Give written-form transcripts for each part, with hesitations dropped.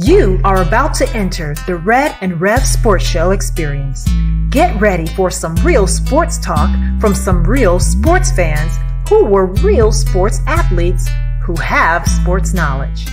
You are about to enter the Red and Rev Sports Show experience. Get ready for some real sports talk from some real sports fans who were real sports athletes who have sports knowledge.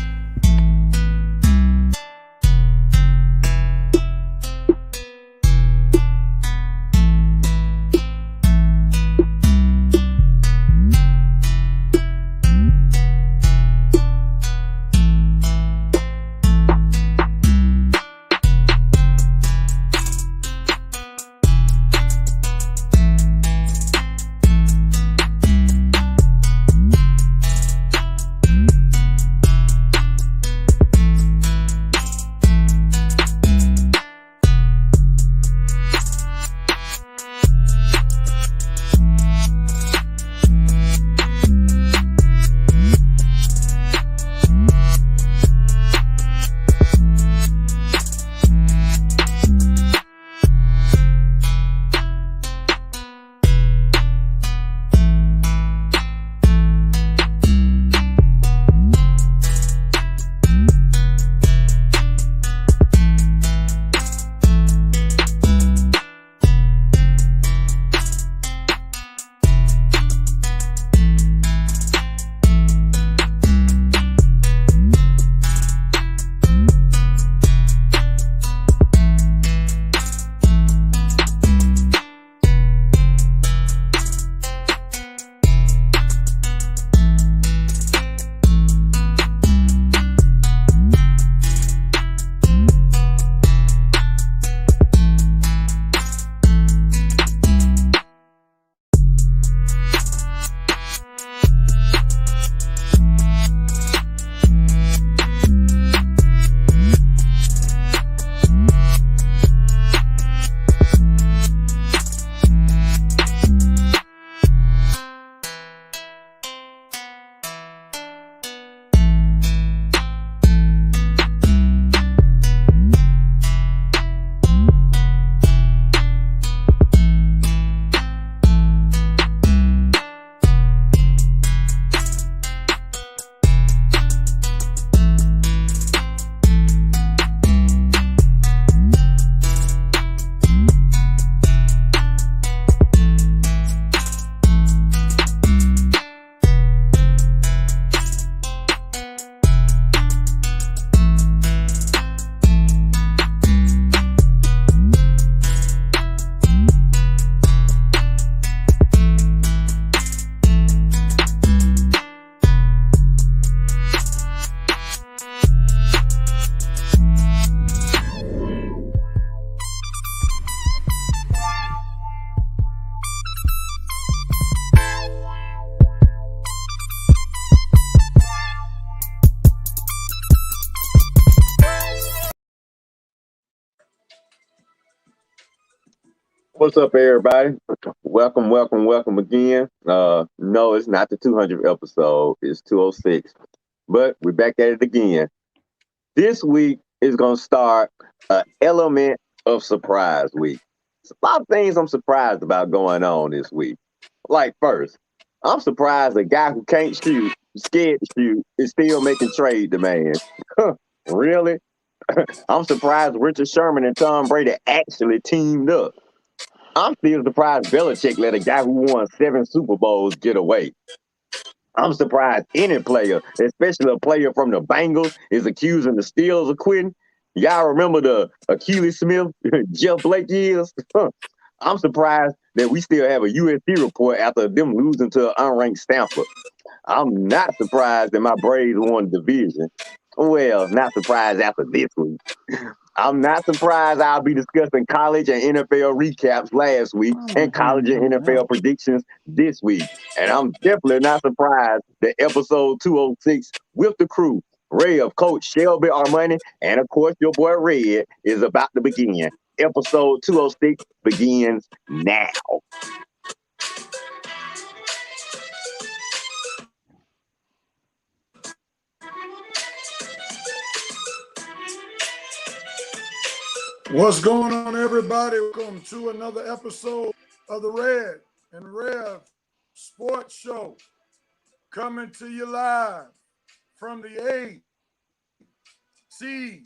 What's up, everybody? Welcome again. No, it's not the 200th episode. It's 206. But we're back at it again. This week is going to start an element of surprise week. There's a lot of things I'm surprised about going on this week. Like, first, I'm surprised a guy who can't shoot, scared to shoot, is still making trade demands. Really? I'm surprised Richard Sherman and Tom Brady actually teamed up. I'm still surprised Belichick let a guy who won 7 Super Bowls get away. I'm surprised any player, especially a player from the Bengals, is accusing the Steelers of quitting. Y'all remember the Achilles Smith, Jeff Blake years? I'm surprised that we still have a USC report after them losing to an unranked Stanford. I'm not surprised that my Braves won the division. Well, not surprised after this week. I'm not surprised I'll be discussing college and NFL recaps last week and college and NFL predictions this week. And I'm definitely not surprised that episode 206 with the crew, Ray of Coach Shelby Armani, and of course your boy Red, is about to begin. Episode 206 begins now. What's going on, everybody? Welcome to another episode of the Red and Rev Sports Show, coming to you live from the ACC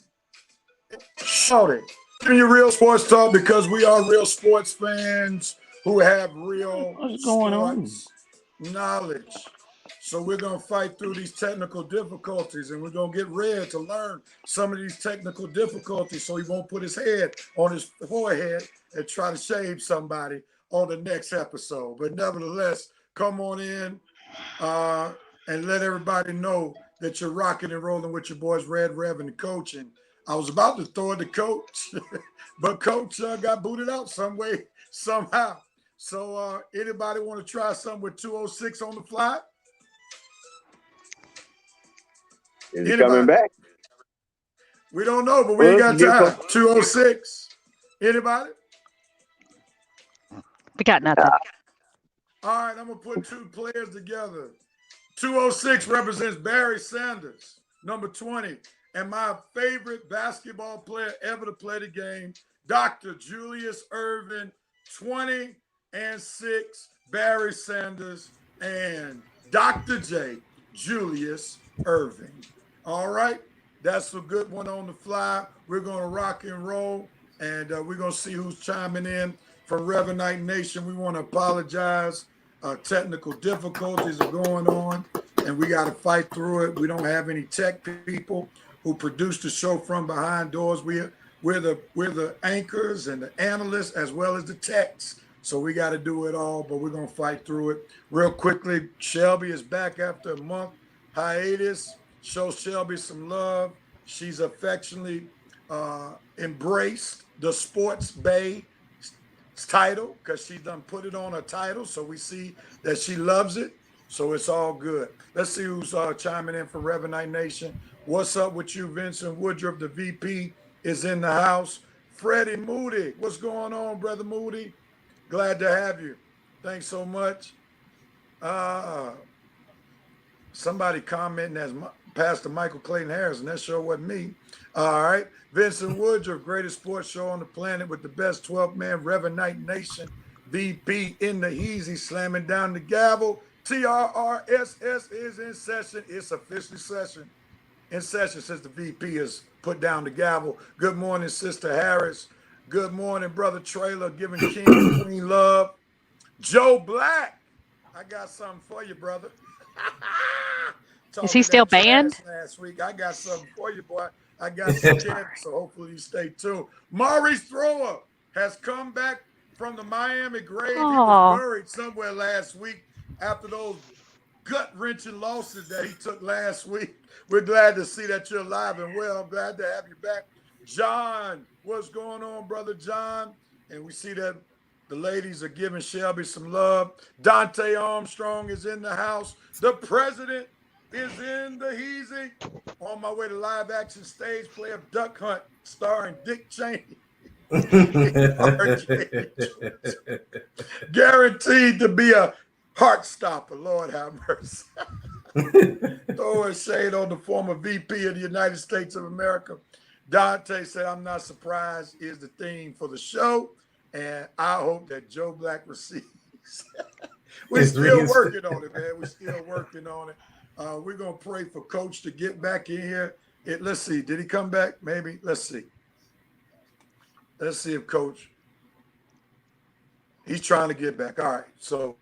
Shorty, giving you real sports talk because we are real sports fans who have real What's going on? sports knowledge. So we're going to fight through these technical difficulties, and we're going to get Red to learn some of these technical difficulties so he won't put his head on his forehead and try to shave somebody on the next episode. But nevertheless, come on in and let everybody know that you're rocking and rolling with your boys Red, Rev, and the coach. And I was about to throw it to Coach, but Coach got booted out some way, somehow. So anybody want to try something with 206 on the fly? Is he coming back? We don't know, but we ain't got time. 206. Anybody? We got nothing. All right, I'm going to put two players together. 206 represents Barry Sanders, number 20, and my favorite basketball player ever to play the game, Dr. Julius Erving, 20 and 6, Barry Sanders, and Dr. J, Julius Erving. All right, that's a good one on the fly. We're going to rock and roll, and we're going to see who's chiming in from Revenite Nation. We want to apologize. Technical difficulties are going on, and we got to fight through it. We don't have any tech people who produce the show from behind doors. We're the anchors and the analysts as well as the techs. So we got to do it all, but we're going to fight through it. Real quickly, Shelby is back after a month hiatus. Show Shelby some love. She's affectionately embraced the Sports Bay title because she done put it on her title. So we see that she loves it. So it's all good. Let's see who's chiming in for Revenite Nation. What's up with you, Vincent Woodruff? The VP is in the house. Freddie Moody, what's going on, Brother Moody? Glad to have you. Thanks so much. Somebody commenting as Pastor Michael Clayton Harrison. That sure wasn't me. All right. Vincent Woodruff, greatest sports show on the planet with the best 12-man Revenite Nation. VP in the Heezy, slamming down the gavel. TRRSS is in session. It's officially in session since the VP has put down the gavel. Good morning, Sister Harris. Good morning, Brother Trailer, giving King and Queen love. Joe Black, I got something for you, brother. Is he still banned? Last week, I got something for you, boy. I got some tips, so hopefully you stay tuned. Maurice Thrower has come back from the Miami grave. He was buried somewhere last week after those gut-wrenching losses that he took last week. We're glad to see that you're alive and well. Glad to have you back. John, what's going on, Brother John? And we see that the ladies are giving Shelby some love. Dante Armstrong is in the house. The president is in the Heezy. On my way to live action stage play of Duck Hunt starring Dick Cheney. Guaranteed to be a heart stopper. Lord have mercy. Throwing shade on the former VP of the United States of America. Dante said, I'm not surprised is the theme for the show. And I hope that Joe Black receives. We're still working on it, man. We're still working on it. We're going to pray for Coach to get back in here. Let's see. Did he come back? Maybe. Let's see. Let's see if Coach. He's trying to get back. All right. So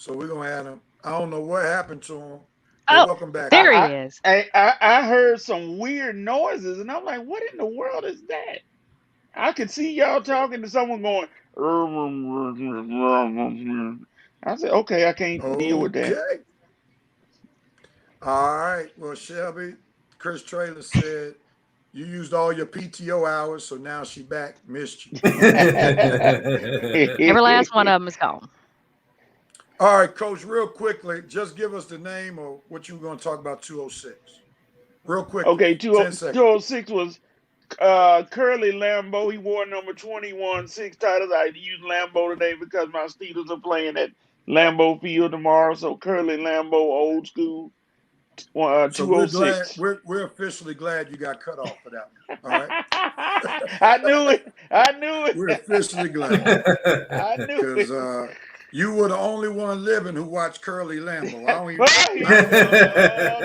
we're going to add him. I don't know what happened to him. Welcome back. There he is. I heard some weird noises, and I'm like, what in the world is that? I could see y'all talking to someone going, I said, okay, I can't deal with that. All right. Well, Shelby, Chris Traylor said you used all your PTO hours, so now she back. Missed you. Every last one of them is gone. All right, Coach, real quickly, just give us the name or what you were going to talk about 206. Real quick. Okay, 206 was Curly Lambeau. He wore number 21, 6 titles. I used Lambeau today because my Steelers are playing at Lambeau Field tomorrow. So Curly Lambeau, old school, 206. We're officially glad you got cut off for that one. All right. I knew it. We're officially glad. I knew it. You were the only one living who watched Curly Lambeau. I don't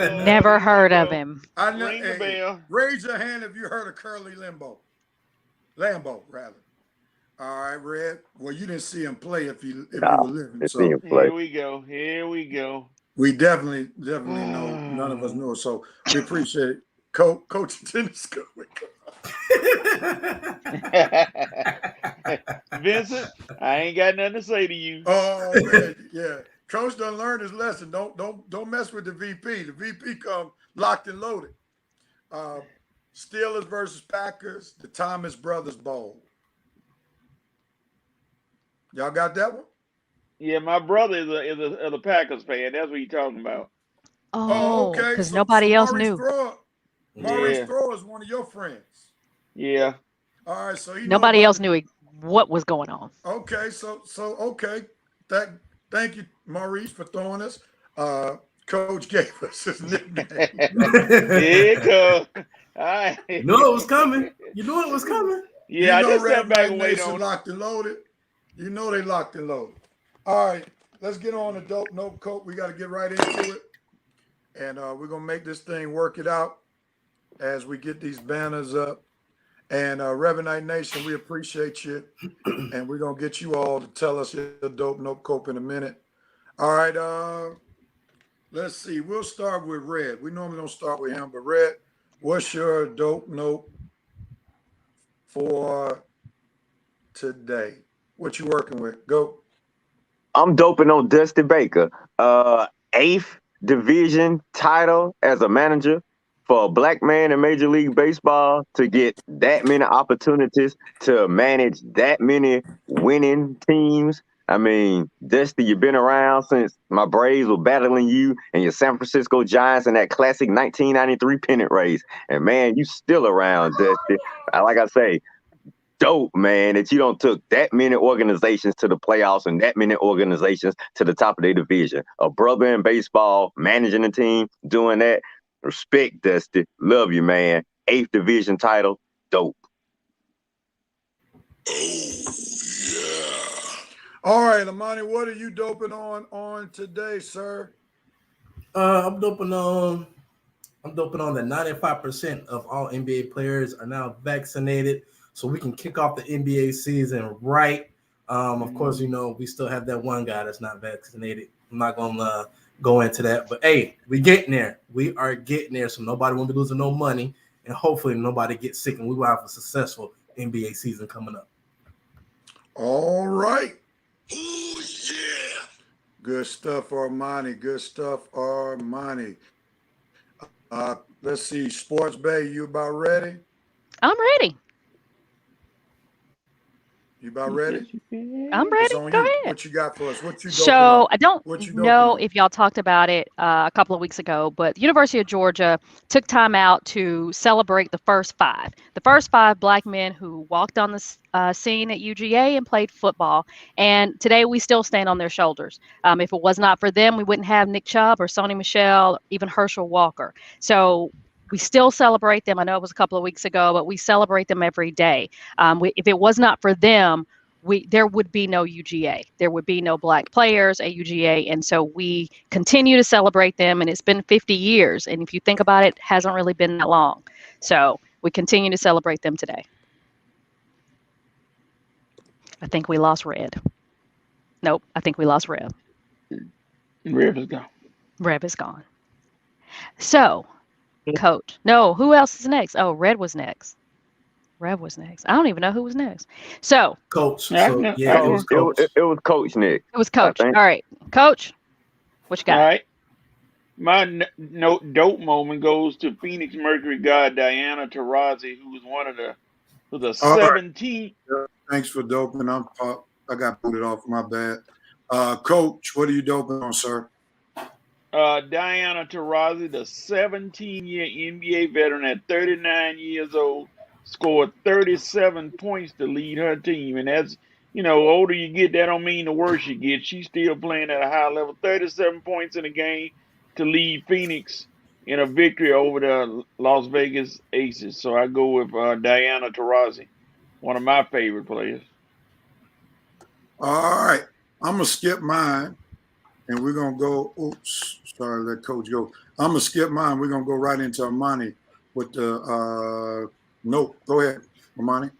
even. Never heard of him. Ring the bell. Raise your hand if you heard of Curly Lambeau. Lambeau, rather. All right, Red. Well, you didn't see him play if you were living. So here we go. Here we go. We definitely know. None of us know. So we appreciate it. Coach tennis. Vincent, I ain't got nothing to say to you. Oh man, yeah. Coach done learned his lesson. Don't mess with the VP. The VP come locked and loaded. Steelers versus Packers, the Thomas Brothers Bowl. Y'all got that one? Yeah, my brother is a Packers fan. That's what he's talking about. Oh, okay. because nobody else knew. Maurice Thrower is one of your friends. Yeah. All right, so nobody else knew what was going on. Okay, so okay. Thank you, Maurice, for throwing us. Coach gave us his nickname. Here it comes. You knew it was coming. Yeah, I just sat back and waited on locked and loaded. You know they locked and loaded. All right, let's get on the dope note, Coach. We got to get right into it. And we're going to make this thing work it out as we get these banners up. And Revenite Nation, we appreciate you. And we're going to get you all to tell us your dope note, Cope, in a minute. All right, let's see. We'll start with Red. We normally don't start with him, but Red, what's your dope note for today? What you working with? Go. I'm doping on Dusty Baker. 8th division title as a manager for a black man in Major League Baseball to get that many opportunities to manage that many winning teams. I mean, Dusty, you've been around since my Braves were battling you and your San Francisco Giants in that classic 1993 pennant race. And man, you still around, Dusty. Like I say, dope, man, that you don't took that many organizations to the playoffs and that many organizations to the top of their division. A brother in baseball, managing a team, doing that. Respect, Dusty. Love you, man. 8th division title, dope. Oh, yeah. All right, Armani, what are you doping on today, sir? I'm doping on that 95% of all NBA players are now vaccinated, so we can kick off the NBA season right. Of course, we still have that one guy that's not vaccinated. I'm not gonna go into that, but hey, we getting there. We are getting there, so nobody won't be losing no money, and hopefully nobody gets sick, and we will have a successful NBA season coming up. All right. Oh, yeah. Good stuff, Armani. Good stuff, Armani. Let's see. Sports Bay, you about ready? I'm ready. You about ready? I'm ready. Go ahead. What you got for us? What you So I don't know if y'all talked about it a couple of weeks ago, but the University of Georgia took time out to celebrate the first 5. The first 5 black men who walked on the scene at UGA and played football. And today we still stand on their shoulders. If it was not for them, we wouldn't have Nick Chubb or Sony Michel, even Herschel Walker. So we still celebrate them. I know it was a couple of weeks ago, but we celebrate them every day. If it was not for them, there would be no UGA. There would be no black players at UGA. And so we continue to celebrate them. And it's been 50 years. And if you think about it, it hasn't really been that long. So we continue to celebrate them today. I think we lost Red. Nope, I think we lost Rev. Rev is gone. Rev is gone. So, Coach. No, who else is next? Oh, Red was next. Rev was next. I don't even know who was next. So, Coach. It was Coach. It was Coach Nick. It was Coach. All right, Coach. What you got? All right. My dope moment goes to Phoenix Mercury guard Diana Taurasi, who was one of the 17. Right. Thanks for doping. I got booted off. My bad. Coach, what are you doping on, sir? Diana Taurasi, the 17-year NBA veteran at 39 years old, scored 37 points to lead her team. And as older you get, that don't mean the worse you get. She's still playing at a high level. 37 points in a game to lead Phoenix in a victory over the Las Vegas Aces. So I go with Diana Taurasi, one of my favorite players. All right. I'm going to skip mine, and we're going to go. Oops, sorry, let Coach go. I'm going to skip mine. We're going to go right into Armani with the nope. Go ahead, Armani.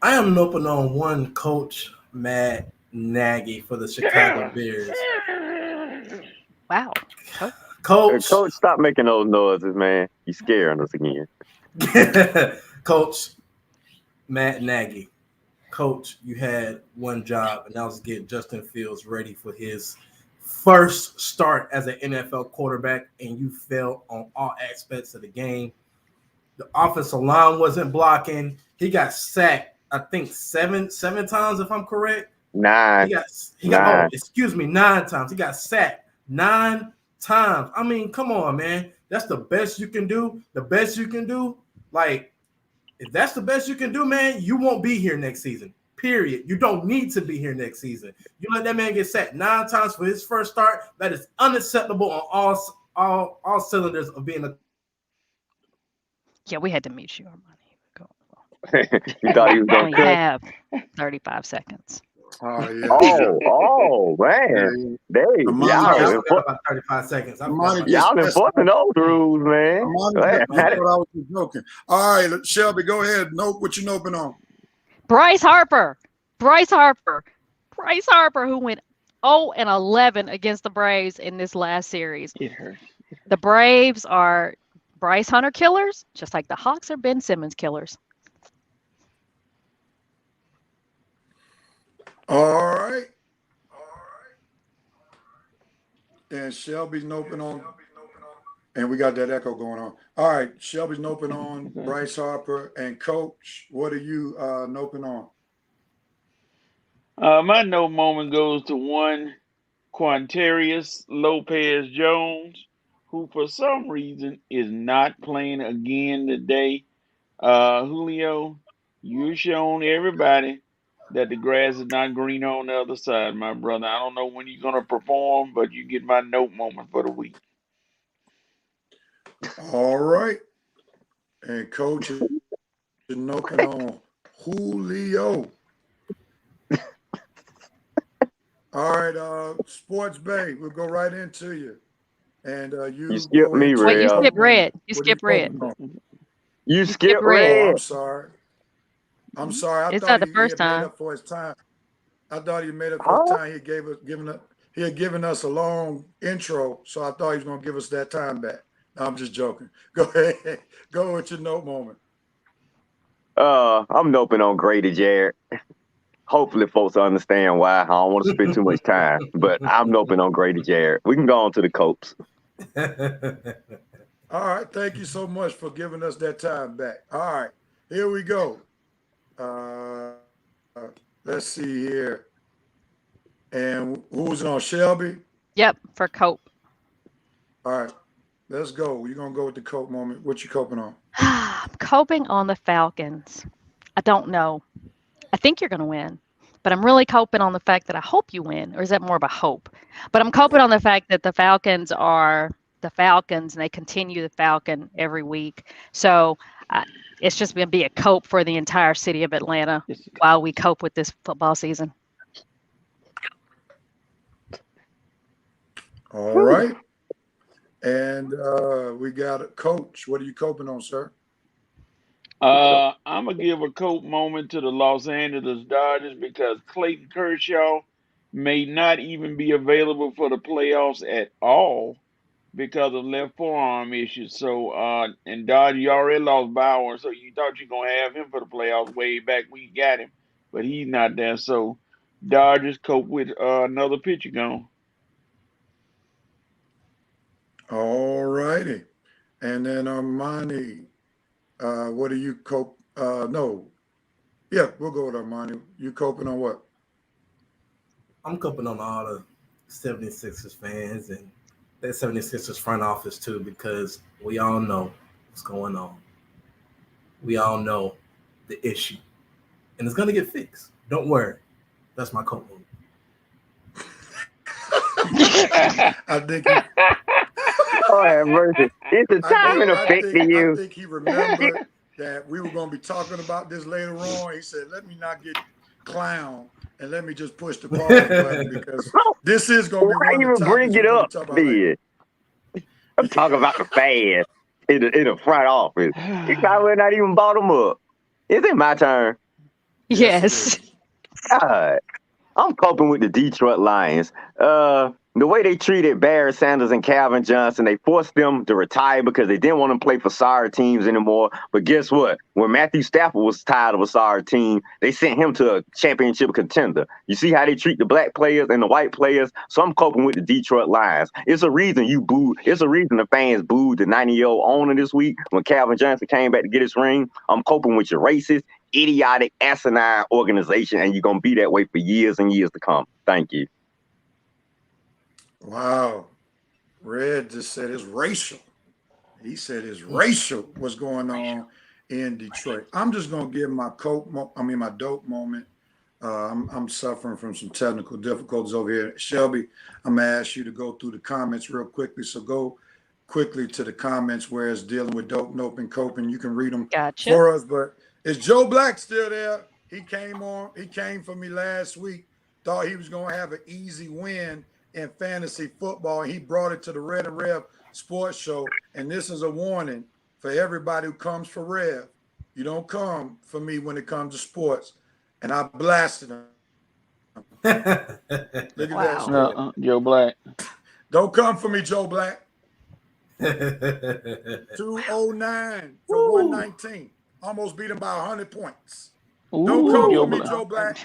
I am open on one Coach Matt Nagy for the Chicago Bears. Wow. Coach, stop making those noises, man. You scaring us again. Coach Matt Nagy. Coach, you had one job, and that was to get Justin Fields ready for his first start as an NFL quarterback, and you failed on all aspects of the game. The offensive line wasn't blocking. He got sacked, I think, seven times, if I'm correct. 9. He got 9 times. He got sacked 9 times. I mean, come on, man. That's the best you can do. The best you can do. Like, if that's the best you can do, man, you won't be here next season. Period. You don't need to be here next season. You let that man get sacked 9 times for his first start. That is unacceptable on all cylinders of being a. Yeah, we had to mute you, Armani. Go. You thought he was going to have 35 seconds. Oh, yeah. Oh, man. Y'all about 35 seconds. Y'all enforcing those rules, man. I thought I was just joking. All right, Shelby, go ahead. Nope, what you noping on? Bryce Harper, who went 0-11 against the Braves in this last series. It hurts. The Braves are Bryce Hunter killers, just like the Hawks are Ben Simmons killers. All right. And Shelby's noping on, and we got that echo going on. All right, Shelby's noping on Bryce Harper. And Coach, what are you noping on? My nope moment goes to one Quintarius Lopez Jones, who for some reason is not playing again today. Julio, you've shown everybody that the grass is not green on the other side, my brother. I don't know when you're going to perform, but you get my note moment for the week. All right. And Coach is noping on Julio. All right, Sports Bay, we'll go right into you. And you skip me, Red. Wait, you skip Red. You skip Red. You skip Red. Oh, I'm sorry. I it's thought not the first time. Made up for his time. I thought he made up for his time. He had given us a long intro, so I thought he was going to give us that time back. No, I'm just joking. Go ahead. Go with your note moment. I'm noping on Grady Jarrett. Hopefully folks understand why. I don't want to spend too much time, but I'm noping on Grady Jarrett. We can go on to the Copes. All right. Thank you so much for giving us that time back. All right. Here we go. Let's see here. And who's on? Shelby? Yep, for Cope. All right. Let's go. You're going to go with the Cope moment. What you coping on? I'm coping on the Falcons. I don't know. I think you're going to win, but I'm really coping on the fact that I hope you win, or is that more of a hope? But I'm coping on the fact that the Falcons are the Falcons, and they continue the Falcon every week. So it's just going to be a cope for the entire city of Atlanta while we cope with this football season. All right. And we got a Coach. What are you coping on, sir? I'm going to give a cope moment to the Los Angeles Dodgers because Clayton Kershaw may not even be available for the playoffs at all because of left forearm issues. So, and Dodger, you already lost Bauer, so you thought you were going to have him for the playoffs way back when you got him, but he's not there. So, Dodgers cope with another pitcher gone. All righty. And then Armani, what do you cope? No. Yeah, we'll go with Armani. You coping on what? I'm coping on all the 76ers fans and that 76ers front office too, because we all know what's going on. We all know the issue. And it's going to get fixed. Don't worry. That's my cope moment. I think Oh, have mercy. It's a timing effect to you. I think he remembered that we were going to be talking about this later on. He said, let me not get clown and let me just push the pause button because this is going to be Why one of even the bring topics it we're going up, to talk about later. I'm talking about the fans in the front office. You probably not even bought them up. Is it my turn? Yes. God, I'm coping with the Detroit Lions. The way they treated Barry Sanders and Calvin Johnson, they forced them to retire because they didn't want to play for sorry teams anymore. But guess what? When Matthew Stafford was tired of a sorry team, they sent him to a championship contender. You see how they treat the black players and the white players? So I'm coping with the Detroit Lions. It's a reason you booed. It's a reason the fans booed the 90-year-old owner this week when Calvin Johnson came back to get his ring. I'm coping with your racist, idiotic, asinine organization, and you're going to be that way for years and years to come. Thank you. Wow. Red just said it's racial. He said it's racial what's going on in Detroit. I'm just going to give my my dope moment. I'm suffering from some technical difficulties over here. Shelby, I'm going to ask you to go through the comments real quickly. So go quickly to the comments where it's dealing with dope, nope, and coping. You can read them for us. But is Joe Black still there? He came for me last week. Thought he was going to have an easy win in fantasy football. He brought it to the Red and Rev Sports Show. And this is a warning for everybody who comes for Rev. You don't come for me when it comes to sports. And I blasted him. Look at that story. Joe Black. Don't come for me, Joe Black. 209 for 119. Almost beat him by 100 points. Ooh, don't come Joe for me, Black. Joe Black.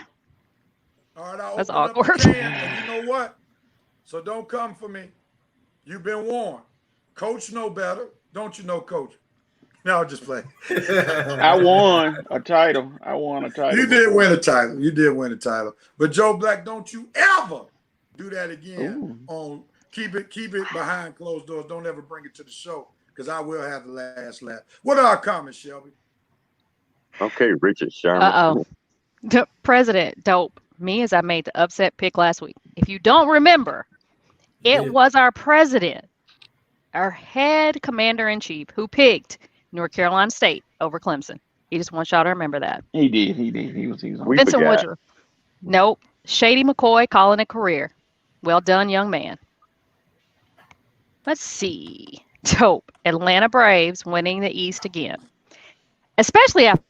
All right, I'll That's open awkward. up the can, and you know what? So don't come for me. You've been warned. Coach know better. Don't you know, Coach? No, I'll just play. I won a title. You did win a title. But Joe Black, don't you ever do that again. Keep it behind closed doors. Don't ever bring it to the show because I will have the last laugh. What are our comments, Shelby? Okay, Richard Sherman. The president, dope. Me as I made the upset pick last week. If you don't remember, it was our president, our head commander-in-chief, who picked North Carolina State over Clemson. He just wants y'all to remember that. He did. He was on. Vincent Woodruff. Nope. Shady McCoy calling a career. Well done, young man. Let's see. Dope. Atlanta Braves winning the East again. Especially after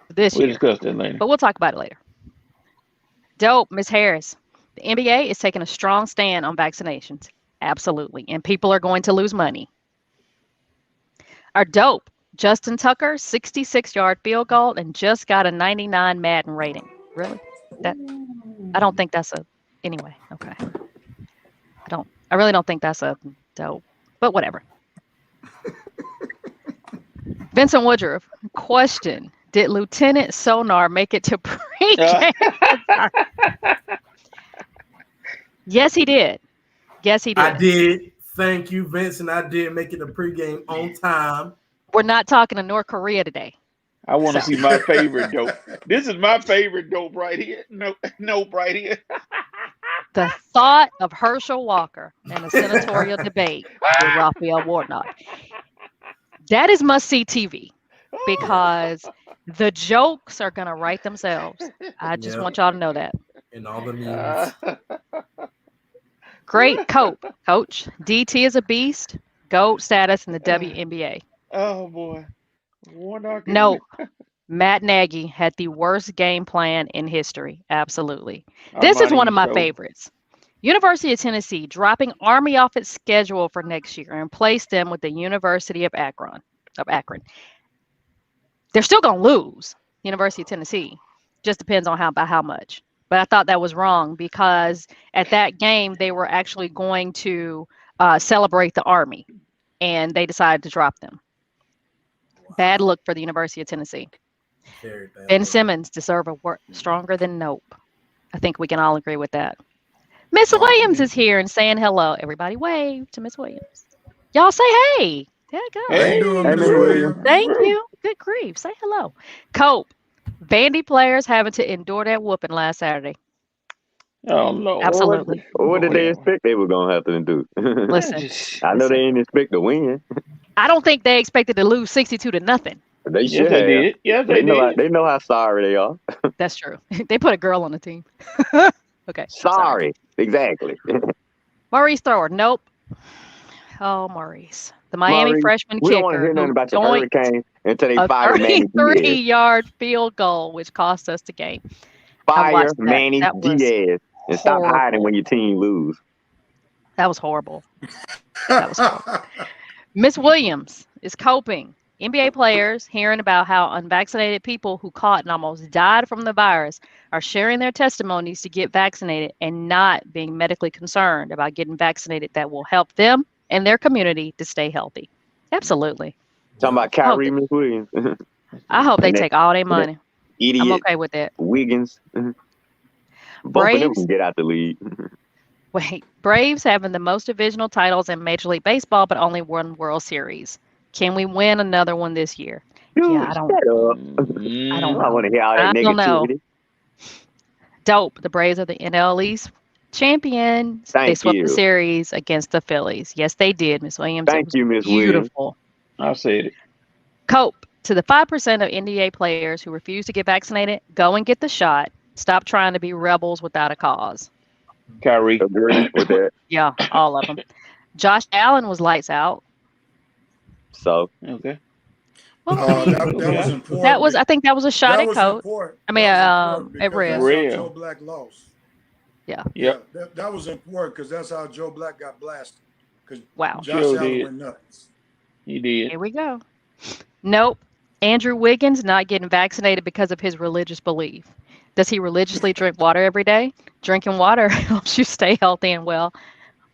this year. We'll discuss that later. But we'll talk about it later. Dope, Ms. Harris. The NBA is taking a strong stand on vaccinations. Absolutely. And people are going to lose money. Our dope, Justin Tucker, 66-yard field goal and just got a 99 Madden rating. Really? I don't think that's anyway, okay. I really don't think that's a dope, but whatever. Vincent Woodruff, question. Did Lieutenant Sonar make it to pregame? Yes, he did. I did. Thank you, Vincent. I did make it to pregame on time. We're not talking to North Korea today. I want to see my favorite dope. This is my favorite dope right here. Nope right here. The thought of Herschel Walker and a senatorial debate with Raphael Warnock. That is must-see TV because the jokes are going to write themselves. I just want y'all to know that. And all the memes. Great coach. DT is a beast. GOAT status in the WNBA. Oh, boy. Warnock. No. Matt Nagy had the worst game plan in history. Absolutely. This is one of my favorites. University of Tennessee dropping Army off its schedule for next year and placed them with the University of Akron. They're still going to lose, University of Tennessee. Just depends on how much. But I thought that was wrong because at that game, they were actually going to celebrate the Army, and they decided to drop them. Wow. Bad look for the University of Tennessee. Ben Simmons deserve a stronger than nope. I think we can all agree with that. Miss Williams is here and saying hello. Everybody wave to Miss Williams. Y'all say hey. There you go. Hey, Miss Williams. Thank you. Good grief. Say hello. Cope. Vandy players having to endure that whooping last Saturday. Oh, Lord. Absolutely. What did they expect they were going to have to do? Listen. I know they didn't expect to win. I don't think they expected to lose 62-0. They Yes, should they have. did. Yes, They they know. did. They know how sorry they are. That's true. They put a girl on the team. Okay. Sorry. Exactly. Maurice Thrower. Nope. Oh, Maurice. The Miami Maurice, freshman we don't want to kicker hear nothing who about your joined Hurricane until they a fire Manny Diaz. 33-yard field goal, which cost us the game. I Fire watched that. Manny That was Diaz and stop hiding horrible. when your team lose. That was horrible. That was horrible. Miss Williams is coping. NBA players hearing about how unvaccinated people who caught and almost died from the virus are sharing their testimonies to get vaccinated and not being medically concerned about getting vaccinated that will help them and their community to stay healthy. Absolutely. Talking about I hope Kyrie Miss Williams. they And that, take all their and that money. I'm idiot okay with that. Wiggins. Both of them Braves, can get out the league. Braves having the most divisional titles in Major League Baseball, but only one World Series. Can we win another one this year? Dude, Yeah, I don't shut up. I don't I know. want to hear all that I don't know. negativity. Dope. The Braves are the NL East champions. They Thank swept the you. series against the Phillies. Yes, they did, Miss Williams. It Thank was you, Miss Williams. beautiful. I said it. Cope to the 5% of NBA players who refuse to get vaccinated, go and get the shot. Stop trying to be rebels without a cause. Kyrie. Agree with that. Yeah, all of them. Josh Allen was lights out. So Okay. Well, that was Okay. important. I think that was a shot That at was Coach. important. I mean, That was important at because Red. that's how Real. Joe Black lost. Yeah. Yep. That was important because that's how Joe Black got blasted. Because Wow. Josh Sure Allen did. went nuts. He did. Here we go. Nope. Andrew Wiggins not getting vaccinated because of his religious belief. Does he religiously drink water every day? Drinking water helps you stay healthy and well.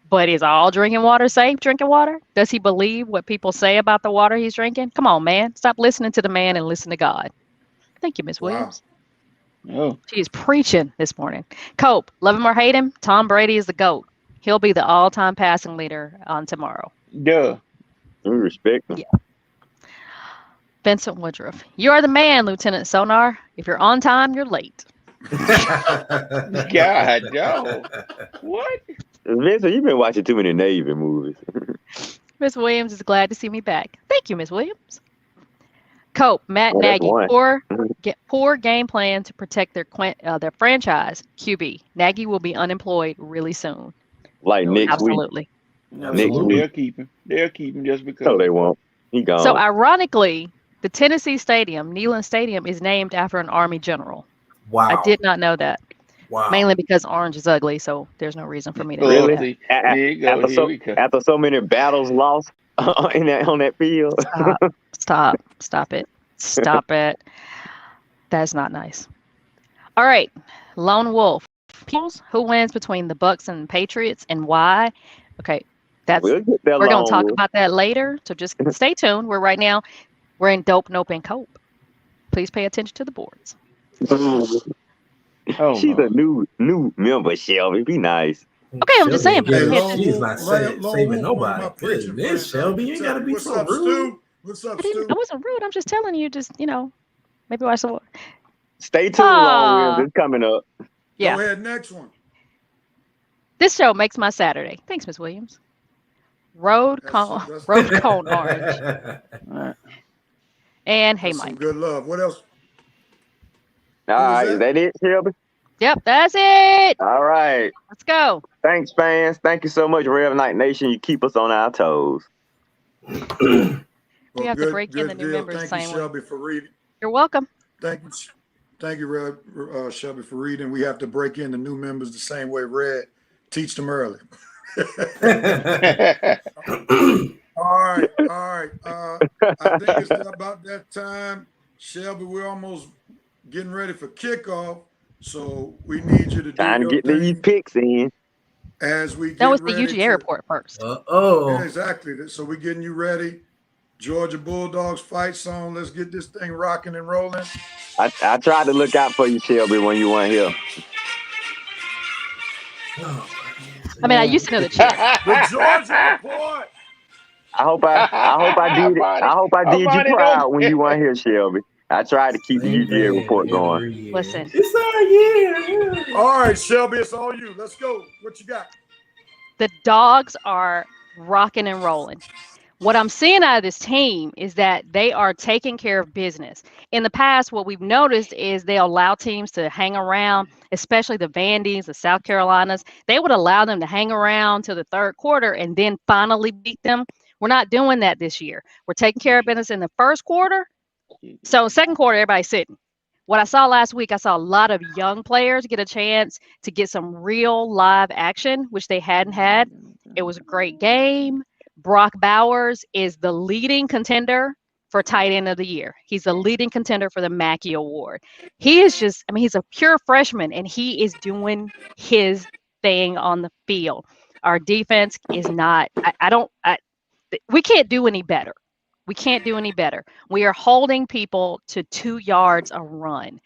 But is all drinking water safe drinking water? Does he believe what people say about the water he's drinking? Come on, man. Stop listening to the man and listen to God. Thank you, Miss Wow. Williams. Oh. She is preaching this morning. Cope, love him or hate him, Tom Brady is the GOAT. He'll be the all-time passing leader on tomorrow. Duh. we respect them. Yeah. Vincent Woodruff. You are the man, Lieutenant Sonar. If you're on time, you're late. God, no. What? Vincent, you've been watching too many Navy movies. Miss Williams is glad to see me back. Thank you, Miss Williams. Cope, Matt Oh, that's Nagy. one. Poor game plan to protect their franchise. QB. Nagy will be unemployed really soon. Like next week. Absolutely. No, Next week. they'll keep him. They'll keep him just because. No, they won't. He gone. So ironically, the Tennessee Stadium, Neyland Stadium, is named after an Army general. Wow. I did not know that. Wow. Mainly because orange is ugly, so there's no reason for me to know Really? that. There you go. Here we go. After so many battles lost on that field. Stop it. Stop it. That's not nice. All right. Lone Wolf. Who wins between the Bucks and Patriots and why? Okay. We'll get that We're going long to talk one. about that later. So just stay tuned. We're in Dope, Nope, and Cope. Please pay attention to the boards. Oh, She's no. a new member, Shelby. Be nice. Okay, I'm just saying. She's not saving Lone Wolf, nobody. one of my preaching Goodness, friends. Shelby, you ain't gotta be What's so up, rude. Stu? What's up, Stu? I wasn't rude. I'm just telling you, maybe watch the. Stay tuned, Long Wheels. It's coming up. Yeah. Go ahead, next one. This show makes my Saturday. Thanks, Miss Williams. Road Cone Orange. All right. And Hey That's some Mike. good love. What else? All right, is that it, Shelby? Yep, that's it. All right. Let's go. Thanks, fans. Thank you so much, Rev Night Nation. You keep us on our toes. Well, We have to break in the new members the Thank same you, way. Shelby, for reading. You're welcome. Thank you, Red, Shelby, for reading. We have to break in the new members the same way Red. Teach them early. All right. I think it's about that time. Shelby, we're almost getting ready for kickoff, so we need you to do Trying to your get these thing picks in. as we get That was the ready UGA report first. Yeah, exactly. So we're getting you ready. Georgia Bulldogs fight song. Let's get this thing rocking and rolling. I tried to look out for you, Shelby, when you weren't here. I mean, I used to know the chant. The Georgia report. I hope I did you proud when you weren't here, Shelby. I tried to keep the UGA report going. Listen. It's our year. All right, Shelby, it's all you. Let's go. What you got? The dogs are rocking and rolling. What I'm seeing out of this team is that they are taking care of business. In the past, what we've noticed is they allow teams to hang around, especially the Vandies, the South Carolinas. They would allow them to hang around till the third quarter and then finally beat them. We're not doing that this year. We're taking care of business in the first quarter. So second quarter, everybody's sitting. What I saw last week, I saw a lot of young players get a chance to get some real live action, which they hadn't had. It was a great game. Brock Bowers is the leading contender for tight end of the year. He's the leading contender for the Mackey Award. He is just, I mean, he's a pure freshman and he is doing his thing on the field. Our defense is not, we can't do any better. We can't do any better. We are holding people to 2 yards a run.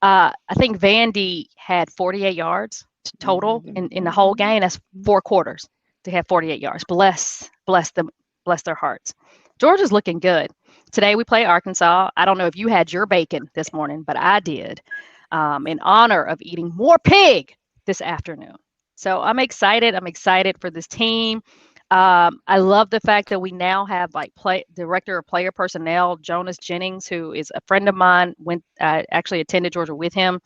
I think Vandy had 48 yards total in the whole game. That's 4 quarters to have 48 yards. Bless them, bless their hearts. Georgia's looking good. Today we play Arkansas. I don't know if you had your bacon this morning, but I did, in honor of eating more pig this afternoon. So I'm excited. I'm excited for this team. I love the fact that we now have director of player personnel, Jonas Jennings, who is a friend of mine, actually attended Georgia with him.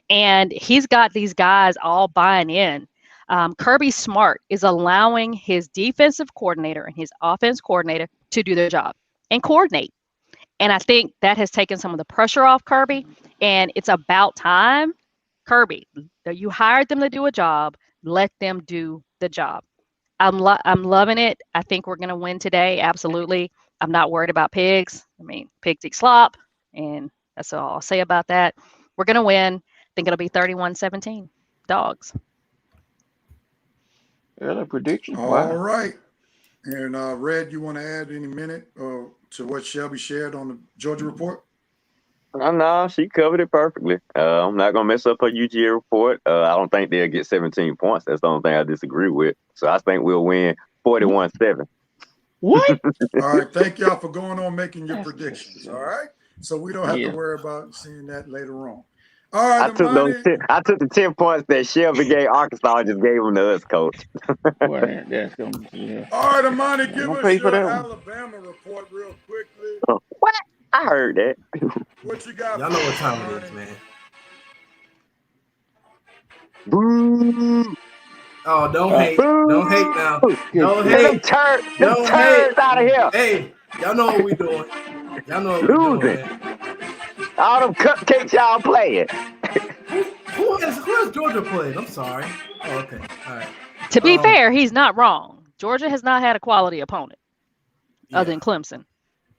And he's got these guys all buying in. Kirby Smart is allowing his defensive coordinator and his offense coordinator to do their job and coordinate. And I think that has taken some of the pressure off Kirby. And it's about time, Kirby, you hired them to do a job. Let them do the job. I'm loving it. I think we're going to win today. Absolutely. I'm not worried about pigs. I mean, pigs eat slop. And that's all I'll say about that. We're going to win. I think it'll be 31-17. Dogs. Early prediction. All right. And Red, you want to add any minute to what Shelby shared on the Georgia report? No, she covered it perfectly. I'm not going to mess up her UGA report. I don't think they'll get 17 points. That's the only thing I disagree with. So I think we'll win 41-7. What? All right. Thank y'all for going on making your predictions. All right. So we don't have to worry about seeing that later on. All right. I took the 10 points that Shelby gave Arkansas and just gave them to us, coach. Well, that's gonna, yeah. All right, Armani, give us your Alabama report real quickly. What? I heard that. What you got? Y'all know what time it is, man. Boo. Oh, don't hate. Don't hate now. Don't hate. Don't hate. Out of here. Hey, y'all know what we doing. Y'all know what we doing, man. All them cupcakes y'all playing. Who has Georgia played? I'm sorry. Oh, okay. All right. To be fair, he's not wrong. Georgia has not had a quality opponent other than Clemson,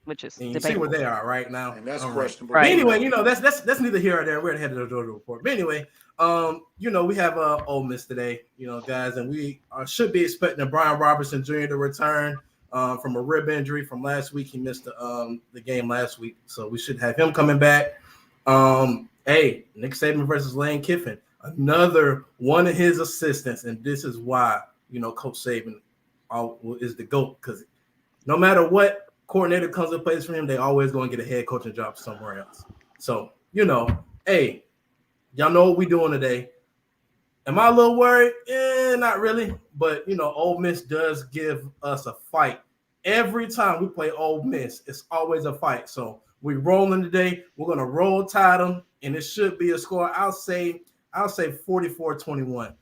which is you see where they are right now. And that's questionable. Right. Anyway, that's neither here or there. We're ahead of the Georgia report. But anyway, we have Ole Miss today, guys, and we should be expecting Brian Robertson Jr. to return from a rib injury from last week. He missed the game last week, so we should have him coming back. Hey, Nick Saban versus Lane Kiffin, another one of his assistants, and this is why Coach Saban is the GOAT, because no matter what coordinator comes in place for him, they always going to get a head coaching job somewhere else. So hey, y'all know what we doing today. Am I a little worried? Not really. But, Ole Miss does give us a fight. Every time we play Ole Miss, it's always a fight. So we're rolling today. We're going to roll tide them, and it should be a score. I'll say 44-21.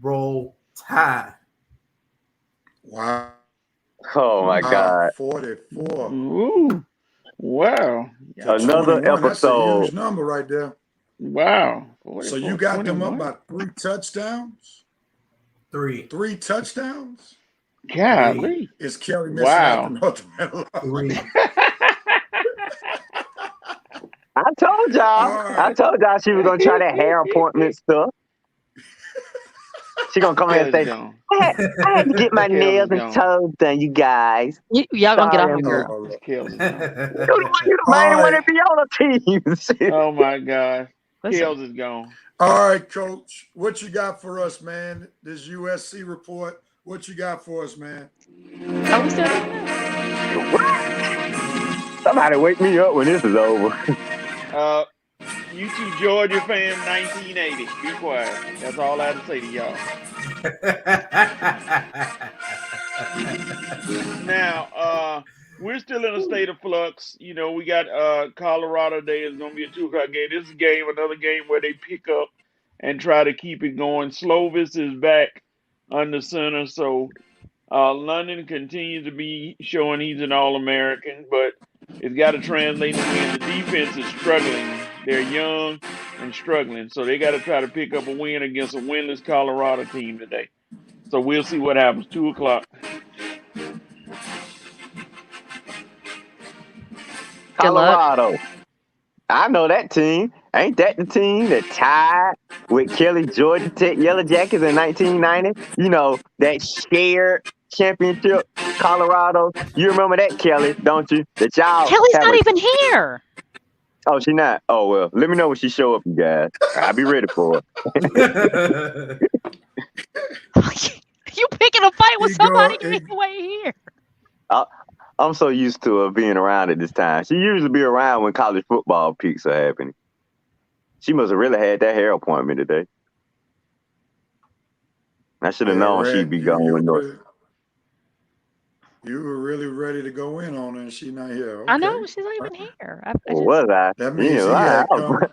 Roll tide. Wow. Oh, my God. 44. Ooh. Wow. Another episode. That's a huge number right there. Wow. So you got them up by 3 touchdowns? Three touchdowns? Golly. Is Kelly missing out the North Carolina? I told y'all she was going to try that hair appointment stuff. She going to come in and say, I had to get my nails and toes done, you guys. Y'all going to get off your girl. You're the main one to be on the team. Oh, my God. Kells is gone. All right, Coach. What you got for us, man? This USC report. What you got for us, man? Are we still Somebody wake me up when this is over. You two Georgia fans, 1980. Be quiet. That's all I have to say to y'all. Now, we're still in a state of flux. You know, we got Colorado Day is going to be a 2 o'clock game. This is another game where they pick up and try to keep it going. Slovis is back under center, so London continues to be showing he's an All-American, but it's got to translate in the win. The defense is struggling. They're young and struggling, so they got to try to pick up a win against a winless Colorado team today. So we'll see what happens. 2 o'clock. Colorado. I know that team. Ain't that the team that tied with Kelly Georgia Tech Yellow Jackets in 1990? You know, that shared championship, Colorado. You remember that, Kelly, don't you? That y'all Kelly's not even here. Oh, she not? Oh, well, let me know when she show up, you guys. I'll be ready for it. You picking a fight with somebody way here. I'm so used to her being around at this time. She usually be around when college football peaks are happening. She must have really had that hair appointment today. I should have known she'd be going with North. You were really ready to go in on her, and she's not here. Okay. I know, she's not even here. Was I? That means I was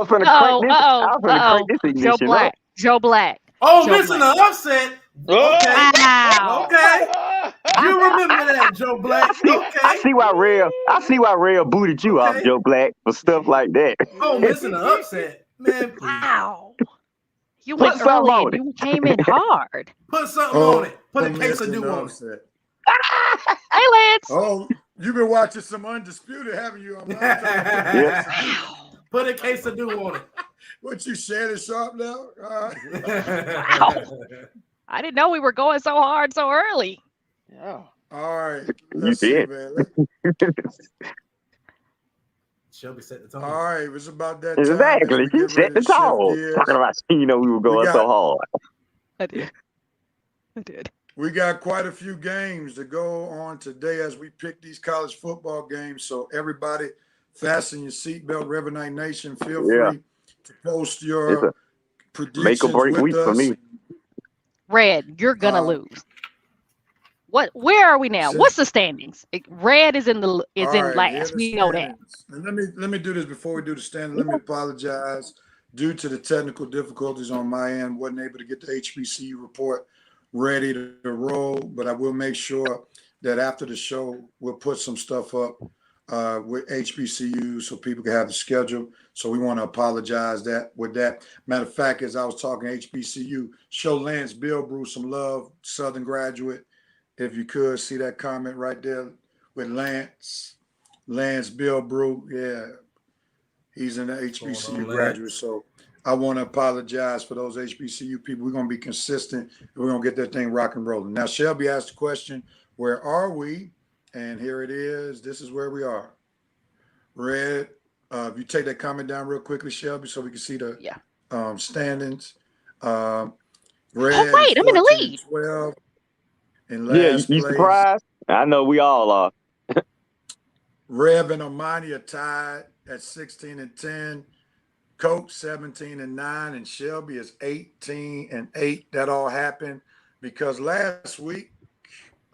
finna crank this ignition up. Joe Black. Oh, missing an upset. Okay. Wow. Okay. You remember that, Joe Black. I see why Real booted you off, Joe Black, for stuff like that. Oh, missing an upset. Man, please. Wow. You went early and you came in hard. Put something on it. Put a case of do on it. Hey, Lance. Oh, you've been watching some Undisputed, haven't you? Put a case of do on it. What, you Shannon Sharp now? Wow. I didn't know we were going so hard so early. Yeah. All right. You did. Shelby set the tone. All right. It was about that time. Exactly. She set the tone. Talking about, we were going so hard. I did. We got quite a few games to go on today as we pick these college football games. So everybody fasten your seatbelt. River Night Nation, feel free to post your predictions make or break week for me. Red, you're gonna lose. Where are we now? What's the standings? Red is in last. We know that. And let me do this before we do the standings. Let me apologize. Due to the technical difficulties on my end, wasn't able to get the HBCU report ready to roll, but I will make sure that after the show, we'll put some stuff up with HBCU so people can have the schedule. So we want to apologize with that. Matter of fact, as I was talking HBCU, show Lance Bilbrew some love, Southern graduate. If you could see that comment right there with Lance Bilbrew. Yeah, he's an HBCU graduate. So I want to apologize for those HBCU people. We're going to be consistent and we're going to get that thing rock and rolling. Now, Shelby asked the question, where are we? And here it is. This is where we are. Red, if you take that comment down real quickly, Shelby, so we can see the standings. Red, wait, I'm in the lead. 12 in last place. You surprised? I know we all are. Rev and Armani are tied at 16 and 10. Coach 17 and 9, and Shelby is 18 and 8. That all happened because last week,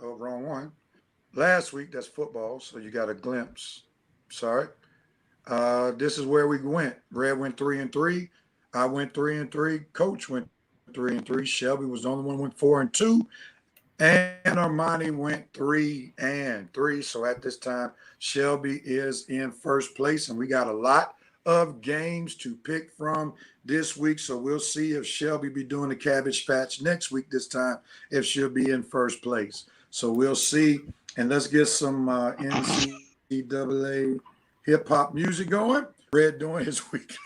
wrong one. Last week, that's football, so you got a glimpse. Sorry. This is where we went. Red went 3 and 3. I went 3 and 3. Coach went 3 and 3. Shelby was the only one who went 4 and 2. And Armani went 3 and 3. So at this time, Shelby is in first place, and we got a lot of games to pick from this week. So we'll see if Shelby be doing the cabbage patch next week this time, if she'll be in first place. So we'll see. And let's get some NCAA hip-hop music going. Red doing his weekly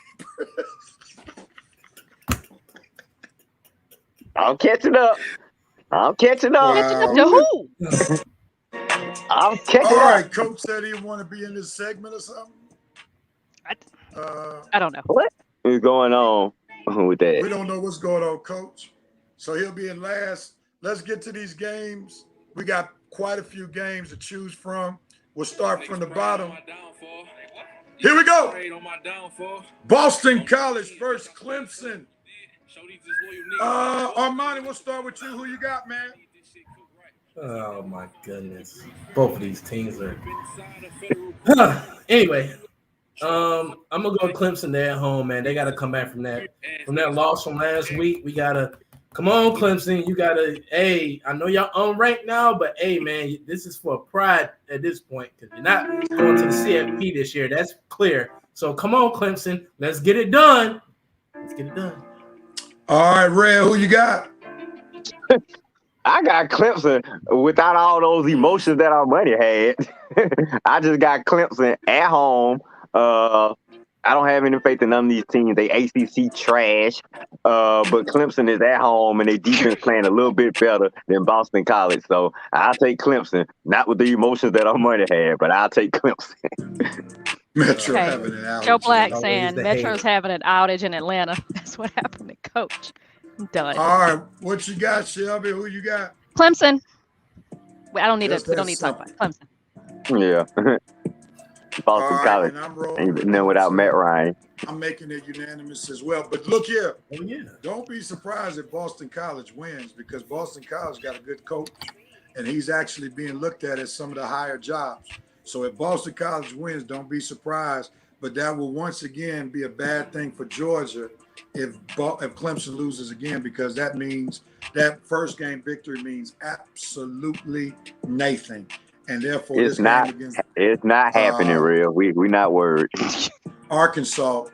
I'm catching up. Wow. Catching up to who? I'm catching up. All right, Coach said he want to be in this segment or something. I don't know. What is going on with that? We don't know what's going on, Coach. So he'll be in last. Let's get to these games. We got quite a few games to choose from. We'll start from the bottom. Here we go. Boston College versus Clemson. Armani, we'll start with you. Who you got, man? Oh my goodness. Both of these teams are. Anyway, I'm gonna go Clemson. They're at home, man. They got to come back from that loss from last week. We gotta come on, Clemson. You gotta. Hey, I know y'all unranked now, but hey, man, this is for pride at this point because you're not going to the CFP this year. That's clear. So come on, Clemson. Let's get it done. Let's get it done. All right, Red, who you got? I got Clemson without all those emotions that our money had. I just got Clemson at home. I don't have any faith in none of these teams. They ACC trash, but Clemson is at home and their defense playing a little bit better than Boston College. So I'll take Clemson, not with the emotions that our money had, but I'll take Clemson. Metro having an outage. Joe Black saying Metro's having an outage in Atlanta. That's what happened to Coach. I'm done. All right, what you got, Shelby? Who you got? Clemson. We don't need to talk about Clemson. Yeah. Boston College ain't nothing without Matt Ryan. I'm making it unanimous as well. But look here. Oh, yeah. Don't be surprised if Boston College wins because Boston College got a good coach and he's actually being looked at as some of the higher jobs. So if Boston College wins, don't be surprised. But that will once again be a bad thing for Georgia if Clemson loses again, because that means that first game victory means absolutely nothing. And therefore, it's not happening, real. We not worried. Arkansas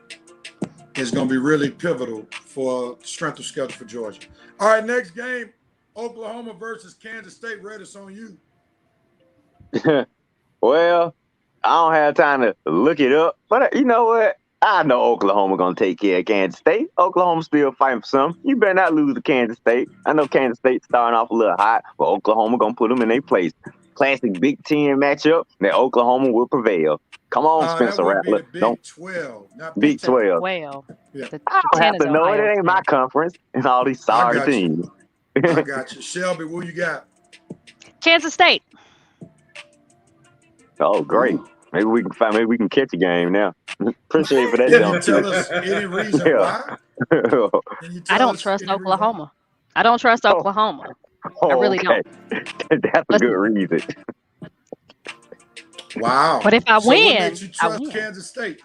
is going to be really pivotal for strength of schedule for Georgia. All right, next game, Oklahoma versus Kansas State. Red, it's on you. Well, I don't have time to look it up, but you know what? I know Oklahoma going to take care of Kansas State. Oklahoma still fighting for something. You better not lose to Kansas State. I know Kansas State's starting off a little hot, but Oklahoma going to put them in their place. Classic Big Ten matchup that Oklahoma will prevail. Come on, Spencer Rattler. Big 12, not Big 12. Well, yeah. I don't have to know it. It ain't my conference and all these sorry teams. I got you. Shelby, what you got? Kansas State. Oh, great. Maybe we can catch a game now. Appreciate it for that. Can you tell us any reason why? I don't trust Oklahoma. I don't trust Oklahoma. I really don't. That's a good reason. Wow. But if I win, what makes you trust Kansas State?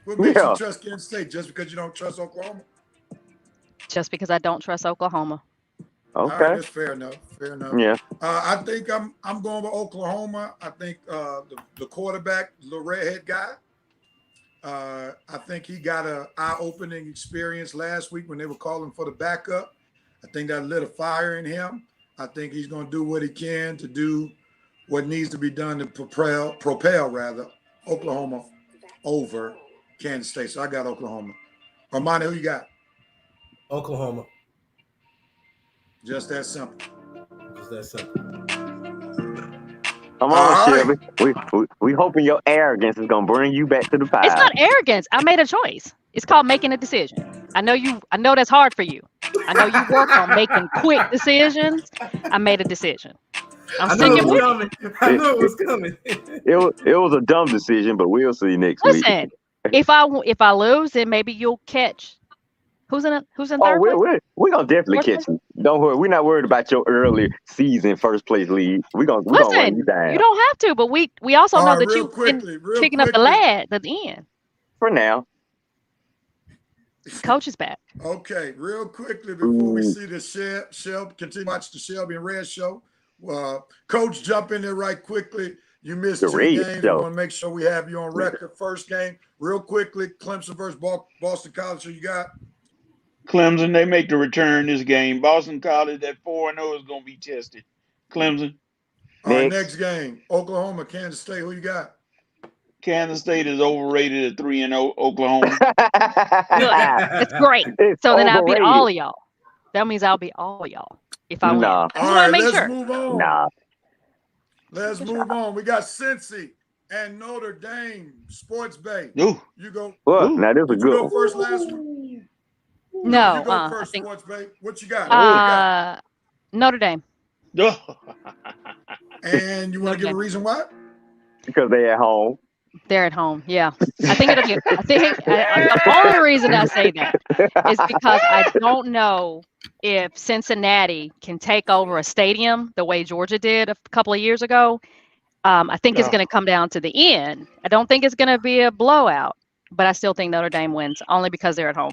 What makes you trust Kansas State? Just because you don't trust Oklahoma? Just because I don't trust Oklahoma. Okay. All right, that's fair enough. Fair enough. Yeah. I think I'm going with Oklahoma. I think the quarterback, the redhead guy, I think he got an eye-opening experience last week when they were calling for the backup. I think that lit a fire in him. I think he's going to do what he can to do what needs to be done to propel Oklahoma over Kansas State. So I got Oklahoma. Armani, who you got? Oklahoma. Just that simple. Just that simple. Come on, Shelby. We hoping your arrogance is gonna bring you back to the pile. It's not arrogance. I made a choice. It's called making a decision. I know that's hard for you. I know you work on making quick decisions. I made a decision. I'm sticking with it. I knew it was coming. It was a dumb decision, but we'll see next week. Listen, if I lose, then maybe you'll catch. Who's in third place? We're gonna definitely catch you. Don't worry. We're not worried about your early season first place lead. We're gonna run you down. You don't have to, but we also know that you've been picking up the lad at the end. For now. Coach is back. Okay, real quickly before we see the Shelby continue to watch the Shelby and Red show. Coach, jump in there right quickly. You missed two games. We want to make sure we have you on record. First game, real quickly, Clemson versus Boston College. Who you got? Clemson, they make the return this game. Boston College at 4-0 is going to be tested. Clemson. All right, next game, Oklahoma, Kansas State. Who you got? Kansas State is overrated at 3-0. Oklahoma. It's great. So then I'll beat all of y'all. That means I'll beat all of y'all if I win. I just want to make sure. Move on. Let's move on. We got Cincy and Notre Dame, Sports Bay. Ooh. You go. Well, now this is good. You go first last week. No, you go first, Sports Bay. What you got? Notre Dame. And you want to give a reason why? Because they at home. They're at home. Yeah. I think it'll be, the only reason I say that is because I don't know if Cincinnati can take over a stadium the way Georgia did a couple of years ago. I think it's going to come down to the end. I don't think it's going to be a blowout, but I still think Notre Dame wins only because they're at home.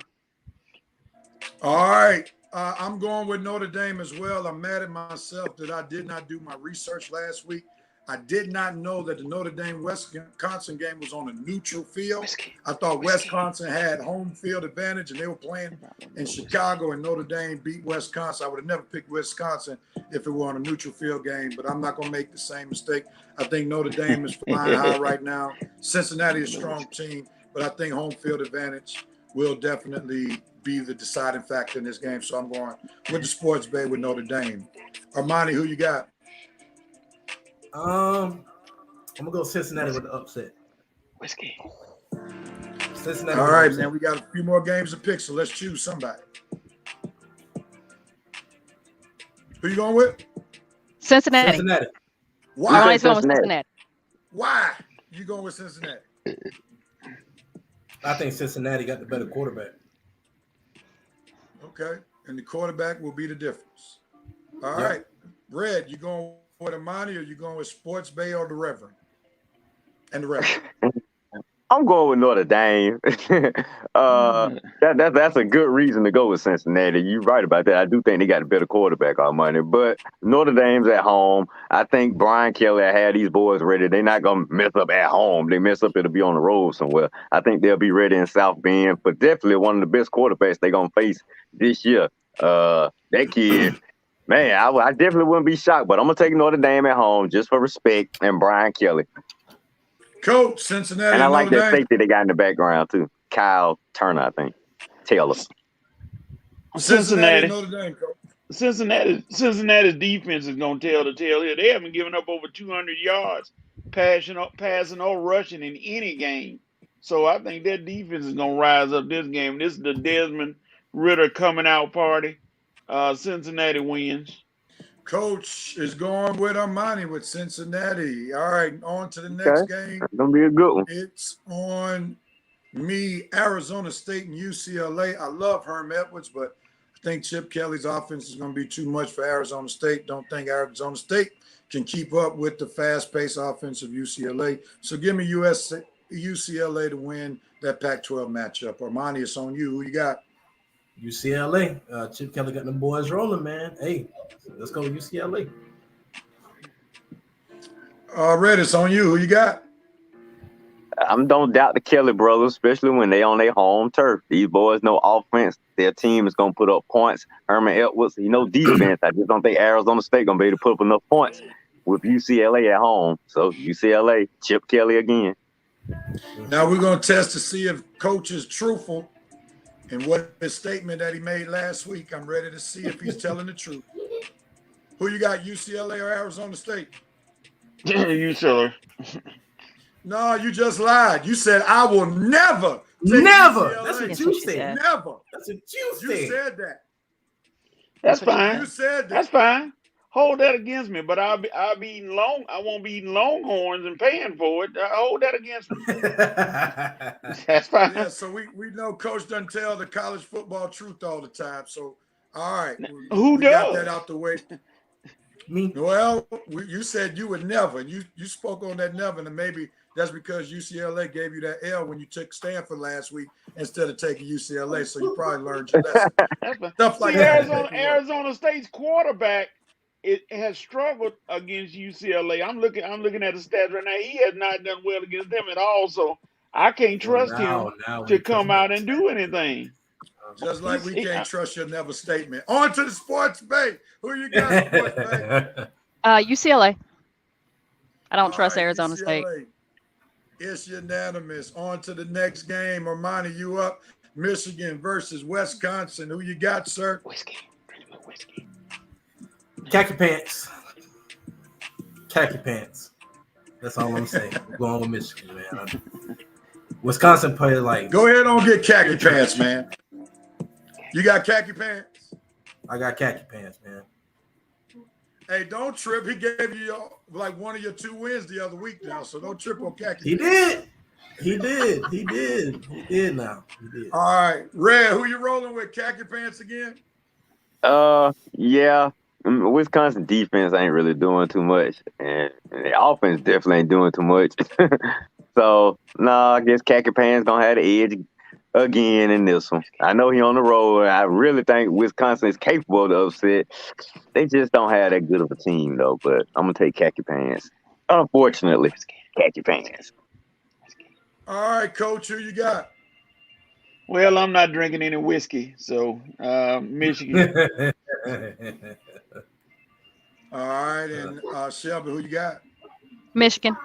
All right. I'm going with Notre Dame as well. I'm mad at myself that I did not do my research last week. I did not know that the Notre Dame Wisconsin game was on a neutral field. I thought Wisconsin had home field advantage and they were playing in Chicago, and Notre Dame beat Wisconsin. I would have never picked Wisconsin if it were on a neutral field game, but I'm not going to make the same mistake. I think Notre Dame is flying high right now. Cincinnati is a strong team, but I think home field advantage will definitely be the deciding factor in this game. So I'm going with the sports bay with Notre Dame. Armani, who you got? I'm gonna go Cincinnati with the upset. Whiskey. Cincinnati. All right, man. We got a few more games to pick, so let's choose somebody. Who you going with? Cincinnati. Cincinnati. Why? Armani's going with Cincinnati. Why you going with Cincinnati? I think Cincinnati got the better quarterback. Okay, and the quarterback will be the difference. All right, Red, you going with Armani or you going with Sports Bay or the Reverend? And the Reverend. I'm going with Notre Dame. That's a good reason to go with Cincinnati. You're right about that. I do think they got a better quarterback on money, but Notre Dame's at home. I think Brian Kelly had these boys ready. They're not going to mess up at home. They mess up, it'll be on the road somewhere. I think they'll be ready in South Bend, but definitely one of the best quarterbacks they're going to face this year. That kid, man, I definitely wouldn't be shocked, but I'm going to take Notre Dame at home just for respect and Brian Kelly. Coach, Cincinnati. And I like Notre that Dame. safety they got in the background too. Kyle Turner, I think. Taylor. Cincinnati. Notre Dame, Coach. Cincinnati's defense is going to tell the tale here. They haven't given up over 200 yards passing or rushing in any game. So I think that defense is going to rise up this game. This is the Desmond Ritter coming out party. Cincinnati wins. Coach is going with Armani with Cincinnati. All right, on to the next game. That's going to be a good one. It's on me, Arizona State and UCLA. I love Herm Edwards, but I think Chip Kelly's offense is going to be too much for Arizona State. Don't think Arizona State can keep up with the fast-paced offense of UCLA. So give me UCLA to win that Pac-12 matchup. Armani, it's on you. Who you got? UCLA. Chip Kelly got them boys rolling, man. Hey, let's go UCLA. Red, it's on you. Who you got? Don't doubt the Kelly brothers, especially when they on their home turf. These boys know offense. Their team is going to put up points. Herman Edwards, defense. I just don't think Arizona State going to be able to put up enough points with UCLA at home. So UCLA, Chip Kelly again. Now we're going to test to see if Coach is truthful in what his statement that he made last week. I'm ready to see if he's telling the truth. Who you got, UCLA or Arizona State? UCLA. No, you just lied. You said, I will never. Never. UCLA. That's what Yes, you she said. said. Never. That's what you You said. said that. That's fine. You said that. That's fine. Hold that against me, but I'll be eating I won't be eating Longhorns and paying for it. Hold that against me. That's fine. Yeah, so we know Coach doesn't tell the college football truth all the time. So, all right. Who we got does? that out the way. Me. Well, you said you would never. And you spoke on that never, and maybe that's because UCLA gave you that L when you took Stanford last week instead of taking UCLA. So you probably learned your lesson. That's fine. Stuff like See, that. Arizona State's quarterback has struggled against UCLA. I'm looking at the stats right now. He has not done well against them at all. So I can't trust him to come out and do anything. Just like we can't trust your never statement. On to the sports bay. Who you got, sports bay? UCLA. I don't All trust right, Arizona State. UCLA. It's unanimous. On to the next game. Armani, you up. Michigan versus Wisconsin. Who you got, sir? Whiskey. Khaki pants. Khaki pants. That's all I'm saying. I'm going with Michigan, man. Wisconsin played like. Go ahead on get khaki pants, man. You got khaki pants? I got khaki pants, man. Hey, don't trip. He gave you like one of your 2 wins the other week now, so don't trip on khaki He pants. did. He did. He did. He did now. He did. All right. Red, who you rolling with? Khaki pants again? Yeah. Wisconsin defense ain't really doing too much, and the offense definitely ain't doing too much. So, no, I guess Khaki Pants gonna have the edge again in this one. I know he on the road. I really think Wisconsin is capable of the upset. They just don't have that good of a team, though. But I'm gonna take Khaki Pants. Unfortunately, Khaki Pants. All right, Coach, who you got? Well, I'm not drinking any whiskey, so Michigan. All right, and Shelby, who you got? Michigan.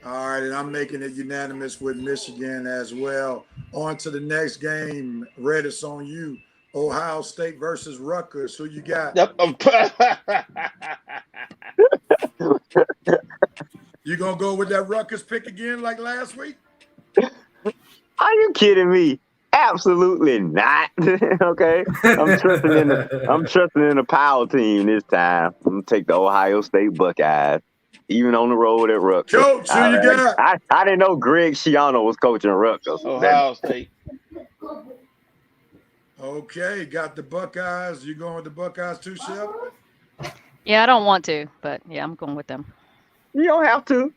All right, and I'm making it unanimous with Michigan as well. On to the next game. Red, it's on you. Ohio State versus Rutgers. Who you got? You gonna go with that Rutgers pick again like last week? Are you kidding me? Absolutely not. Okay, I'm trusting in the power team this time. I'm gonna take the Ohio State Buckeyes, even on the road at Rutgers. Coach, who you got? I didn't know Greg Schiano was coaching Rutgers. Ohio State. Okay, got the Buckeyes. You going with the Buckeyes too, Shelby? Yeah, I don't want to, but yeah, I'm going with them. You don't have to.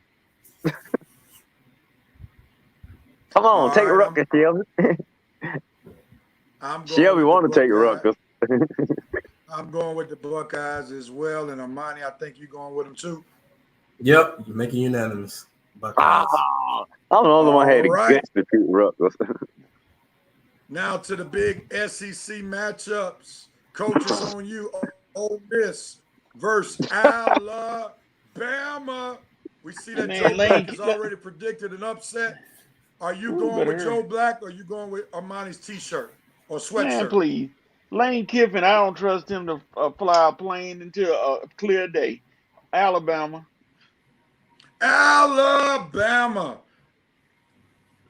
Come on, take Rutgers, Shelby. Shelby want to take Rutgers. I'm going with the Buckeyes as well, and Armani, I think you're going with them too. Yep, you're making unanimous. Buckeyes. I'm the only one had the guts to pick Rutgers. Now to the big SEC matchups. Coach, is on you. Ole Miss versus Alabama. We see that Joe Black has already predicted an upset. Are you going with Joe Black or are you going with Armani's T-shirt or sweatshirt? Man, please. Lane Kiffin, I don't trust him to fly a plane until a clear day. Alabama.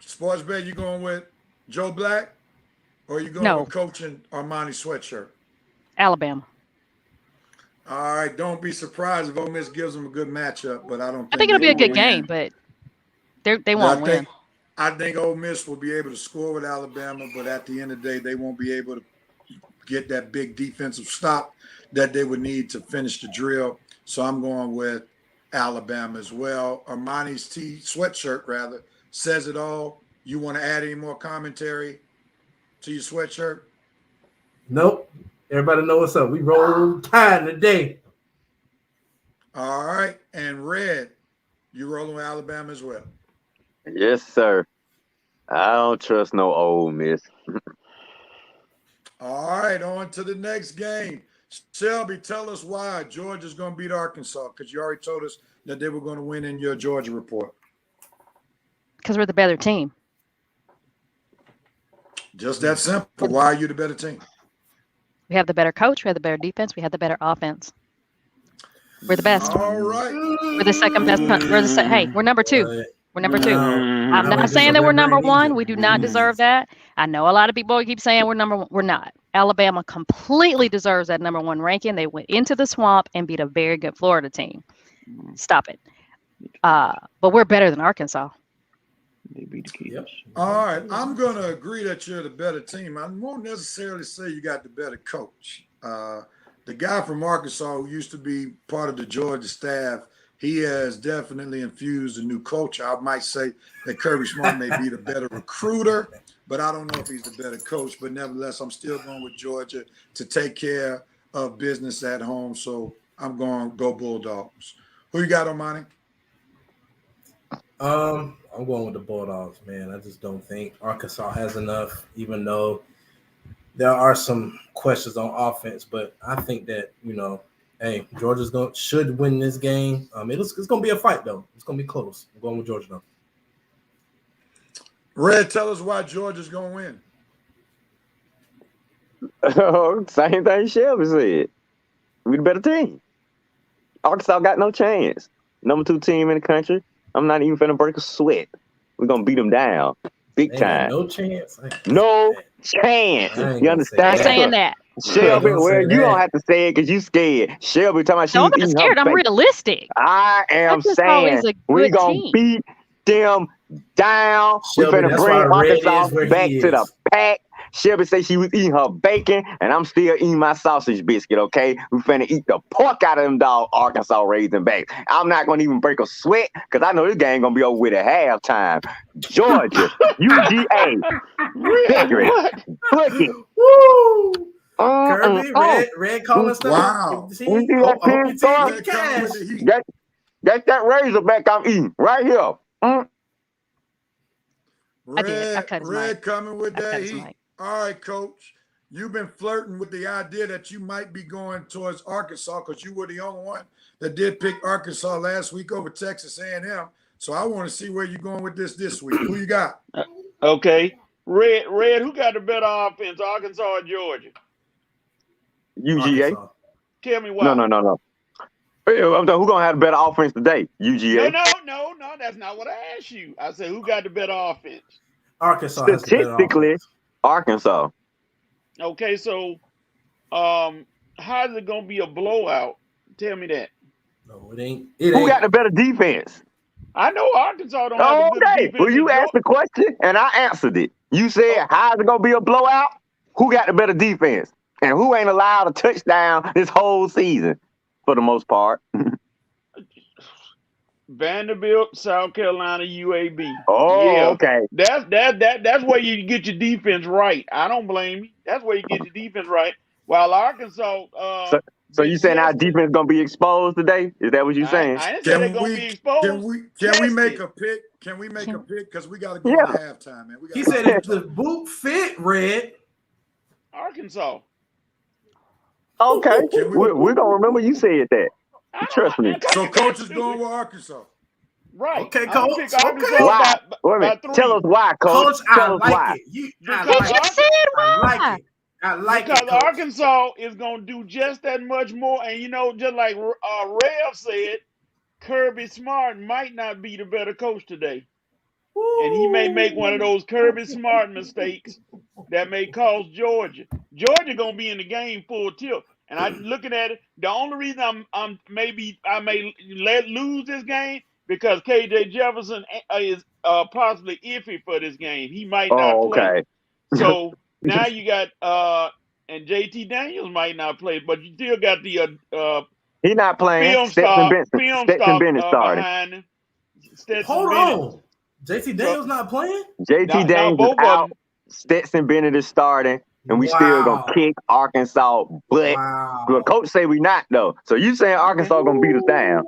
Sports Bet, you going with Joe Black or are you going with Coach and Armani sweatshirt? Alabama. All right, don't be surprised if Ole Miss gives them a good matchup, but I think it'll be a good game, but they won't win. I think Ole Miss will be able to score with Alabama, but at the end of the day, they won't be able to get that big defensive stop that they would need to finish the drill. So I'm going with Alabama as well. Armani's sweatshirt, rather, says it all. You want to add any more commentary to your sweatshirt? Nope. Everybody know what's up. We roll Tide today. All right. And Red, you rolling with Alabama as well? Yes, sir. I don't trust no Ole Miss. All right. On to the next game. Shelby, tell us why Georgia's going to beat Arkansas, because you already told us that they were going to win in your Georgia report. Because we're the better team. Just that simple. Why are you the better team? We have the better coach. We have the better defense. We have the better offense. We're the best. All right. We're the second best. We're number two. We're number two. I'm not saying that we're number one. We do not deserve that. I know a lot of people keep saying we're number one. We're not. Alabama completely deserves that number one ranking. They went into the swamp and beat a very good Florida team. Stop it. But we're better than Arkansas. They beat the kids. Yep. All right. I'm going to agree that you're the better team. I won't necessarily say you got the better coach. The guy from Arkansas who used to be part of the Georgia staff, he has definitely infused a new culture. I might say that Kirby Smart may be the better recruiter, but I don't know if he's the better coach. But nevertheless, I'm still going with Georgia to take care of business at home. So I'm going to go Bulldogs. Who you got, Armani? I'm going with the Bulldogs, man. I just don't think Arkansas has enough, even though there are some questions on offense. But I think that, hey, Georgia's should win this game. It's going to be a fight, though. It's going to be close. I'm going with Georgia, though. Red, tell us why Georgia's going to win. Same thing Shelby said. We the better team. Arkansas got no chance. Number 2 team in the country. I'm not even finna break a sweat. We're gonna beat them down. Big time. No chance. No chance. You understand? I'm saying that. Shelby, well, you don't have to say it because you scared. Shelby talking about she's I'm not scared. I'm realistic. I am saying we're gonna beat them down. Shelby, We finna that's bring why Red Arkansas is where back he to the is. pack. Shelby said she was eating her bacon, and I'm still eating my sausage biscuit, okay? We finna eat the pork out of them dog Arkansas Razorbacks. I'm not gonna even break a sweat, because I know this game gonna be over with at halftime. Georgia, UGA, Red, victory, what? book it. Woo! Kirby, Oh. Red calling stuff. Wow. See, You see I that hope your team Red get coming cash. with the heat. That Razorback I'm eating right here. I did. I cut his Red mic. coming with I cut that his heat. mic. All right, Coach. You've been flirting with the idea that you might be going towards Arkansas because you were the only one that did pick Arkansas last week over Texas A&M. So I want to see where you're going with this week. Who you got? Okay. Red, who got the better offense, Arkansas or Georgia? UGA. Arkansas. Tell me why. No. I'm talking, who gonna have a better offense today? UGA. No. That's not what I asked you. I said, who got the better offense? Arkansas has the better Statistically, offense. Arkansas. Okay, so how is it gonna be a blowout? Tell me that. No, it ain't. Who got the better defense? I know Arkansas don't have a good defense. Well, you asked the question and I answered it. You said, how's it gonna be a blowout? Who got the better defense? And who ain't allowed a touchdown this whole season, for the most part? Vanderbilt, South Carolina, UAB. Oh, okay. That's where you get your defense right. I don't blame you. That's where you get your defense right. While Arkansas, So you saying our defense gonna be exposed today? Is that what you saying? I didn't say they're gonna be exposed. Can we make a pick? Can we make a pick? Because we got to go to halftime, man. He said if the boot fit, Red. Arkansas. Okay, we're gonna remember you said that. Trust me. So coach is going with Arkansas. Right. Okay, Coach. Why? Wait a minute. Tell us why, Coach. Tell us why. I like because it, Coach. Arkansas is gonna do just that much more, and just like Rev said, Kirby Smart might not be the better coach today. Woo. And he may make one of those Kirby Smart mistakes that may cost Georgia. Georgia gonna be in the game full tilt. And I'm looking at it. The only reason I may lose this game because KJ Jefferson is possibly iffy for this game. He might not play. Okay. So now you got and JT Daniels might not play, but you still got the he not playing. Film Stetson Bennett starting. Behind him. Hold on. JT Daniels not playing? JT Daniels is out. Stetson Bennett is starting. And we still gonna kick Arkansas butt. But coach say we not though. So you saying Arkansas gonna beat us down?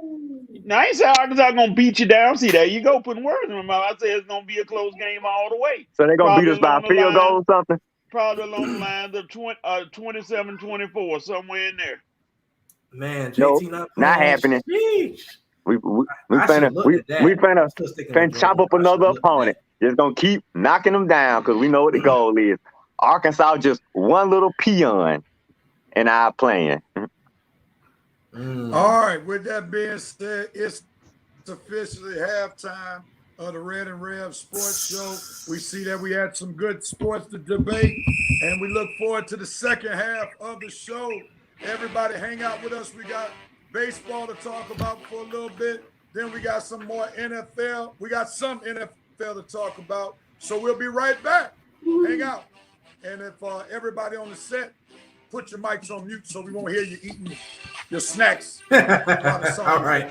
Now I ain't saying Arkansas gonna beat you down. See, there you go, putting words in my mouth. I say it's gonna be a close game all the way. So they're gonna beat us by a field goal or something? Probably along the lines of 27-24, somewhere in there. Man, JT not happening. Sheesh. We finna chop up another opponent. Just gonna keep knocking them down because we know what the goal is. Arkansas just one little peon in our plan. All right. With that being said, it's officially halftime of the Red and Rev Sports Show. We see that we had some good sports to debate, and we look forward to the second half of the show. Everybody hang out with us. We got baseball to talk about for a little bit. Then we got some more NFL. We got some NFL to talk about. So we'll be right back. Hang out. And if everybody on the set, put your mics on mute so we won't hear you eating your snacks. All right.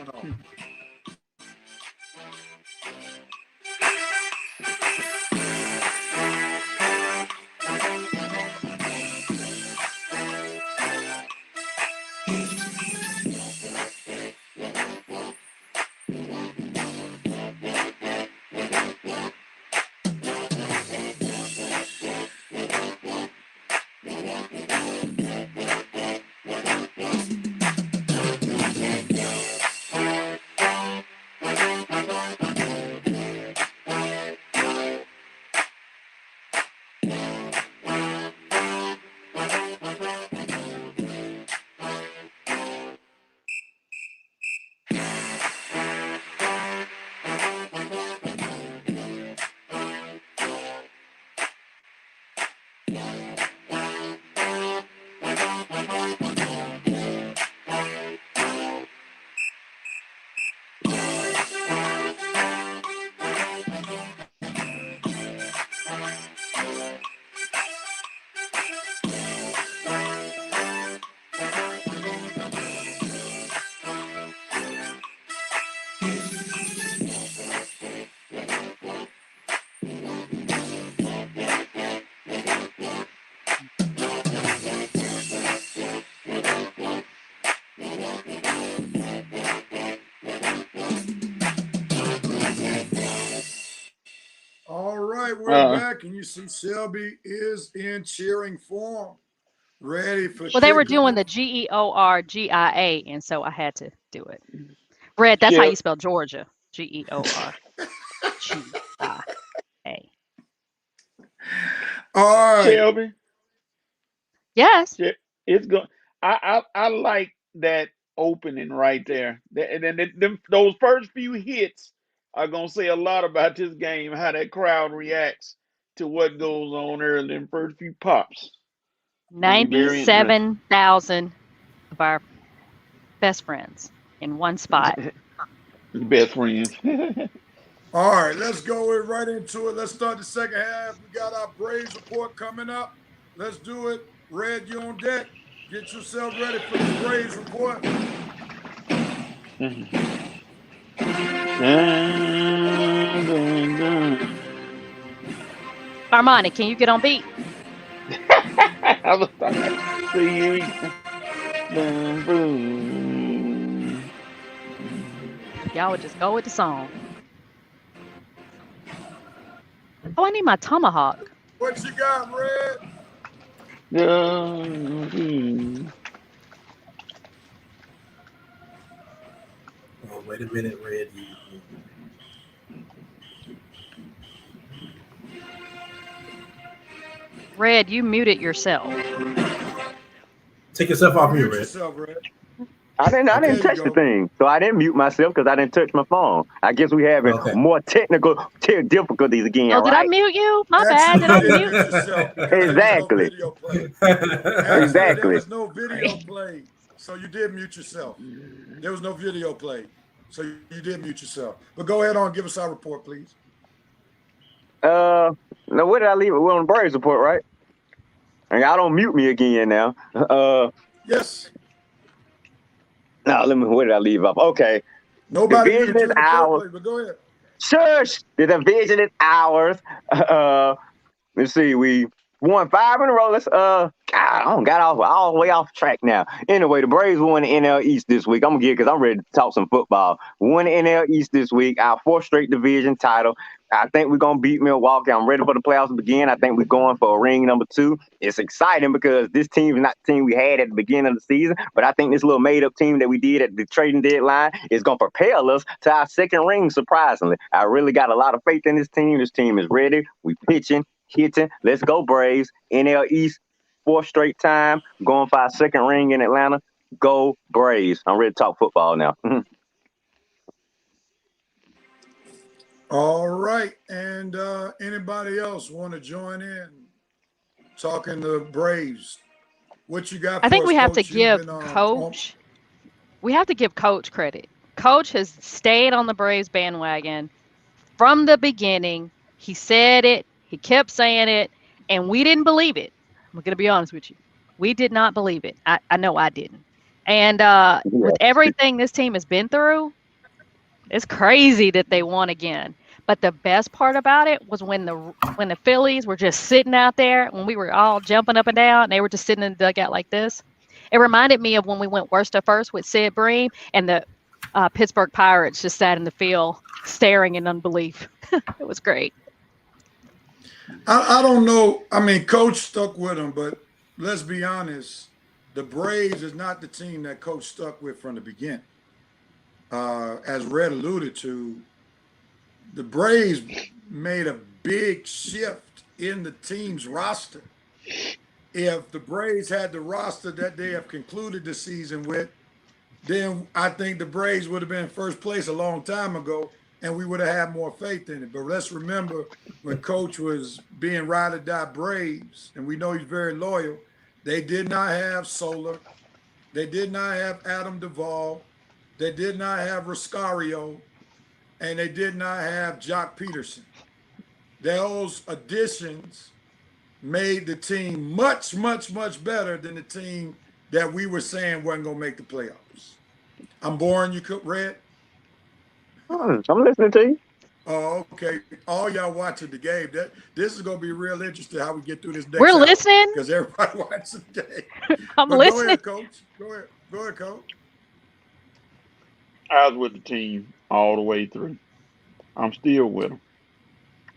we're back, and you see Shelby is in cheering form, ready for Well, they were doing kickoff. the Georgia, and so I had to do it. Red, that's how Shel- you spell Georgia. Georgia. All right. Shelby, Yes. it's going. I like that opening right there. And then those first few hits are gonna say a lot about this game. How that crowd reacts to what goes on early in first few pops. Gonna be very interesting. 97,000 of our best friends in one spot. Best friends. All right, let's go right into it. Let's start the second half. We got our Braves report coming up. Let's do it. Red, you on deck. Get yourself ready for the Braves report. Armani, can you get on beat? I was see. Boom. Y'all would just go with the song. Oh, I need my tomahawk. What you got, Red? Oh, wait a minute, Red. Red, you muted yourself. Take yourself off mute, Mute Red. yourself, Red. I didn't There you touch the go. thing, so I didn't mute myself because I didn't touch my phone. I guess we having more technical difficulties again, Oh, did I right? mute you? My bad. Did I Actually, you mute? didn't mute yourself because Exactly. there was no video play. Actually, Exactly. there was no video play, so you did mute yourself. There was no video play, so you did mute yourself. But go ahead on, give us our report, please. Now where did I leave it? We're on the Braves report, right? And y'all don't mute me again now. Yes. Now where did I leave off? Okay. Nobody Division muted you is in the first ours. place, but go ahead. Shush! The division is ours. Let's see, we won 5 in a row. Let's God, I don't got all the way off track now. Anyway, the Braves won the NL East this week. I'm gonna get because I'm ready to talk some football. We won the NL East this week, our 4th straight division title. I think we're gonna beat Milwaukee. I'm ready for the playoffs to begin. I think we're going for a ring number 2. It's exciting because this team is not the team we had at the beginning of the season, but I think this little made-up team that we did at the trading deadline is gonna propel us to our 2nd ring. Surprisingly, I really got a lot of faith in this team. This team is ready. We pitching, hitting. Let's go Braves. NL East, 4th straight time. Going for our 2nd ring in Atlanta. Go Braves. I'm ready to talk football now. All right. And anybody else want to join in talking the Braves? What you got for I think us, we have to Coach? You've give been, Coach. We have to give Coach credit. Coach has stayed on the Braves bandwagon from the beginning. He said it. He kept saying it, and we didn't believe it. I'm going to be honest with you. We did not believe it. I know I didn't. And with everything this team has been through, it's crazy that they won again. But the best part about it was when the Phillies were just sitting out there, when we were all jumping up and down, and they were just sitting in the dugout like this. It reminded me of when we went worst to first with Sid Bream, and the Pittsburgh Pirates just sat in the field staring in unbelief. It was great. I don't know. I mean, Coach stuck with him, but let's be honest. The Braves is not the team that Coach stuck with from the beginning. As Red alluded to, the Braves made a big shift in the team's roster. If the Braves had the roster that they have concluded the season with, then I think the Braves would have been in first place a long time ago, and we would have had more faith in it. But let's remember when Coach was being ride or die Braves, and we know he's very loyal, they did not have Solar. They did not have Adam Duvall. They did not have Roscario. And they did not have Jock Peterson. Those additions made the team much, much, much better than the team that we were saying wasn't going to make the playoffs. I'm boring you, Red? I'm listening to you. Oh, okay. All y'all watching the game. This is going to be real interesting how we get through this next We're listening. Because everybody watching the game. I'm but listening. Go ahead, Coach. Go ahead, Coach. I was with the team all the way through. I'm still with them.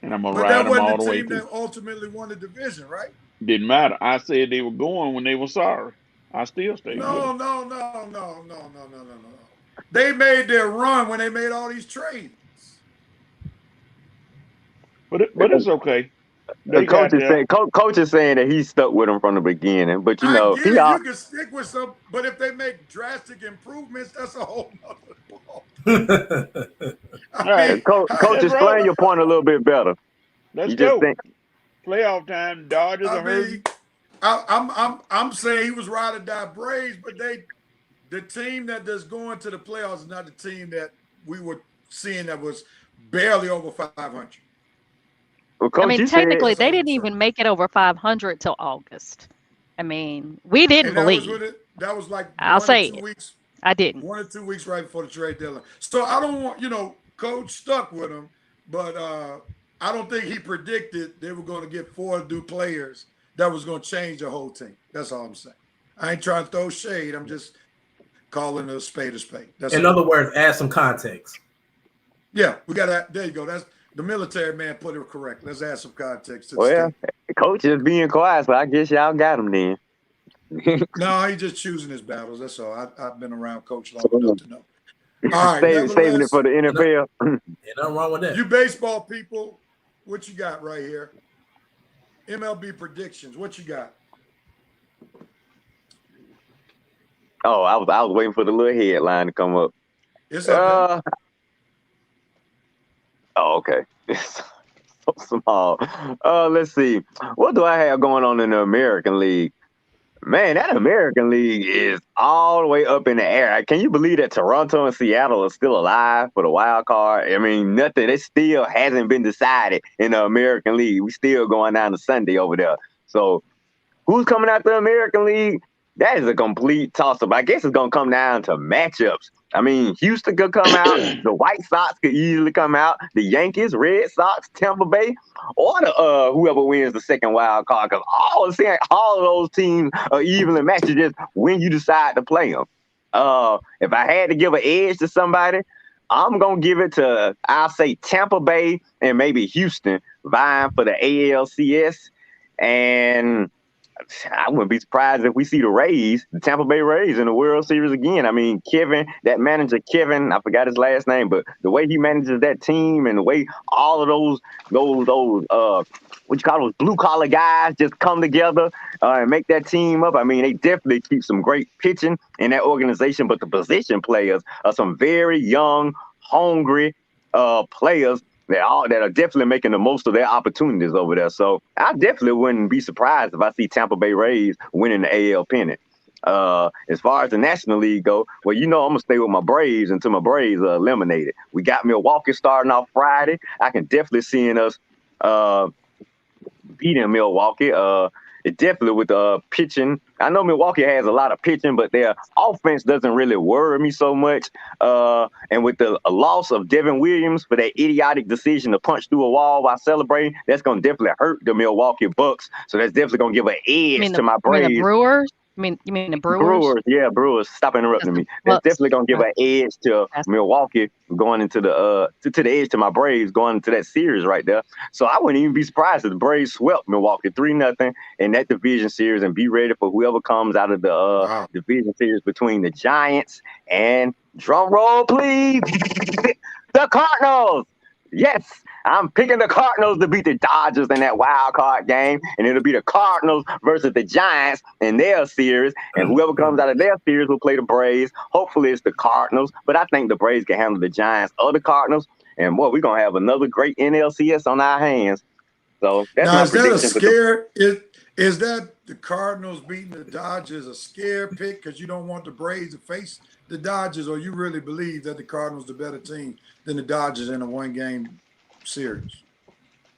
And I'm going to But ride that them wasn't all the the way team through. that ultimately won the division, right? Didn't matter. I said they were going when they were sorry. I still stayed with No, them. no, no, no, no, no, no, no, no. They made their run when they made all these trades. But it's okay. The They got there. coach is saying that he stuck with him from the beginning. But you I know, get it. You can stick with some, but if they make drastic improvements, that's a whole nother ball. All I right. mean, coach, Let's roll. explain your point a little bit better. Let's You just go. think Playoff time. Dodgers I are mean, hurting. I'm saying he was ride or die Braves, but the team that's going to the playoffs is not the team that we were seeing that was barely over 500. well, I coach, mean, you said technically, That's all they I'm didn't saying. even make it over 500 till August. I mean, we didn't And that was believe. when that was like I'll say it. I didn't. 1 or 2 weeks right before the trade deadline. So I don't want, coach stuck with him, but I don't think he predicted they were going to get 4 new players that was going to change the whole team. That's all I'm saying. I ain't trying to throw shade. I'm just calling a spade a spade. That's In all. other words, add some context. Yeah, we got that. There you go. That's the military man put it correct. Let's add some context to the well, statement. coach is being quiet, so I guess y'all got him then. No, he's just choosing his battles. That's all. I've been around Coach long enough to know. All right, Saving it nevertheless, for the NFL. Ain't nothing wrong with that. you baseball people, what you got right here? MLB predictions. What you got? Oh, I was waiting for the little headline to come up. It's up there. Oh, okay. It's so small. Let's see. What do I have going on in the American League? Man, that American League is all the way up in the air. Can you believe that Toronto and Seattle are still alive for the wild card? I mean, nothing. It still hasn't been decided in the American League. We still going down to Sunday over there. So who's coming out the American League? That is a complete toss-up. I guess it's going to come down to matchups. I mean, Houston could come out. The White Sox could easily come out. The Yankees, Red Sox, Tampa Bay, or the whoever wins the second wild card. Because all of those teams are evenly matched. It's just when you decide to play them. If I had to give an edge to somebody, I'm going to give it to, I'll say, Tampa Bay and maybe Houston vying for the ALCS. And I wouldn't be surprised if we see the Tampa Bay Rays in the World Series again. I mean, that manager, I forgot his last name, but the way he manages that team and the way all of those what you call those blue collar guys just come together and make that team up. I mean, they definitely keep some great pitching in that organization, but the position players are some very young, hungry players that are definitely making the most of their opportunities over there. So I definitely wouldn't be surprised if I see Tampa Bay Rays winning the AL pennant. As far as the National League go, well, I'm gonna stay with my Braves until my Braves are eliminated. We got Milwaukee starting off Friday. I can definitely see us beating Milwaukee. It definitely with the pitching. I know Milwaukee has a lot of pitching, but their offense doesn't really worry me so much. And with the loss of Devin Williams for that idiotic decision to punch through a wall while celebrating, that's going to definitely hurt the Milwaukee Bucks. So that's definitely going to give an edge to my Braves. You mean the Brewers? You mean the Brewers? Brewers. Stop interrupting me. That's definitely gonna give an edge to Milwaukee going into the edge to my Braves going into that series right there. So I wouldn't even be surprised if the Braves swept Milwaukee 3-0 in that division series and be ready for whoever comes out of the division series between the Giants and, drum roll please, the Cardinals. Yes, I'm picking the Cardinals to beat the Dodgers in that wild card game, and it'll be the Cardinals versus the Giants in their series, and whoever comes out of their series will play the Braves. Hopefully it's the Cardinals, but I think the Braves can handle the Giants or the Cardinals, and we're going to have another great NLCS on our hands. So that's now, my is that prediction. a scare? Is that the Cardinals beating the Dodgers a scare pick because you don't want the Braves to face the Dodgers, or you really believe that the Cardinals are the better team than the Dodgers in a one-game series?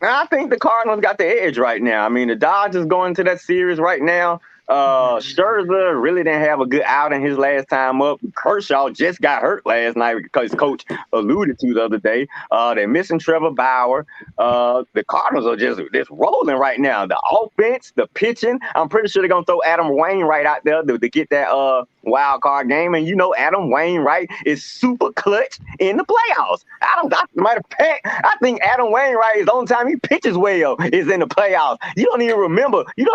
I think the Cardinals got the edge right now. I mean, the Dodgers going to that series right now. Scherzer really didn't have a good outing his last time up. Kershaw just got hurt last night because coach alluded to the other day. They're missing Trevor Bauer. The Cardinals are just rolling right now. The offense, the pitching. I'm pretty sure they're gonna throw Adam Wainwright out there to get that wild card game. And you know Adam Wainwright is super clutch in the playoffs. Matter of fact, I think Adam Wainwright is the only time he pitches well is in the playoffs. You don't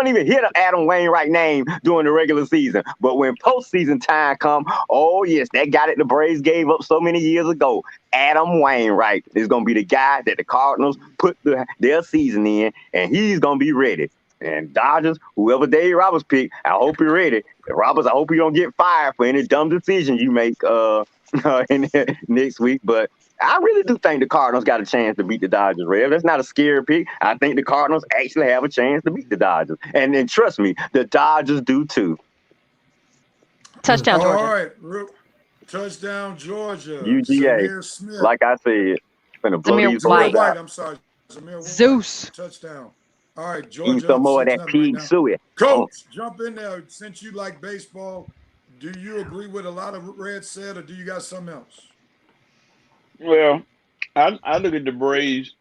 even hear the Adam Wainwright name during the regular season. But when postseason time come, oh yes, that guy that the Braves gave up so many years ago, Adam Wainwright is going to be the guy that the Cardinals put their season in, and he's going to be ready. And Dodgers, whoever Dave Roberts picked, I hope you're ready. Roberts, I hope you don't get fired for any dumb decision you make next week. But I really do think the Cardinals got a chance to beat the Dodgers, Rev. That's not a scary pick. I think the Cardinals actually have a chance to beat the Dodgers. And then trust me, the Dodgers do too. Touchdown, Georgia. All right. Touchdown, Georgia. UGA. Zamir Smith. Like I said, gonna blow Zamir these White. boys out. I'm sorry. Zamir White. Zeus. Touchdown. All right, Georgia. Eat some more of that pig suey. Coach, jump in there. Since you like baseball, do you agree with a lot of Red said, or do you got something else? Well, I look at the Braves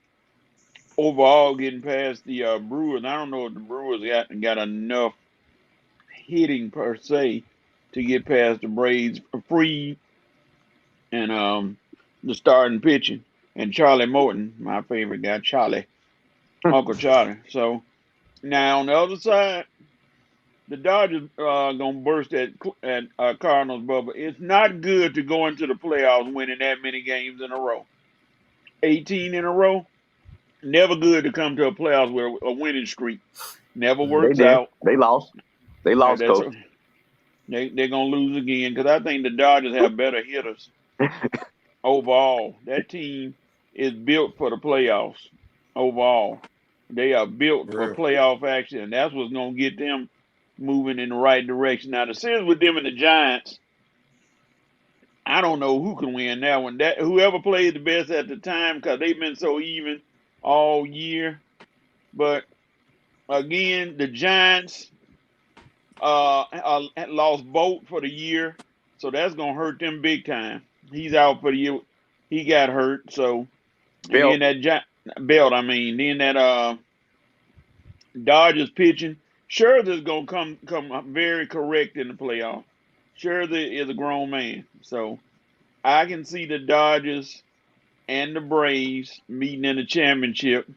overall getting past the Brewers. I don't know if the Brewers got enough hitting per se to get past the Braves. Free and the starting pitching, and Charlie Morton, my favorite guy, Charlie, Uncle Charlie. So now on the other side, the Dodgers are gonna burst at Cardinals bubble. It's not good to go into the playoffs winning that many games in a row. 18 in a row, never good to come to a playoffs with a winning streak. Never works out. They lost. They lost, Coach. They're gonna lose again because I think the Dodgers have better hitters overall. That team is built for the playoffs. Overall, they are built for playoff action, and that's what's gonna get them moving in the right direction. Now the series with them and the Giants, I don't know who can win that one. That whoever played the best at the time, because they've been so even all year. But again, the Giants lost Bolt for the year, so that's gonna hurt them big time. He's out for the year. He got hurt, so Belt. Then that Dodgers pitching. Scherzer's gonna come very correct in the playoff. Scherzer is a grown man, so I can see the Dodgers and the Braves meeting in the championship.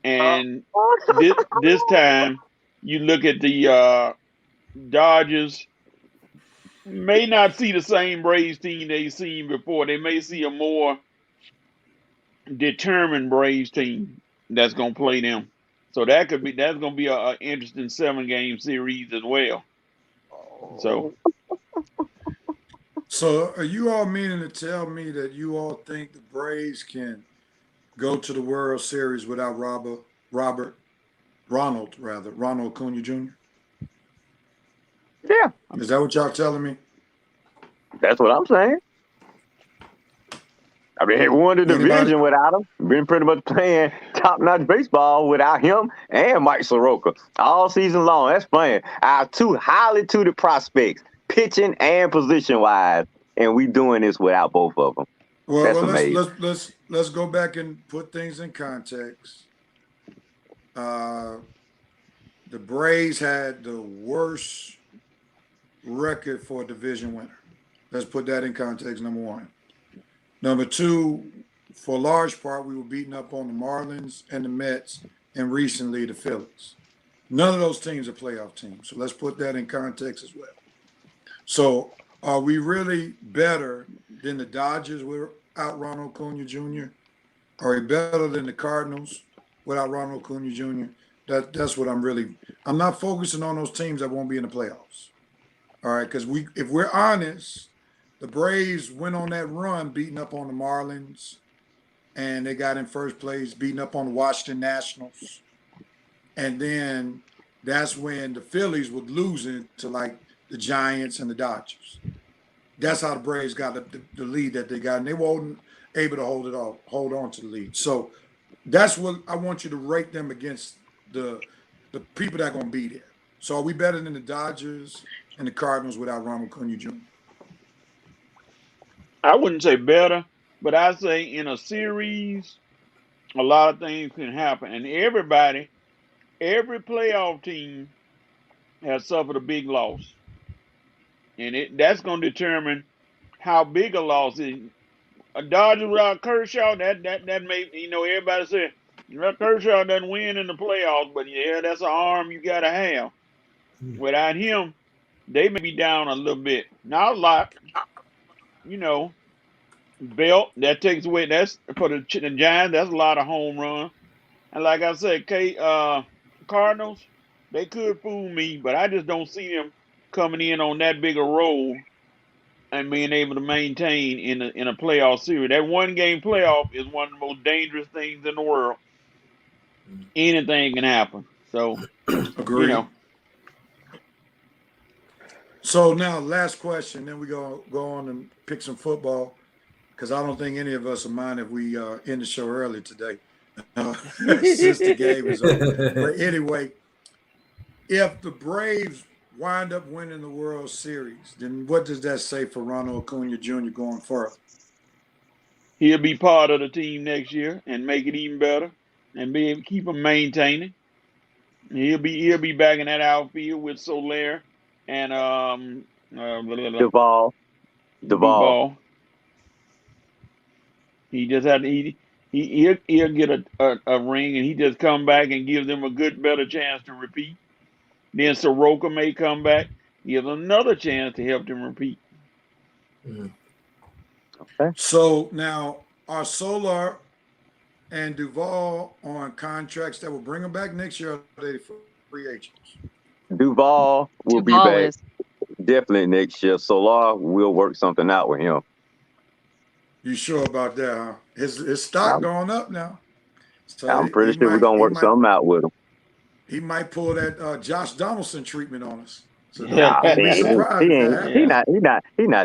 And this time, you look at the Dodgers may not see the same Braves team they've seen before. They may see a more determined Braves team that's gonna play them. So that's gonna be an interesting 7-game series as well. So are you all meaning to tell me that you all think the Braves can go to the World Series without Ronald Acuna Jr.? Yeah. Is that what y'all telling me? That's what I'm saying. I mean, he won the division without him. Been pretty much playing top-notch baseball without him and Mike Soroka all season long. That's playing our two highly tutored prospects, pitching and position-wise, and we doing this without both of them. That's amazing. Let's go back and put things in context. The Braves had the worst record for a division winner. Let's put that in context, number one. Number two, for a large part, we were beating up on the Marlins and the Mets and recently the Phillies. None of those teams are playoff teams. So let's put that in context as well. So are we really better than the Dodgers without Ronald Acuna Jr.? Are we better than the Cardinals without Ronald Acuna Jr.? That's what I'm not focusing on those teams that won't be in the playoffs. All right, because if we're honest, the Braves went on that run beating up on the Marlins, and they got in first place, beating up on the Washington Nationals. And then that's when the Phillies were losing to like the Giants and the Dodgers. That's how the Braves got the lead that they got, and they weren't able to hold on to the lead. So that's what I want you to rate them against the people that are going to be there. So are we better than the Dodgers and the Cardinals without Ronald Acuna Jr.? I wouldn't say better, but I say in a series, a lot of things can happen, and every playoff team has suffered a big loss, and that's going to determine how big a loss is. A Dodgers without Kershaw, that may, everybody say Kershaw doesn't win in the playoffs, but yeah, that's an arm you got to have. Without him, they may be down a little bit, not a lot. Belt that takes away. That's for the Giants. That's a lot of home runs. And like I said, Cardinals, they could fool me, but I just don't see them coming in on that big a role and being able to maintain in a playoff series. That 1-game playoff is one of the most dangerous things in the world. Anything can happen. So, Agreed. So now, last question. Then we go on and pick some football, because I don't think any of us will mind if we end the show early today, since the game is over. But anyway, if the Braves wind up winning the World Series, then what does that say for Ronald Acuna Jr. going further? He'll be part of the team next year and make it even better, and keep him maintaining. He'll be back in that outfield with Soler and Duvall. He just had he'll get a ring, and he just come back and give them a better chance to repeat. Then Soroka may come back, give another chance to help them repeat. Okay. So now, are Soler and Duvall on contracts that will bring them back next year? Or are they free agents? Duvall will be back definitely next year. Soler will work something out with him. You sure about that, huh? His stock going up now. So I'm pretty sure we're gonna work something out with him. He might pull that Josh Donaldson treatment on us. So He's not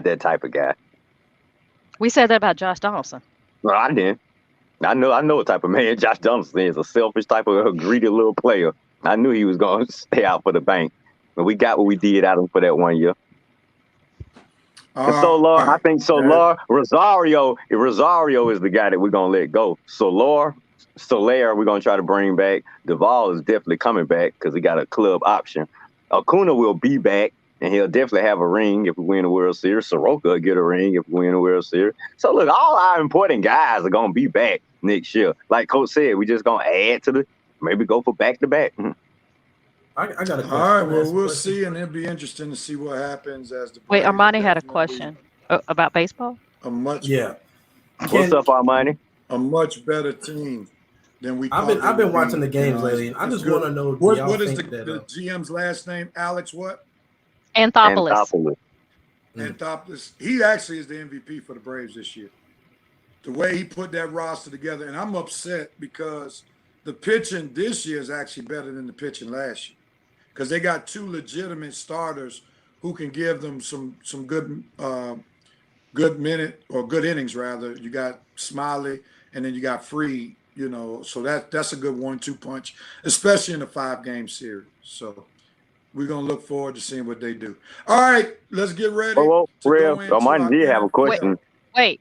that type of guy. We said that about Josh Donaldson. No, I didn't. I know what type of man Josh Donaldson is. A selfish type of greedy little player. I knew he was going to stay out for the bank. But we got what we did out of him for that 1 year. Soler, I think Soler, Rosario is the guy that we're going to let go. Soler, we're going to try to bring back. Duvall is definitely coming back because he got a club option. Acuna will be back, and he'll definitely have a ring if we win the World Series. Soroka will get a ring if we win the World Series. So, look, all our important guys are going to be back next year. Like Coach said, we just going to add to maybe go for back-to-back. I got a question. All right, well, we'll see, and it'll be interesting to see what happens as the Wait, Armani had a question about baseball? What's up, Armani? A much better team than we I've been watching the games lately, and I just want to know what is the GM's last name? Alex what? Anthopoulos. Anthopoulos. He actually is the MVP for the Braves this year. The way he put that roster together, and I'm upset because the pitching this year is actually better than the pitching last year, because they got two legitimate starters who can give them some good good innings rather. You got Smiley, and then you got Freed. So that's a good 1-2 punch, especially in a 5-game series. So we're gonna look forward to seeing what they do. All right, let's get ready. Armani did have a question. Wait.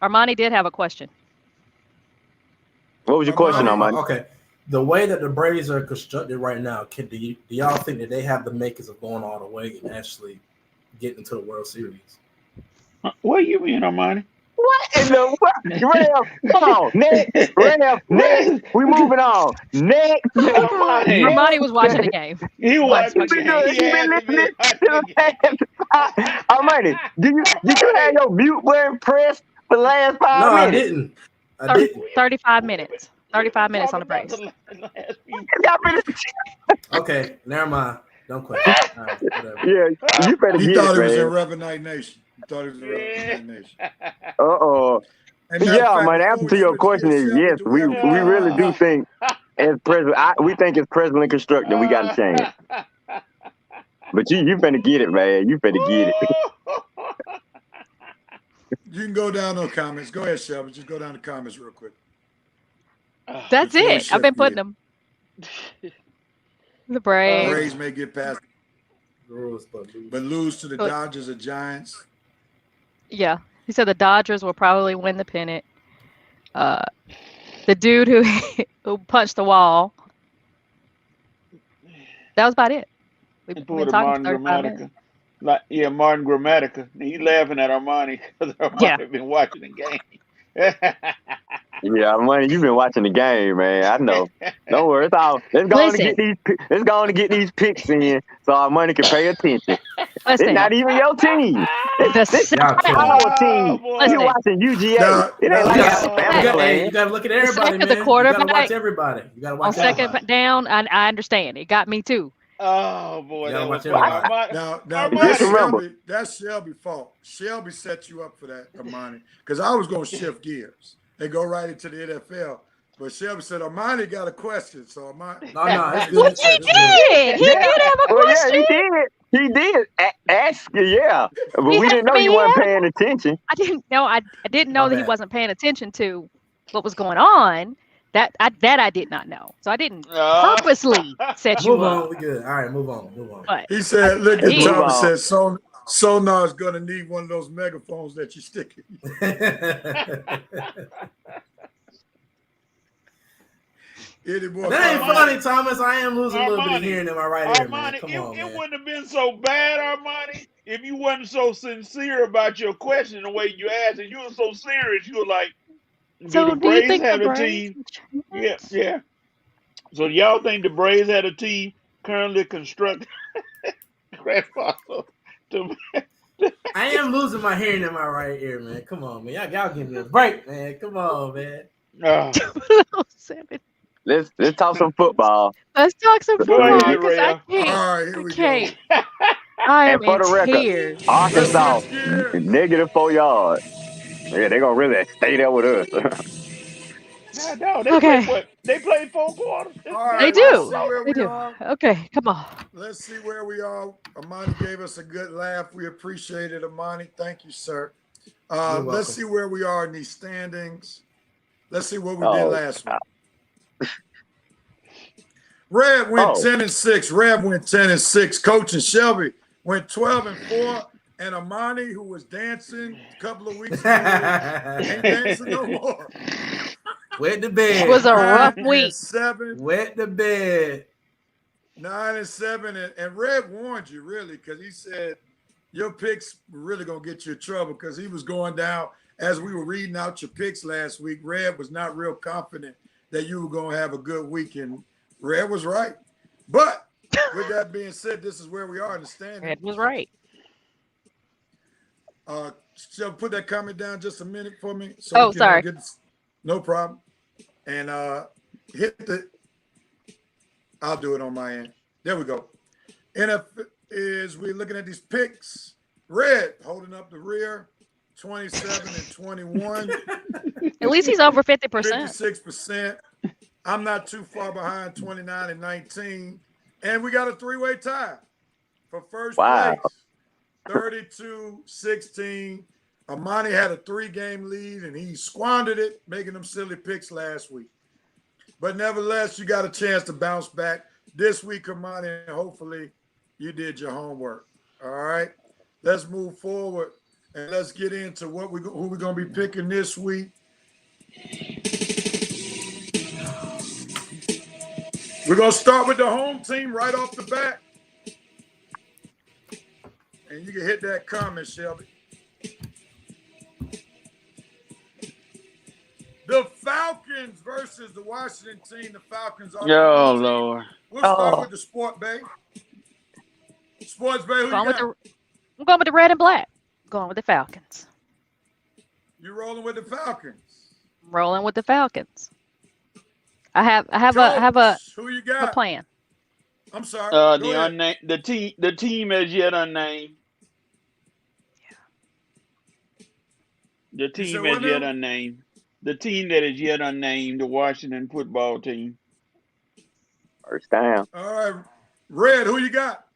Armani did have a question. What was your question, Armani? Okay. The way that the Braves are constructed right now, do y'all think that they have the makers of going all the way and actually getting into the World Series? What you mean, Armani? What in the Rev? Come on, next. Rev, next. We moving on. Next. Armani was watching the game. He was watching the game. Armani, did you have your mute button pressed for the last 5 minutes? I didn't. 35 minutes. 35 minutes on the Braves. Okay, never mind. Don't question. Right, yeah, you better get it, thought it was in Revenite Nation. Yeah, my answer to your question is yes. We really do think as president. We think as president constructed, we got to change. But you better get it, man. You better get it. You can go down on comments. Go ahead, Shelby. Just go down the comments real quick. That's it. I've been putting them. The Braves. Braves may get past, but lose to the Dodgers or Giants. Yeah, he said the Dodgers will probably win the pennant. The dude who punched the wall. That was about it. We've And been pulled a talking for Martin 35 minutes. Grammatica. Martin Grammatica. He laughing at Armani because Yeah. Armani been watching the game. Yeah, money. You've been watching the game, man. I know. Don't worry. It's all. Let's go on and get these picks in, so our money can pay attention. It's not even your team. This our team. You watching UGA? It ain't like Hey, you gotta look at everybody, man. The quarterback, you gotta watch everybody. You gotta watch on second down. I understand. It got me too. Oh boy, that was Now that's Shelby's fault. Shelby set you up for that, Armani, because I was gonna shift gears and go right into the NFL. But Shelby said Armani got a question, so Armani. No, well, he did. He did have a question. Yeah, he did. Ask, yeah, but we didn't know you weren't paying attention. I didn't know. I didn't know that he wasn't paying attention to what was going on. That I did not know. So I didn't purposely set you up. Move on. We good. All right, move on. But he said, "Look at Thomas said Sonar's gonna need one of those megaphones that you stick in." That ain't funny, Thomas. I am losing a little bit of hearing in my right ear, man. Come on, it wouldn't have been so bad, Armani, if you wasn't so sincere about your question the way you asked it. You were so serious. You were like, so do the Braves have a team? Yeah. So y'all think the Braves had a team currently constructed? I am losing my hearing in my right ear, man. Come on, man. Y'all give me a break, man. Come on, man. Let's talk some football. Let's talk some football because I can't. All right, here we go. I am and for the record, Arkansas -4 yards. Yeah, they're gonna really stay there with us. No, they played 4 quarters. They do. Okay, come on. Let's see where we are. Armani gave us a good laugh. We appreciate it, Armani. Thank you, sir. Let's see where we are in these standings. Let's see what we did last week. Red went 10-6. Red went 10-6. Coach and Shelby went 12-4. And Armani, who was dancing a couple of weeks ago, ain't dancing no more. Wet the bed. It was a rough week. 7. Wet the bed. 9-7. And Red warned you, really, because he said your picks were really going to get you in trouble because he was going down. As we were reading out your picks last week, Red was not real confident that you were going to have a good weekend. Red was right. But with that being said, this is where we are in the standings. Red was right. Shall put that comment down just a minute for me? So sorry. No problem. And I'll do it on my end. There we go. NFL is we're looking at these picks. Red holding up the rear, 27-21. At least he's over 50%. 56%. I'm not too far behind, 29-19. And we got a 3-way tie for first place. 32-16. Armani had a 3-game lead, and he squandered it, making them silly picks last week. But nevertheless, you got a chance to bounce back this week, Armani, and hopefully you did your homework. All right? Let's move forward, and let's get into who we're going to be picking this week. We're going to start with the home team right off the bat. And you can hit that comment, Shelby. The Falcons versus the Washington team. The Falcons are. Oh, Lord. We'll start with the Sport Bay. Sports Bay, who you got? I'm going with the red and black. I'm going with the Falcons. You rolling with the Falcons? I'm rolling with the Falcons. I have who you got? a plan. I'm sorry. The team is yet unnamed. The team is yet unnamed. The team that is yet unnamed, the Washington football team. First down. All right. Red, who you got?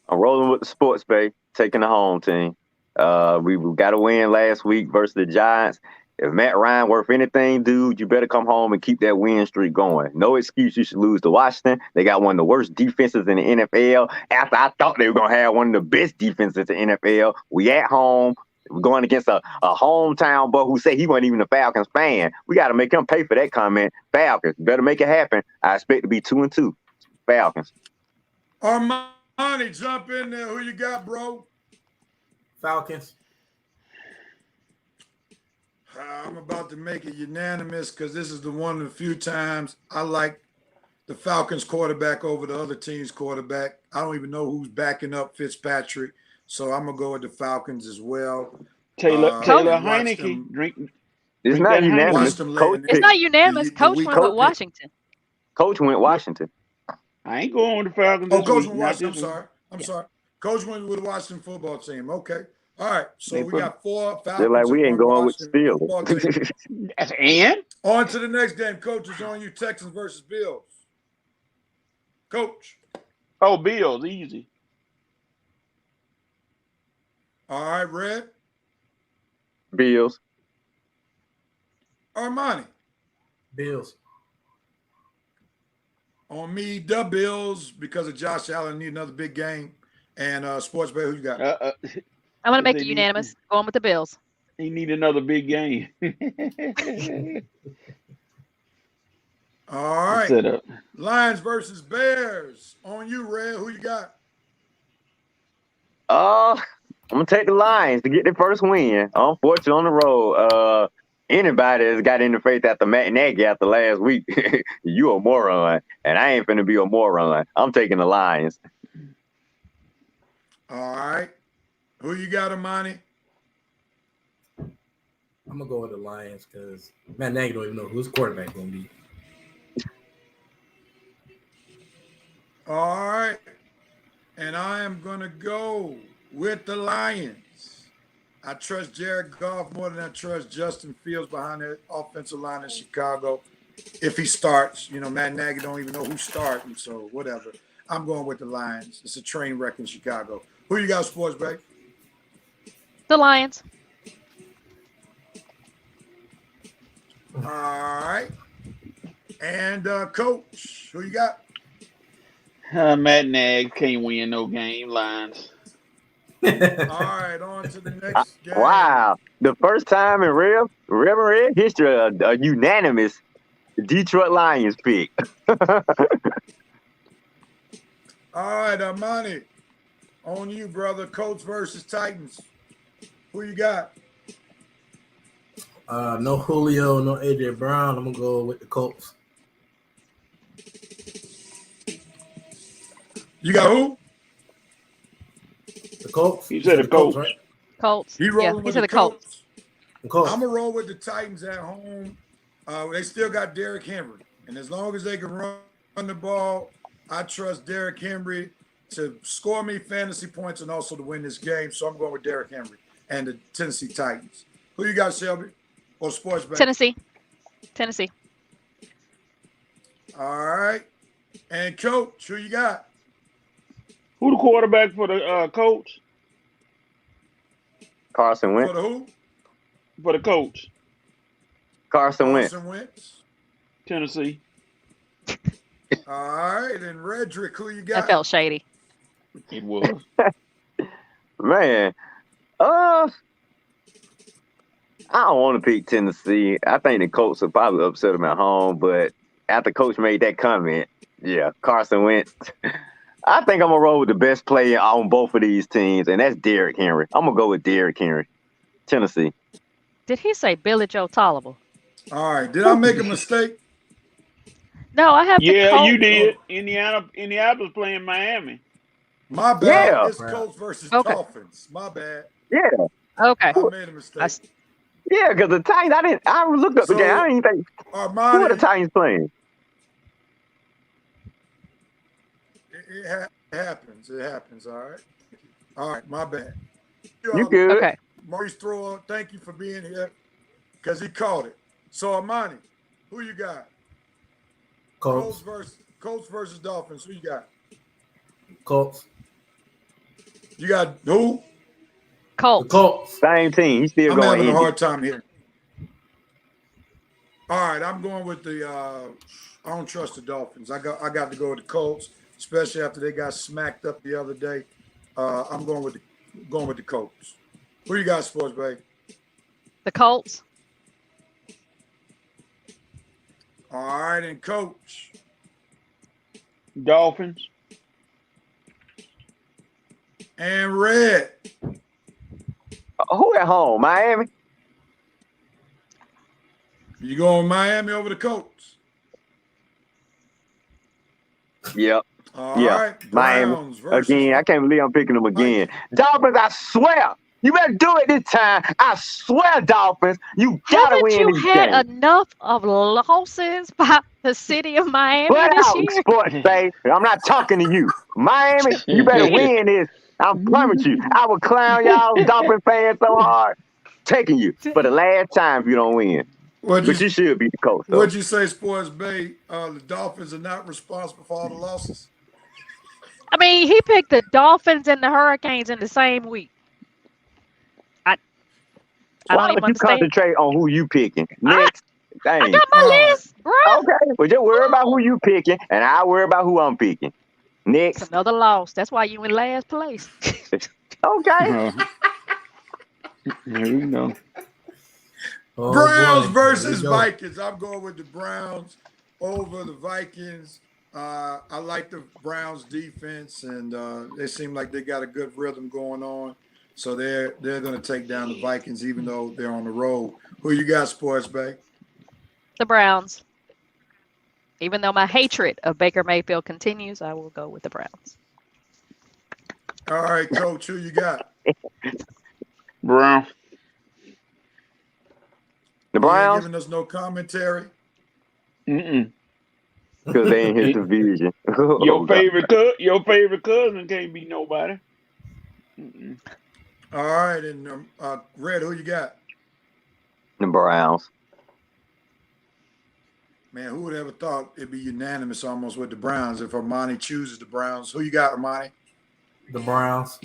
I'm rolling with the Sports Bay, taking the home team. We got a win last week versus the Giants. If Matt Ryan worth anything, dude, you better come home and keep that win streak going. No excuse you should lose to Washington. They got one of the worst defenses in the NFL. After I thought they were going to have one of the best defenses in the NFL, we at home. We're going against a hometown boy who said he wasn't even a Falcons fan. We got to make him pay for that comment. Falcons, better make it happen. I expect to be 2-2. Falcons. Armani, jump in there. Who you got, bro? Falcons. I'm about to make it unanimous because this is the one of the few times I like the Falcons quarterback over the other team's quarterback. I don't even know who's backing up Fitzpatrick, so I'm going to go with the Falcons as well. Taylor Heineke. It's not unanimous. It's not unanimous. Coach went with Washington. Coach went Washington. I ain't going with the Falcons. Oh, Coach went Washington. I'm sorry. Coach went with the Washington football team. Okay. All right. So we got 4 Falcons. They're like, we ain't going with the Steelers. And? On to the next game. Coach is on you. Texans versus Bills. Coach. Oh, Bills. Easy. All right, Red. Bills. Armani. Bills. On me, the Bills, because of Josh Allen, need another big game. And Sports Bay, who you got? I'm going to make it unanimous. Going with the Bills. He need another big game. All right. Lions versus Bears. On you, Red. Who you got? I'm going to take the Lions to get their first win. Unfortunately, on the road. Anybody that's got any faith after Matt Nagy after last week, you a moron. And I ain't finna be a moron. I'm taking the Lions. All right. Who you got, Armani? I'm going to go with the Lions because Matt Nagy don't even know who's quarterback going to be. All right. And I am going to go with the Lions. I trust Jared Goff more than I trust Justin Fields behind that offensive line in Chicago. If he starts, Matt Nagy don't even know who's starting, so whatever. I'm going with the Lions. It's a train wreck in Chicago. Who you got, Sports Bay? The Lions. All right. And Coach, who you got? Matt Nagy can't win no game. Lions. All right, on to the next game. Wow. The first time in Reverend history, a unanimous Detroit Lions pick. All right, Armani, on you, brother. Colts versus Titans. Who you got? No Julio, no AJ Brown. I'm going to go with the Colts. You got who? The Colts. You said the Colts, right? Colts. He rolling with the Colts. Colts. I'm going to roll with the Titans at home. They still got Derrick Henry. And as long as they can run the ball, I trust Derrick Henry to score me fantasy points and also to win this game. So I'm going with Derrick Henry and the Tennessee Titans. Who you got, Shelby? Or Sports Bet? Tennessee. All right. And Coach, who you got? Who the quarterback for the Colts? Carson Wentz. For the who? For the Colts. Carson Wentz. Tennessee. All right. And Redrick, who you got? That felt shady. It was. Man. I don't want to pick Tennessee. I think the Colts will probably upset them at home, but after Coach made that comment, yeah, Carson Wentz. I think I'm going to roll with the best player on both of these teams, and that's Derrick Henry. I'm going to go with Derrick Henry. Tennessee. Did he say Billy Joe Tolliver? All right. Did I make a mistake? No, I have the Colts. You did. Indianapolis playing Miami. My bad. Yeah. It's Colts versus Dolphins. My bad. Yeah. Okay. I made a mistake. Yeah, because the Titans, I looked up the game. I didn't even think, Armani, who are the Titans playing? It happens. It happens. All right. All right. My bad. You good. Okay. Maurice Thrower, thank you for being here because he called it. So, Armani, who you got? Colts. Colts versus Dolphins. Who you got? Colts. You got who? Colts. The Colts. Same team. He's still I'm going having in. a hard time here. All right, I'm going with the. I don't trust the Dolphins. I got to go with the Colts, especially after they got smacked up the other day. I'm going with the Colts. Who you got, Sports Bay? The Colts. All right, and Coach. Dolphins. And Red. Who at home? Miami? You going Miami over the Colts? Yep. All Yeah. right, Miami. Browns versus Again, I can't believe I'm picking them again. Dolphins, I swear. You better do it this time. I swear, Dolphins, you gotta Haven't win you this had game. enough of losses by the city of Miami Put this out, year? sports bay. I'm not talking to you. Miami, you better win this. I promise you. I will clown y'all Dolphin fans so hard. Taking you for the last time if you don't win. But you should be the coach, though. What'd you say, Sports Bay? The Dolphins are not responsible for all the losses? I mean, he picked the Dolphins and the Hurricanes in the same week. I Why don't would even you understand. concentrate on who you picking? Next. I Dang. got my list, bro. Okay. Well, just worry about who you picking, and I'll worry about who I'm picking. It's Next. another loss. That's why you in last place. Okay. Here we go. Oh, Browns boy. versus Here we go. Vikings. I'm going with the Browns over the Vikings. I like the Browns defense, and they seem like they got a good rhythm going on. So they're going to take down the Vikings, even though they're on the road. Who you got, Sports Bay? The Browns. Even though my hatred of Baker Mayfield continues, I will go with the Browns. All right, Coach, who you got? Brown. The You ain't Browns, giving us no commentary. Mm-mm. because they in his division. Oh, Your God. favorite cousin can't be nobody. Mm-mm. All right, and Red, who you got? The Browns. Man, who would ever thought it'd be unanimous almost with the Browns if Armani chooses the Browns? Who you got, Armani? The Browns.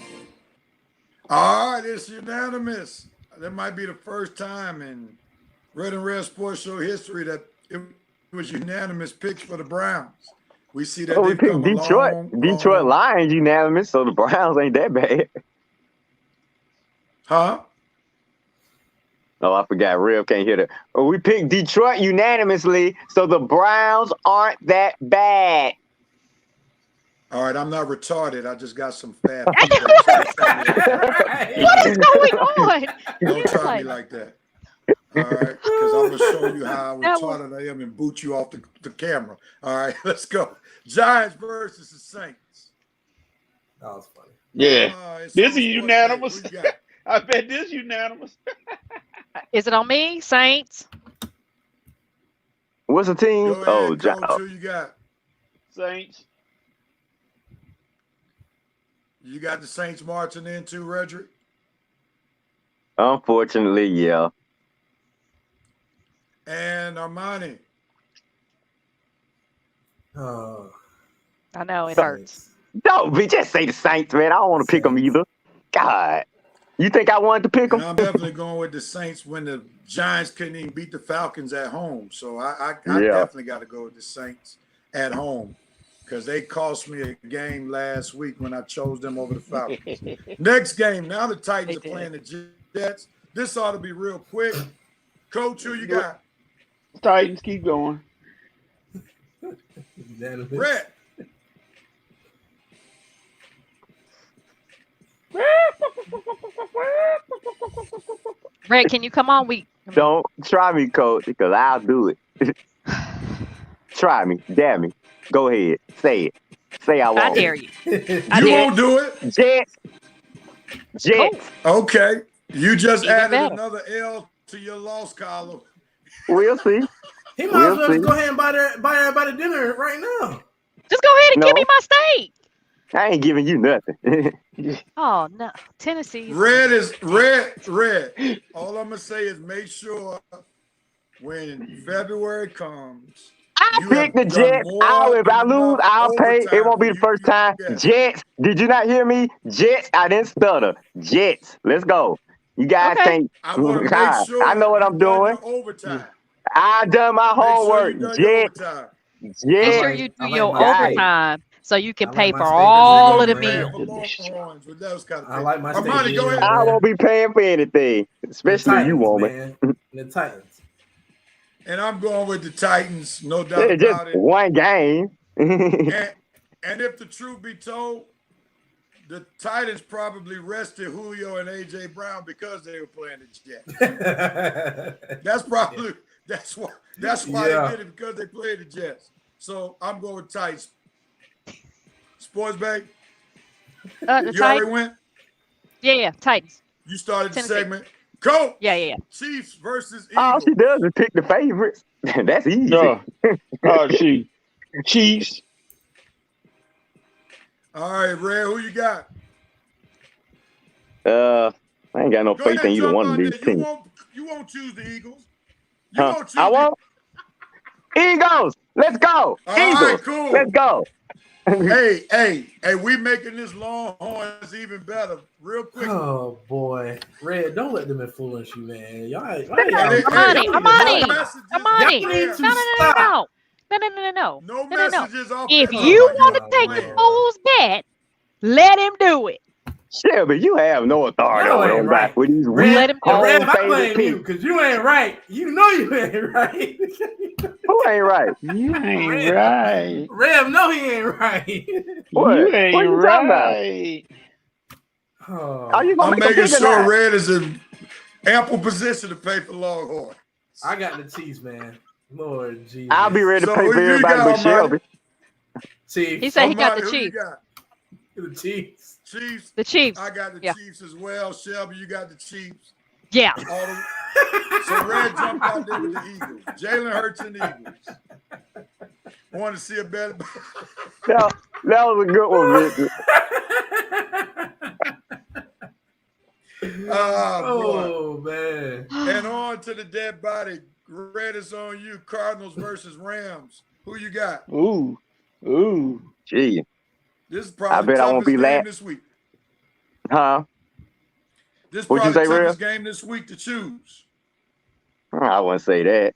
All right, it's unanimous. That might be the first time in Red and Red Sports Show history that it was unanimous picks for the Browns. We see that Oh, we they've picked come a Detroit. long, Detroit long, Lions unanimous, so the Browns ain't that bad. huh? Oh, I forgot. Real can't hear that. Oh, we picked Detroit unanimously, so the Browns aren't that bad. All right, I'm not retarded. I just got some fat feedback. What is going on? Don't try Like, me like that. All right, because I'm going to show you how That was- retarded I am and boot you off the camera. All right, let's go. Giants versus the Saints. That was funny. Yeah. It's This on is Sports unanimous. Bay. Who you got? I bet this unanimous. Is it on me, Saints? What's the team? Go Oh, ahead, Coach. Who you got? Saints. You got the Saints marching in too, Redrick? unfortunately, yeah. And Armani. I know it hurts. No, we just say the Saints, man. I don't want to pick them either. God. You think I wanted to pick And them? I'm definitely going with the Saints when the Giants couldn't even beat the Falcons at home. So I definitely got to go with the Saints at home because they cost me a game last week when I chose them over the Falcons. Next game, now the Titans are playing the Jets. This ought to be real quick. Coach, who you got? Titans, keep going. Red. Red, can you come on? Don't try me, coach, because I'll do it. Try me. Dare me. Go ahead. Say it. Say I won't. I dare you. You won't do it? Jets. Cool. Okay. You just Even added better. another L to your loss column. We'll see. He might as well see. just go ahead and buy everybody dinner right now. Just go ahead and give me my steak. I ain't giving you nothing. Oh no, Tennessee. Red is red. All I'm gonna say is make sure when February comes, I you picked the have done Jets. more If I than lose, enough I'll pay. It overtime won't be for the you first to time. get. Jets. Did you not hear me? Jets. I didn't stutter. Jets. Let's go. You guys Okay. can't. I want to make sure I know what I'm you've done doing. your overtime. I done my Make sure homework. you done your Jets. overtime. Make sure like- you do I like your my steak. overtime so you can I like pay my for steak all You of the gonna pay meals. for Delicious. Longhorns with those kind of I things. like my steak. Armani, go ahead. I won't be paying for anything, The especially you, Titans, woman. man. The Titans. And I'm going with the Titans, no doubt It's just about it. one game. And if the truth be told, the Titans probably rested Julio and AJ Brown because they were playing the Jets. That's probably that's why Yeah. they did it, because they played the Jets. So I'm going with Titans. Sports Bay, The you Titans. already went. Yeah, Titans. You started the Tennessee. segment. Coach. Yeah. Chiefs versus All Eagles. she does is pick the favorites. That's easy. Chiefs. All right, Red, who you got? I ain't got no Go faith ahead, in either jump one of on these there. teams. You won't choose the Eagles. You Huh? won't choose I won't. Eagles, let's go. All right, Eagles, cool. let's go. Hey, we making this Longhorns even better real quick. Oh boy, Red, don't let them influence you, man. Y'all Armani. No. No messages off. If the you top. want to take Cole's bet, let him do it. Shelby, you have no authority Y'all over ain't them right. guys with these Red, Let him do home Red, I favorite blame you picks. because you ain't right. You know you ain't right. Who ain't right? You ain't right. Rev, no, he ain't right. What? You What ain't you talking about? right. Are you Oh, gonna I'm make a making pick or sure not? Red is in ample position to pay for Longhorn. I got the Chiefs, man. Lord Jesus. I'll be ready to So pay who for you everybody got, but Armani? Shelby. Chiefs. He said he got Armani, the who you Chiefs. got? The Chiefs. Chiefs. The Chiefs. I got the Yeah. Chiefs as well. Shelby, you got the Chiefs. Yeah. So Red jumped out there with the Eagles. Jalen Hurts and the Eagles. Want to see a better. That was a good one, Victor. Oh, boy. man. And on to the dead body. Red is on you. Cardinals versus Rams. Who you got? Ooh. Gee, This is probably I bet the I won't toughest be game last. this week. Huh? This is What'd you probably the say, toughest game this week to choose. I wouldn't say that.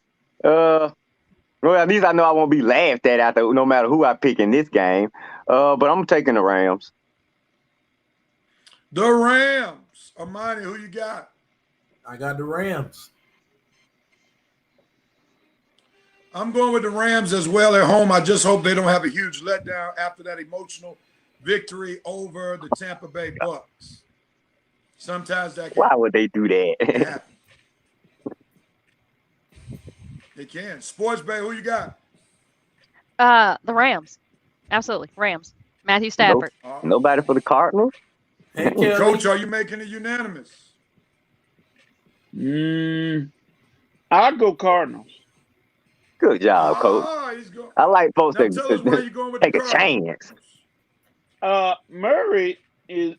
Well, at least I know I won't be laughed at after no matter who I pick in this game. But I'm taking the Rams. The Rams. Armani, who you got? I got the Rams. I'm going with the Rams as well at home. I just hope they don't have a huge letdown after that emotional victory over the Tampa Bay Bucks. Sometimes that can Why would they do that? happen. They can. Sports Bay, who you got? The Rams. Absolutely. Rams. Matthew Stafford. Nobody for the Cardinals? Hey, Kelly. Coach, are you making it unanimous? I'll go Cardinals. Good job, Coach. He's going. I like folks Now tell us why that you're going with take the a Cardinals. chance. Murray is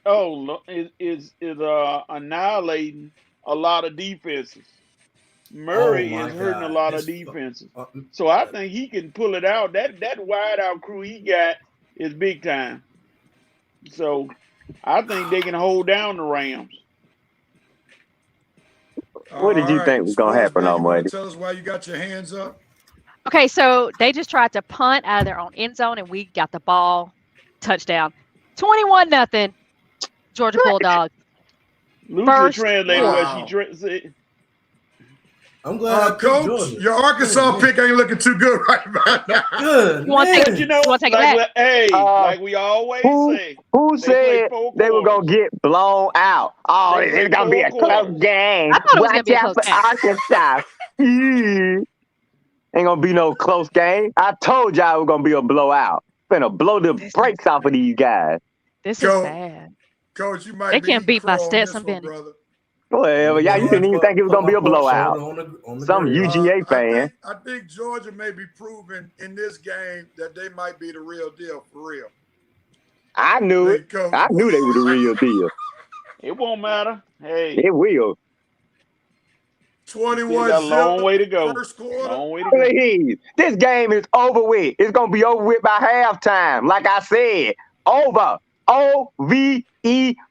annihilating a lot of defenses. Murray Oh, my is hurting a God. lot of This- defenses. So I think he can pull it out. That wide out crew he got is big time. So I think they can hold down the Rams. What did you think was going to happen, Almighty? Tell us why you got your hands up. Okay, so they just tried to punt out of their own end zone, and we got the ball. Touchdown. 21-0. Georgia Bulldogs. Lucia First translated quarter. what she said. I'm glad I picked Coach, Georgia. your Arkansas pick ain't looking too good right now. Good. You want to man. take But you know, You wanna take it like, back? hey, Uh, like we always say, Who they play said 4 they were going quarters. to get blown out? Oh, They it's play going to be a 4 close quarters. game. I thought it was gonna Watch be a out close for game. Arkansas. Ain't going to be no close game. I told y'all it was going to be a blowout. Finna blow the brakes off of these guys. This Go. is bad. Coach, you might They be can't beat my crow on Stetson this one, Bennett. brother. Whatever. Yeah, you didn't even think it was going to be a blowout. On the Some grill. UGA fan. I think Georgia may be proving in this game that they might be the real deal for real. I knew it. Coach. I knew they were the real deal. It won't matter. Hey, It will. 21 got a long way to go. First quarter. Long way to go. Please. This game is over with. It's going to be over with by halftime. Like I said, over. OVER.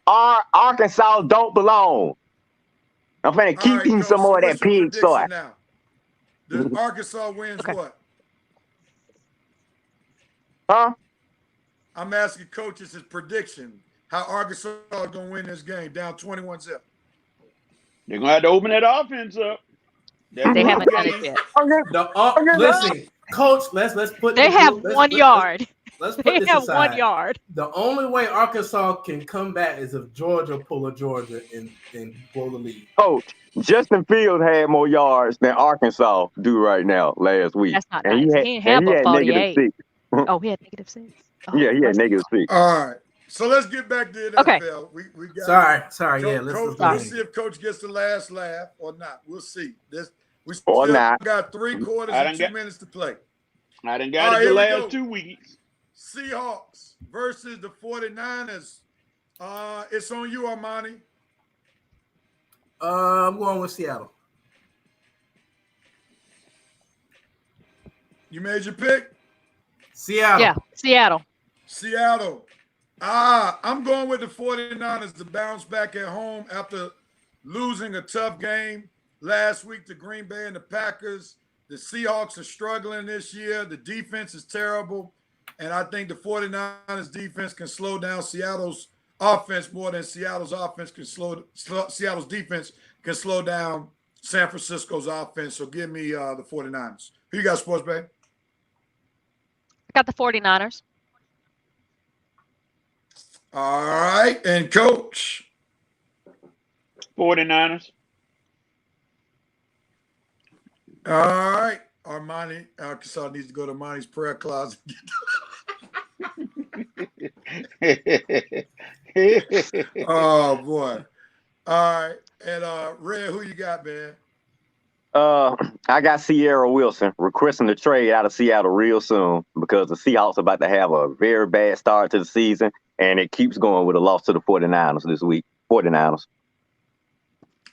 Arkansas don't belong. I'm finna keep right, eating Coach, some more of what's that your pig soy. prediction now? The Arkansas wins what? Huh? I'm asking coaches his prediction. How Arkansas is going to win this game down 21-0. They're gonna have to open that offense up. That They run haven't done it game. yet. Listen, coach. Let's put. They have 1 yard. Let's put They this have aside. 1 yard. The only way Arkansas can come back is if Georgia pull a Georgia and blow the lead. Coach, Justin Fields had more yards than Arkansas do right now last week. That's not and nice. He ain't have but -6. 48. Oh, he had -6. Oh, Yeah, he had -6. All right. So let's get back to the NFL. Okay. We got Sorry. Coach, Yeah, let's we'll see if Coach gets the last laugh or not. We'll see. We Or still not. got 3 quarters and 2 minutes to play. I done got it the last 2 weeks. Seahawks versus the 49ers. It's on you, Armani. I'm going with Seattle. You made your pick? Seattle. Yeah, Seattle. I'm going with the 49ers to bounce back at home after losing a tough game last week to Green Bay and the Packers. The Seahawks are struggling this year. The defense is terrible. And I think the 49ers defense can slow down Seattle's offense more than Seattle's offense can Seattle's defense can slow down San Francisco's offense. So give me the 49ers. Who you got, Sports Bay? I got the 49ers. All right. And Coach? 49ers. All right. Armani, Arkansas needs to go to Armani's prayer closet. Oh, boy. All right. And Red, who you got, man? I got Sierra Wilson requesting the trade out of Seattle real soon because the Seahawks are about to have a very bad start to the season, and it keeps going with a loss to the 49ers this week. 49ers.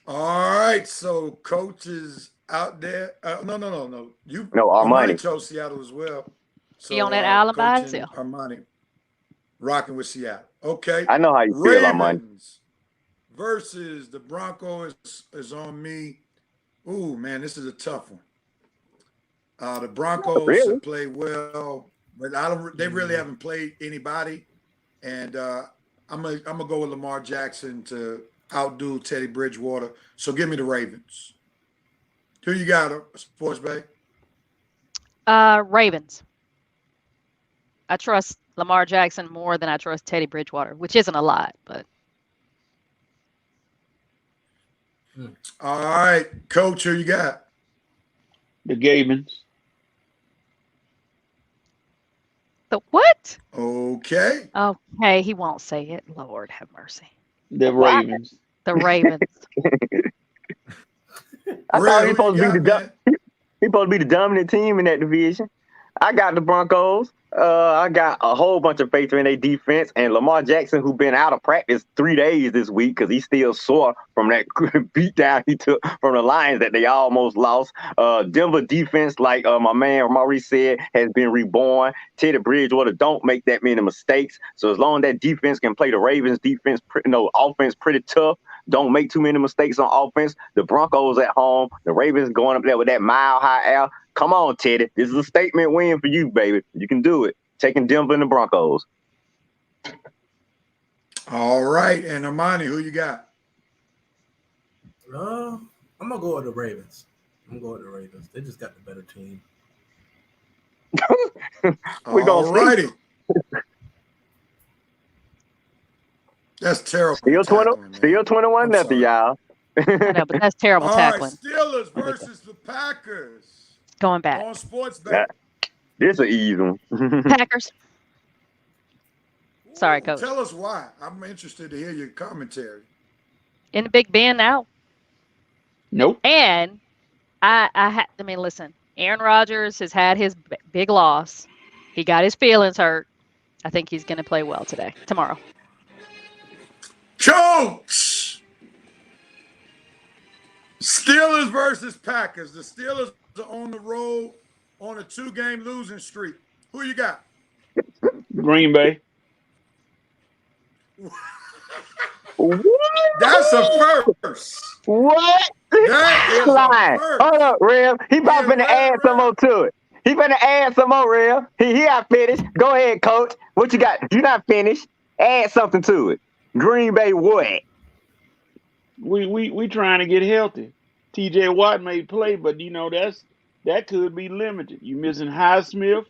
All right. So Coach is out there. No. Armani chose Seattle as well. So, He on that alibi still. Armani rocking with Seattle. Okay. I know how you feel, Armani. Ravens versus the Broncos is on me. Ooh, man, this is a tough one. The Broncos have played well, but they really haven't played anybody. And I'm gonna go with Lamar Jackson to outdo Teddy Bridgewater. So give me the Ravens. Who you got, Sports Bay? Ravens. I trust Lamar Jackson more than I trust Teddy Bridgewater, which isn't a lot, but. All right, Coach, who you got? The Gavins. The what? Okay. Okay, he won't say it. Lord have mercy. The Ravens. The Ravens. I thought he's supposed to be the dominant team in that division. I got the Broncos. I got a whole bunch of faith in their defense, and Lamar Jackson, who's been out of practice 3 days this week because he's still sore from that beat down he took from the Lions that they almost lost. Denver defense, like my man Maurice said, has been reborn. Teddy Bridgewater don't make that many mistakes. So as long as that defense can play the Ravens defense, offense pretty tough, don't make too many mistakes on offense. The Broncos at home, the Ravens going up there with that mile high air. Come on, Teddy. This is a statement win for you, baby. You can do it. Taking Denver and the Broncos. All right. And Armani, who you got? I'm going to go with the Ravens. They just got the better team. We're going to see. That's terrible. Still 21-0, y'all. I know, but that's terrible tackling. Right, Steelers versus the Packers. Going back. On Sports Bet. This is an easy one. Packers. Sorry, Coach. Tell us why. I'm interested to hear your commentary. In the Big Ben now. Nope. And I mean, listen, Aaron Rodgers has had his big loss. He got his feelings hurt. I think he's going to play well tomorrow. Coach! Steelers versus Packers. The Steelers are on the road on a 2-game losing streak. Who you got? Green Bay. What? That's a first. What? That is Lying. a first. Hold up, Rev. He about Yeah, finna add some more to it. He finna add some more, Rev. He not finished. Go ahead, coach. What you got? You not finished. Add something to it. Green Bay what? We trying to get healthy. T.J. Watt may play, but that could be limited. You missing Highsmith.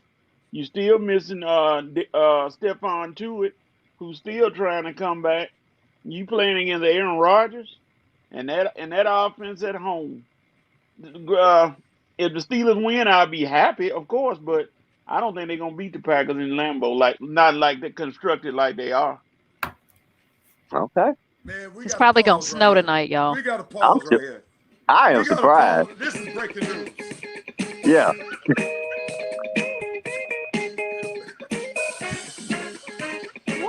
You still missing Stephon Tuitt, who's still trying to come back. You playing against Aaron Rodgers and that offense at home. If the Steelers win, I'll be happy, of course, but I don't think they're gonna beat the Packers in Lambeau, not like they're constructed like they are. Okay. Man, we It's got probably to gonna pause snow right here. tonight, y'all. We got to I'm pause right here. I am We got to surprised. pause. This is breaking news. Yeah.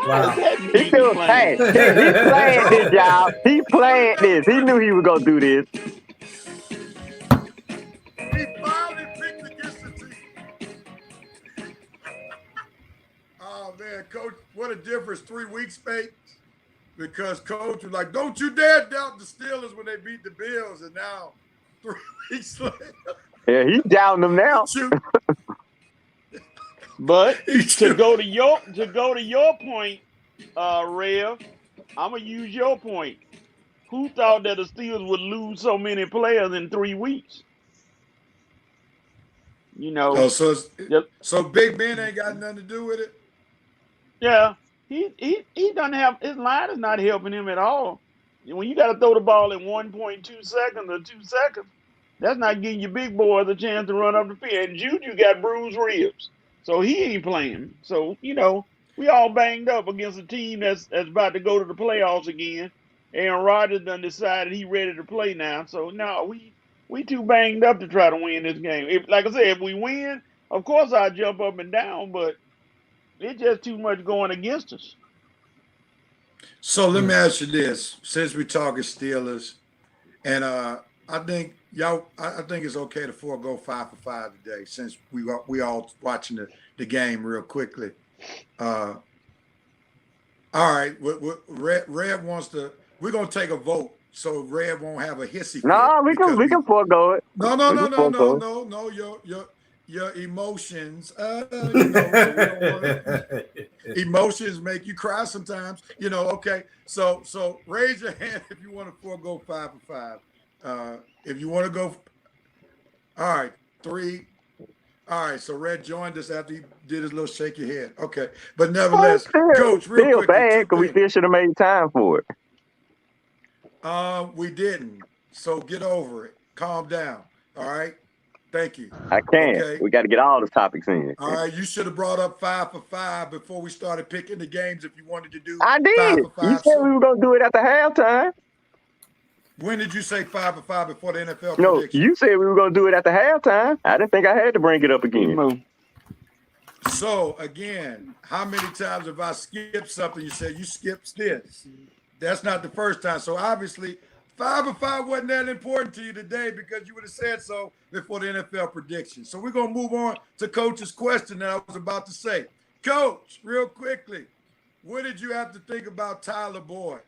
Why Wow. is that He music still playing? he playing this, y'all. He playing this. He knew he was gonna do this. He finally picked against the team. Oh man, coach, what a difference 3 weeks makes. Because coach was like, "Don't you dare doubt the Steelers when they beat the Bills," and now 3 weeks later, Yeah, he's doubting them now. But to go to your point, Rev, I'm gonna use your point. Who thought that the Steelers would lose so many players in 3 weeks? Oh, Just, so Big Ben ain't got nothing to do with it. yeah, he doesn't have his line is not helping him at all. When you got to throw the ball in 1.2 seconds or 2 seconds, that's not giving your big boys a chance to run up the field. And Juju got bruised ribs, so he ain't playing. So we all banged up against a team that's about to go to the playoffs again. Aaron Rodgers done decided he ready to play now. So no, we too banged up to try to win this game. If, like I said, if we win, of course I'll jump up and down, but it's just too much going against us. So let me ask you this: since we talking Steelers, and I think I think it's okay to forego 5 for 5 today, since we all watching the game real quickly. All right, Red wants to. We're gonna take a vote, so Red won't have a hissy fit. No, we can forego it. No. Your emotions. Emotions make you cry sometimes. Okay. So raise your hand if you want to forego 5 for 5. If you want to go. All right, 3. All right, so Red joined us after he did his little shake your head. Okay, but nevertheless, Coach, real quick. Bad because we still should have made time for it. We didn't. So get over it. Calm down. All right. Thank you. I can't. Okay. We got to get all the topics in. All right. You should have brought up 5 for 5 before we started picking the games. If you wanted to do, I did. 5 for 5. You said we were gonna do it after halftime. When did you say 5 for 5 before the NFL No, prediction? you said we were gonna do it after halftime. I didn't think I had to bring it up again. So again, how many times have I skipped something? You said you skipped this. That's not the first time. So obviously, 5 for 5 wasn't that important to you today because you would have said so before the NFL prediction. So we're gonna move on to Coach's question that I was about to say. Coach, real quickly, what did you have to think about Tyler Boyd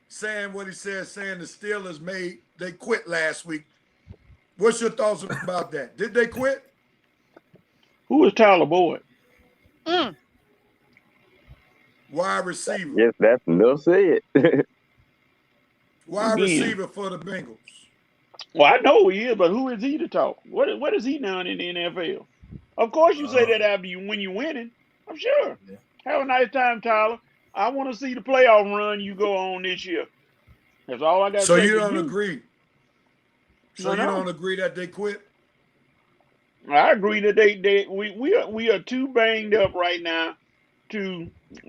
saying what he said, saying the Steelers they quit last week? What's your thoughts about that? Did they quit? Who is Tyler Boyd? Wide receiver. Yes, that's enough said. Wide receiver for the Bengals. Well, I know who he is, but who is he to talk? What has he done in the NFL? Of course, you say that after when you're winning. I'm sure. Yeah. Have a nice time, Tyler. I want to see the playoff run you go on this year. That's all I got to say. So you don't agree? So you don't agree that they quit? I agree that we are too banged up right now to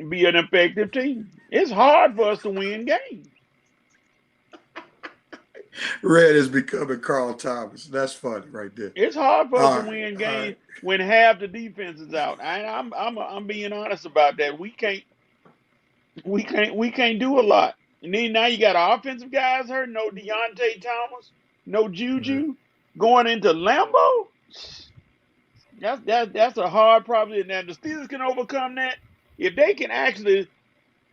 be an effective team. It's hard for us to win games. Red is becoming Carl Thomas. That's funny right there. It's hard for us to win games when half the defense is out. I'm being honest about that. We can't do a lot. And then now you got offensive guys hurt. No Deontay Thomas, no Juju going into Lambeau. That's a hard problem. Now the Steelers can overcome that if they can actually,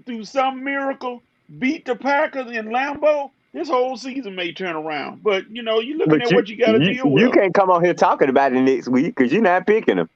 through some miracle, beat the Packers in Lambeau. This whole season may turn around, but you're looking But at what you got to deal you with. can't come on here talking about it next week because you're not picking them.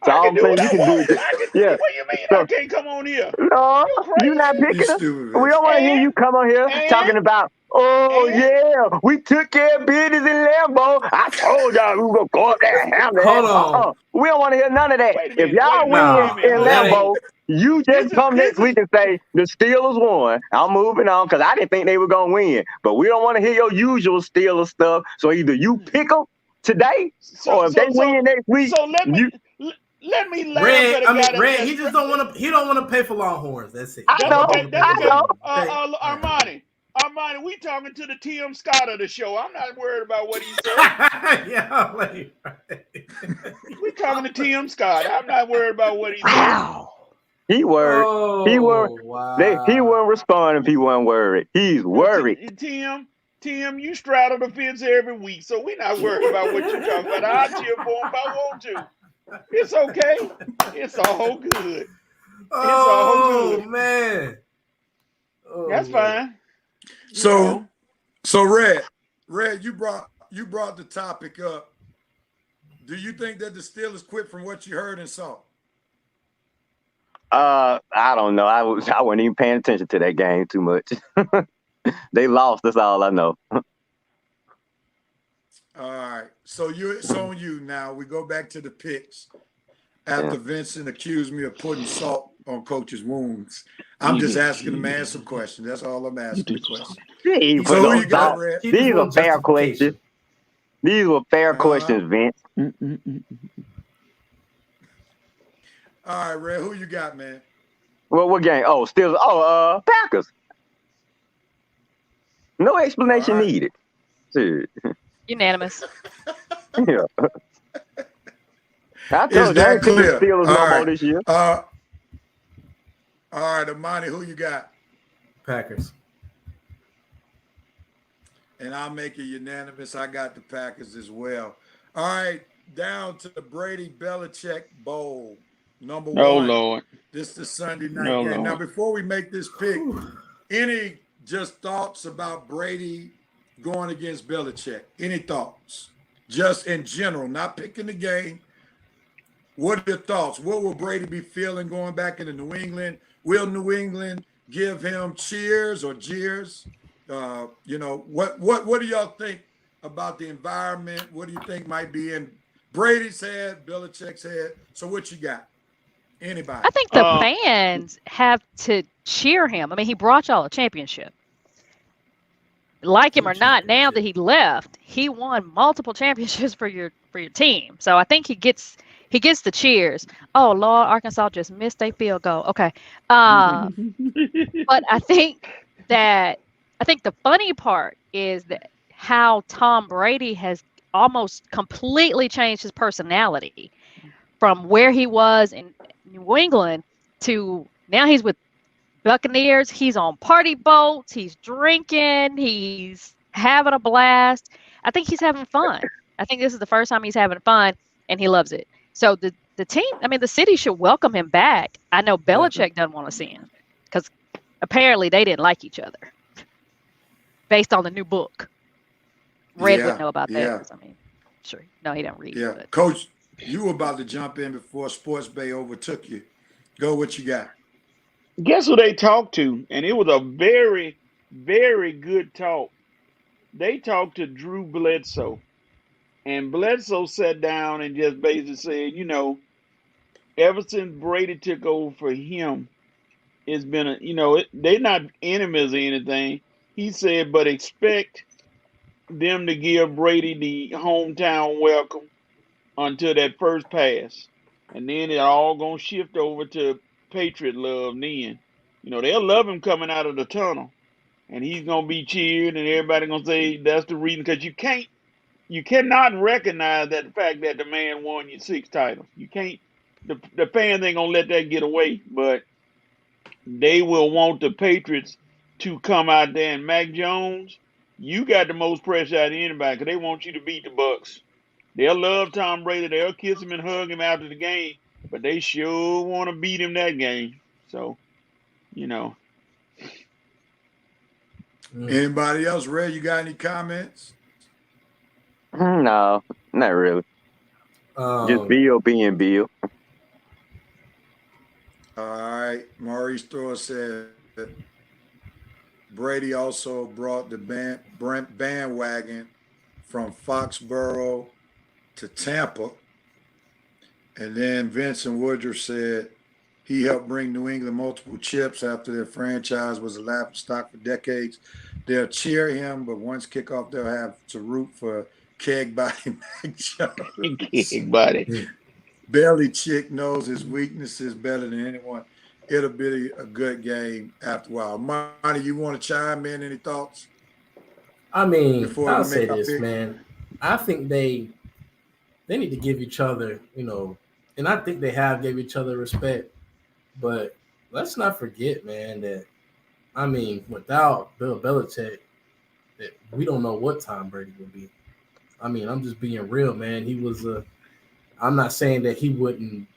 So I all can I'm do saying, what you I can do want. it. Yeah. What you mean I So can't come on here? no, You you're not crazy? You picking them. stupid, We Rich. don't want to hear And you come on here and talking about, oh and yeah, we took care of business in Lambeau. I told y'all we were gonna go up there and handle Hold that. on. We don't want to hear none of that. wait a If minute. Wait a y'all minute. Wait a win Nah, minute. in Hold that ain't. on. Lambeau, you This just is come this next is week and say the Steelers won. I'm moving on because I didn't think they were gonna win. But we don't want to hear your usual Steelers stuff. So either you pick them today, so or if they so so win next week, so let me you. let me laugh Red, at a I mean guy Red, he that's just don't want to. He don't want to pay for Longhorns. That's it. I He that's know, don't okay. want to pay That's for I okay. know. Longhorns. Okay. All right. Armani, we talking to the Tim Scott of the show. I'm not worried about what he say. Yeah, like, We talking to Tim Scott. I'm not worried about what he say. Wow. He worried. He worried. oh He wow. wouldn't respond if he wasn't worried. He's worried. Tim, you straddle the fence every week, so we're not worried about what you talking about. I'll cheer for him if I want to. It's okay. It's all good. It's all Oh good. man. Oh That's Lord. fine. You So know. Red, you brought the topic up. Do you think that the Steelers quit from what you heard and saw? I don't know. I wasn't even paying attention to that game too much. They lost. That's all I know. All right. So it's on you now. We go back to the picks Yeah. after Vincent accused me of putting salt on coach's wounds. I'm just asking the man some questions. That's all I'm asking the question. He He put just So who no you want got, salt. Red? he just These are want fair questions. justification. These were fair Uh-huh. questions, Vince. All right, Red. Who you got, man? Well, what game? Oh, still. Oh, Packers. No All explanation right. needed. Shit. Unanimous. Yeah. I Is told you I that ain't picking the clear? Steelers All no more right. this year. All right, Amani, who you got? Packers. And I'll make it unanimous. I got the Packers as well. All right, down to the Brady Belichick Bowl, number Oh one. Lord. This is the Sunday night Oh game. Now, Lord. before we make this pick, any just thoughts about Brady going against Belichick? Any thoughts? Just in general, not picking the game. What are your thoughts? What will Brady be feeling going back into New England? Will New England give him cheers or jeers? What do y'all think about the environment? What do you think might be in Brady's head, Belichick's head? So what you got? Anybody? I think the Uh, fans have to cheer him. I mean, he brought y'all a championship. Like him Two or not, now that championships. he left, he won multiple championships for your team. So I think he gets the cheers. Oh Lord, Arkansas just missed a field goal. Okay. But I think the funny part is that how Tom Brady has almost completely changed his personality from where he was in New England to now he's with Buccaneers. He's on party boats. He's drinking. He's having a blast. I think he's having fun. I think this is the first time he's having fun, and he loves it. So the team, I mean, the city should welcome him back. I know Belichick doesn't want to see him because apparently they didn't like each other based on the new book. Red would know about that Yeah. because I mean, sure, no, he didn't read. Yeah. But. Coach, you were about to jump in before Sports Bay overtook you. Go what you got. Guess who they talked to? And it was a very, very good talk. They talked to Drew Bledsoe. And Bledsoe sat down and just basically said, ever since Brady took over for him, it's been they're not enemies or anything. He said, but expect them to give Brady the hometown welcome until that first pass. And then it all gonna shift over to Patriot love then. They'll love him coming out of the tunnel. And he's gonna be cheered and everybody gonna say that's the reason because you cannot recognize that the fact that the man won you 6 titles. You can't the fans ain't gonna let that get away, but they will want the Patriots to come out there and Mac Jones, you got the most pressure out of anybody because they want you to beat the Bucks. They'll love Tom Brady, they'll kiss him and hug him after the game, but they sure want to beat him that game. So, you know. Anybody else? Ray, you got any comments? No, not really. Just Bill being Bill. All right. Maurice Thor said Brady also brought the bandwagon from Foxborough to Tampa. And then Vincent Woodruff said he helped bring New England multiple chips after their franchise was a laughing stock for decades. They'll cheer him, but once kickoff, they'll have to root for keg body Mac Jones. Keg body. Belly Chick knows his weaknesses better than anyone. It'll be a good game after a while. Monty, you want to chime in? Any thoughts? I mean, I'll say this, man. I think they need to give each other, and I think they have gave each other respect. But let's not forget, man, that without Bill Belichick, that we don't know what Tom Brady would be. I'm just being real, man. He was I'm not saying that he wouldn't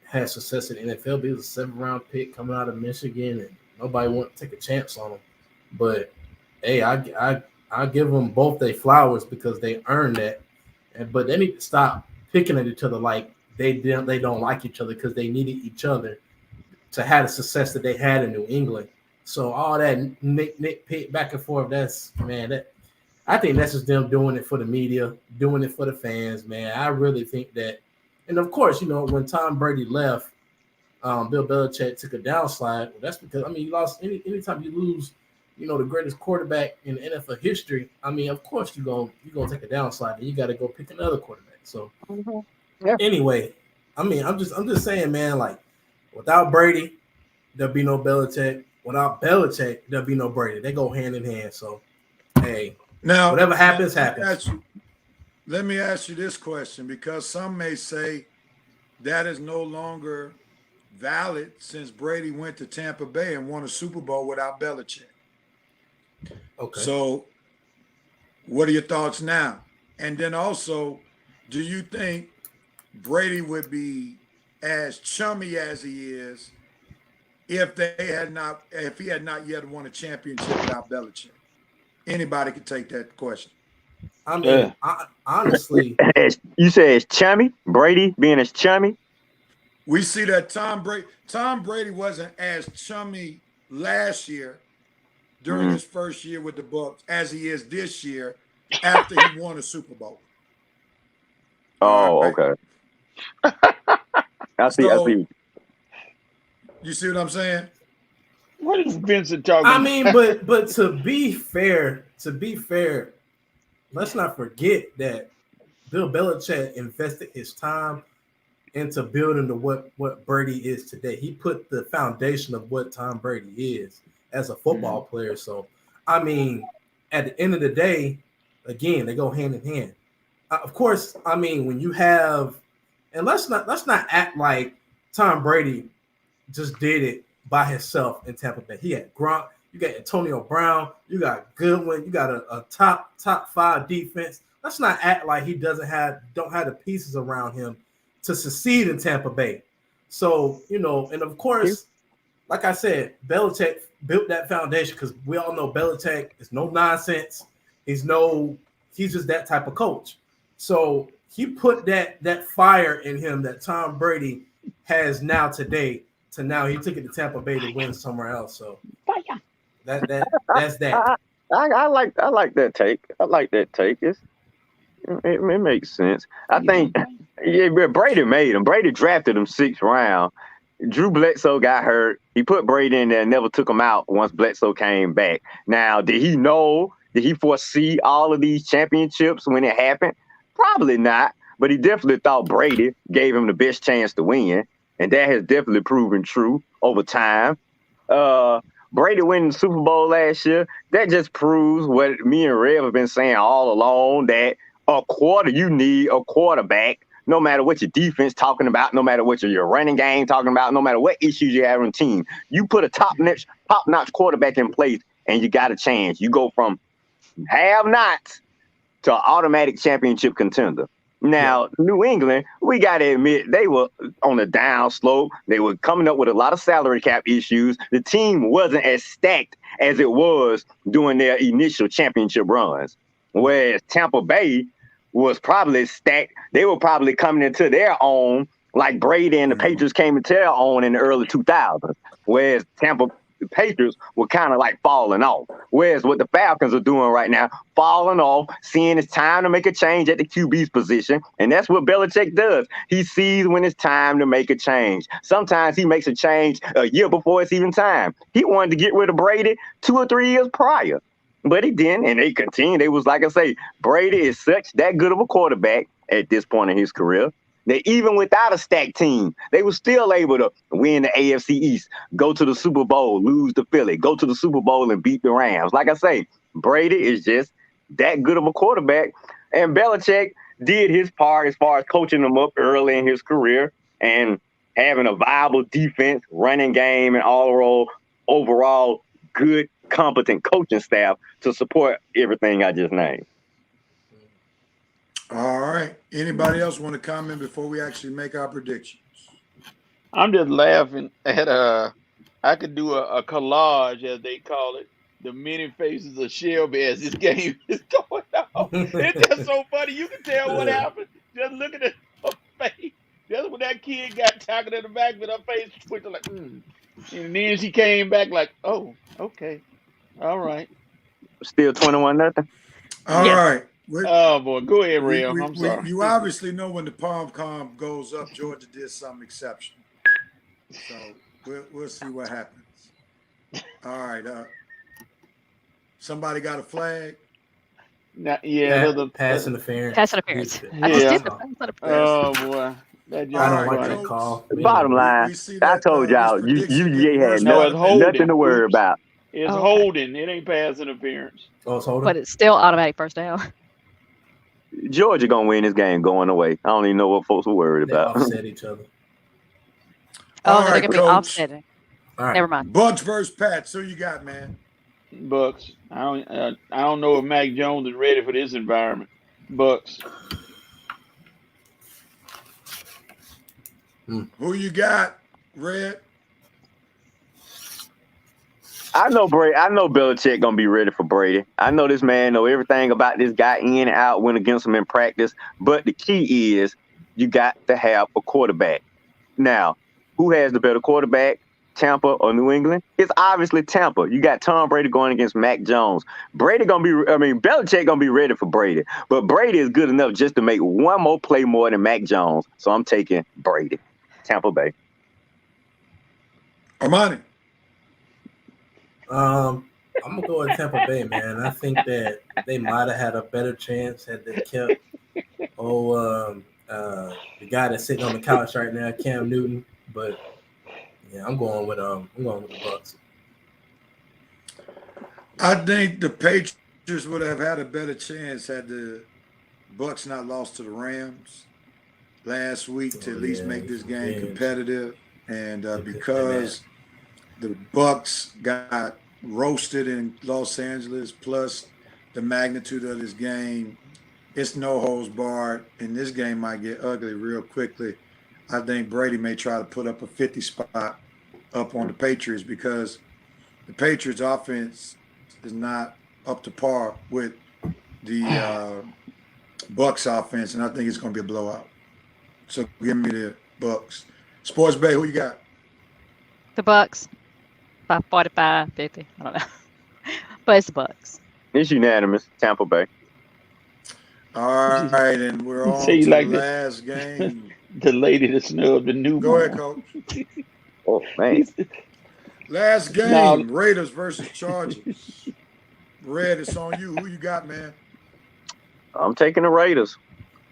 have success in the NFL, but he was a 7th-round pick coming out of Michigan, and nobody wanted to take a chance on him. But hey, I give them both their flowers because they earned that. But they need to stop picking at each other like they don't like each other, because they needed each other to have the success that they had in New England. So all that nitpick back and forth, I think that's just them doing it for the media, doing it for the fans, man. I really think that. And of course, when Tom Brady left, Bill Belichick took a downslide. Well, that's because you lost anytime you lose, the greatest quarterback in NFL history. Of course you're gonna take a downslide, and you got to go pick another quarterback. So anyway, I'm just saying, man. Like, without Brady, there'll be no Belichick. Without Belichick, there'll be no Brady. They go hand in hand. So hey, now whatever happens, happens. Let me ask you this question, because some may say that is no longer valid since Brady went to Tampa Bay and won a Super Bowl without Belichick. Okay. So what are your thoughts now? And then also, do you think Brady would be as chummy as he is if he had not yet won a championship without Belichick? Anybody could take that question. Honestly, you say it's chummy. Brady being as chummy. We see that Tom Brady wasn't as chummy last year during his first year with the Bucs as he is this year after he won a Super Bowl. Oh, right. Okay. I see. You see what I'm saying? What is Vincent talking about? But to be fair, let's not forget that Bill Belichick invested his time into building to what Brady is today. He put the foundation of what Tom Brady is as a football player. So, at the end of the day, again, they go hand in hand. Of course, when you have, and let's not act like Tom Brady just did it by himself in Tampa Bay. He had Gronk, you got Antonio Brown, you got Goodwin, you got a top 5 defense. Let's not act like he don't have the pieces around him to succeed in Tampa Bay. So, and of course, like I said, Belichick built that foundation because we all know Belichick is no nonsense. He's just that type of coach. So he put that fire in him that Tom Brady has now today. To now he took it to Tampa Bay to win somewhere else. So that's that. I like that take. I like that take. It makes sense. I think Brady made him. Brady drafted him 6th round. Drew Bledsoe got hurt. He put Brady in there and never took him out once Bledsoe came back. Now, did he know? Did he foresee all of these championships when it happened? Probably not. But he definitely thought Brady gave him the best chance to win. And that has definitely proven true over time. Brady winning the Super Bowl last year, that just proves what me and Rev have been saying all along, that you need a quarterback, no matter what your defense talking about, no matter what your running game talking about, no matter what issues you have on the team. You put a top-notch quarterback in place, and you got a chance. You go from have-nots to an automatic championship contender. Now, New England, we got to admit, they were on the down slope. They were coming up with a lot of salary cap issues. The team wasn't as stacked as it was during their initial championship runs. Whereas Tampa Bay was probably stacked. They were probably coming into their own like Brady and the Patriots came into their own in the early 2000s. Whereas the Patriots were kind of like falling off. Whereas what the Falcons are doing right now, falling off, seeing it's time to make a change at the QB's position. And that's what Belichick does. He sees when it's time to make a change. Sometimes he makes a change a year before it's even time. He wanted to get rid of Brady 2 or 3 years prior. But he didn't, and they continued. They was like I say, Brady is that good of a quarterback at this point in his career that even without a stacked team, they were still able to win the AFC East, go to the Super Bowl, lose to Philly, go to the Super Bowl and beat the Rams. Like I say, Brady is just that good of a quarterback. And Belichick did his part as far as coaching him up early in his career and having a viable defense, running game, and overall good, competent coaching staff to support everything I just named. All right. Anybody else want to comment before we actually make our predictions? I'm just laughing at I could do a collage, as they call it, the many faces of Shelby as this game is going on. It's just so funny. You can tell what happened. Just looking at her face. Just when that kid got tackled in the back with her face twitching like, And then she came back like, oh, okay. All right. Still 21-0. All right. Oh boy, go ahead, Real. I'm sorry. You obviously know when the pom goes up, Georgia did something exceptional. So we'll see what happens. All right. Somebody got a flag? Pass interference. Pass interference. Yeah. I just did the pass interference. Oh boy. I don't like that call. Bottom line, I told y'all, UGA had nothing to worry about. It's holding. It ain't pass interference. Oh, it's holding. But it's still automatic first down. Georgia gonna win this game going away. I don't even know what folks are worried about. Offset each other. All they're right, gonna be Coach. offsetting. All right. Never mind. Bucks versus Pats. Who you got, man? Bucks. I don't know if Mac Jones is ready for this environment. Bucks. Who you got, Red? I know Belichick gonna be ready for Brady. I know this man know everything about this guy in and out, went against him in practice. But the key is you got to have a quarterback. Now, who has the better quarterback, Tampa or New England? It's obviously Tampa. You got Tom Brady going against Mac Jones. Belichick gonna be ready for Brady. But Brady is good enough just to make one more play more than Mac Jones. So I'm taking Brady. Tampa Bay. Armani. I'm gonna go with Tampa Bay, man. I think that they might have had a better chance had they kept the guy that's sitting on the couch right now, Cam Newton. But yeah, I'm going with the Bucks. I think the Patriots would have had a better chance had the Bucks not lost to the Rams last week to at least make this game competitive. And because the Bucks got roasted in Los Angeles, plus the magnitude of this game, it's no holds barred, and this game might get ugly real quickly. I think Brady may try to put up a 50 spot up on the Patriots because the Patriots offense is not up to par with the Bucks offense, and I think it's going to be a blowout. So give me the Bucks. Sports Bay, who you got? The Bucks. By 45, 50. I don't know. But it's the Bucks. It's unanimous. Tampa Bay. All right, and we're on to the last game. The lady that snubbed the new. Go ahead, Coach. Oh, man. Last game, Raiders versus Chargers. Red, it's on you. Who you got, man? I'm taking the Raiders.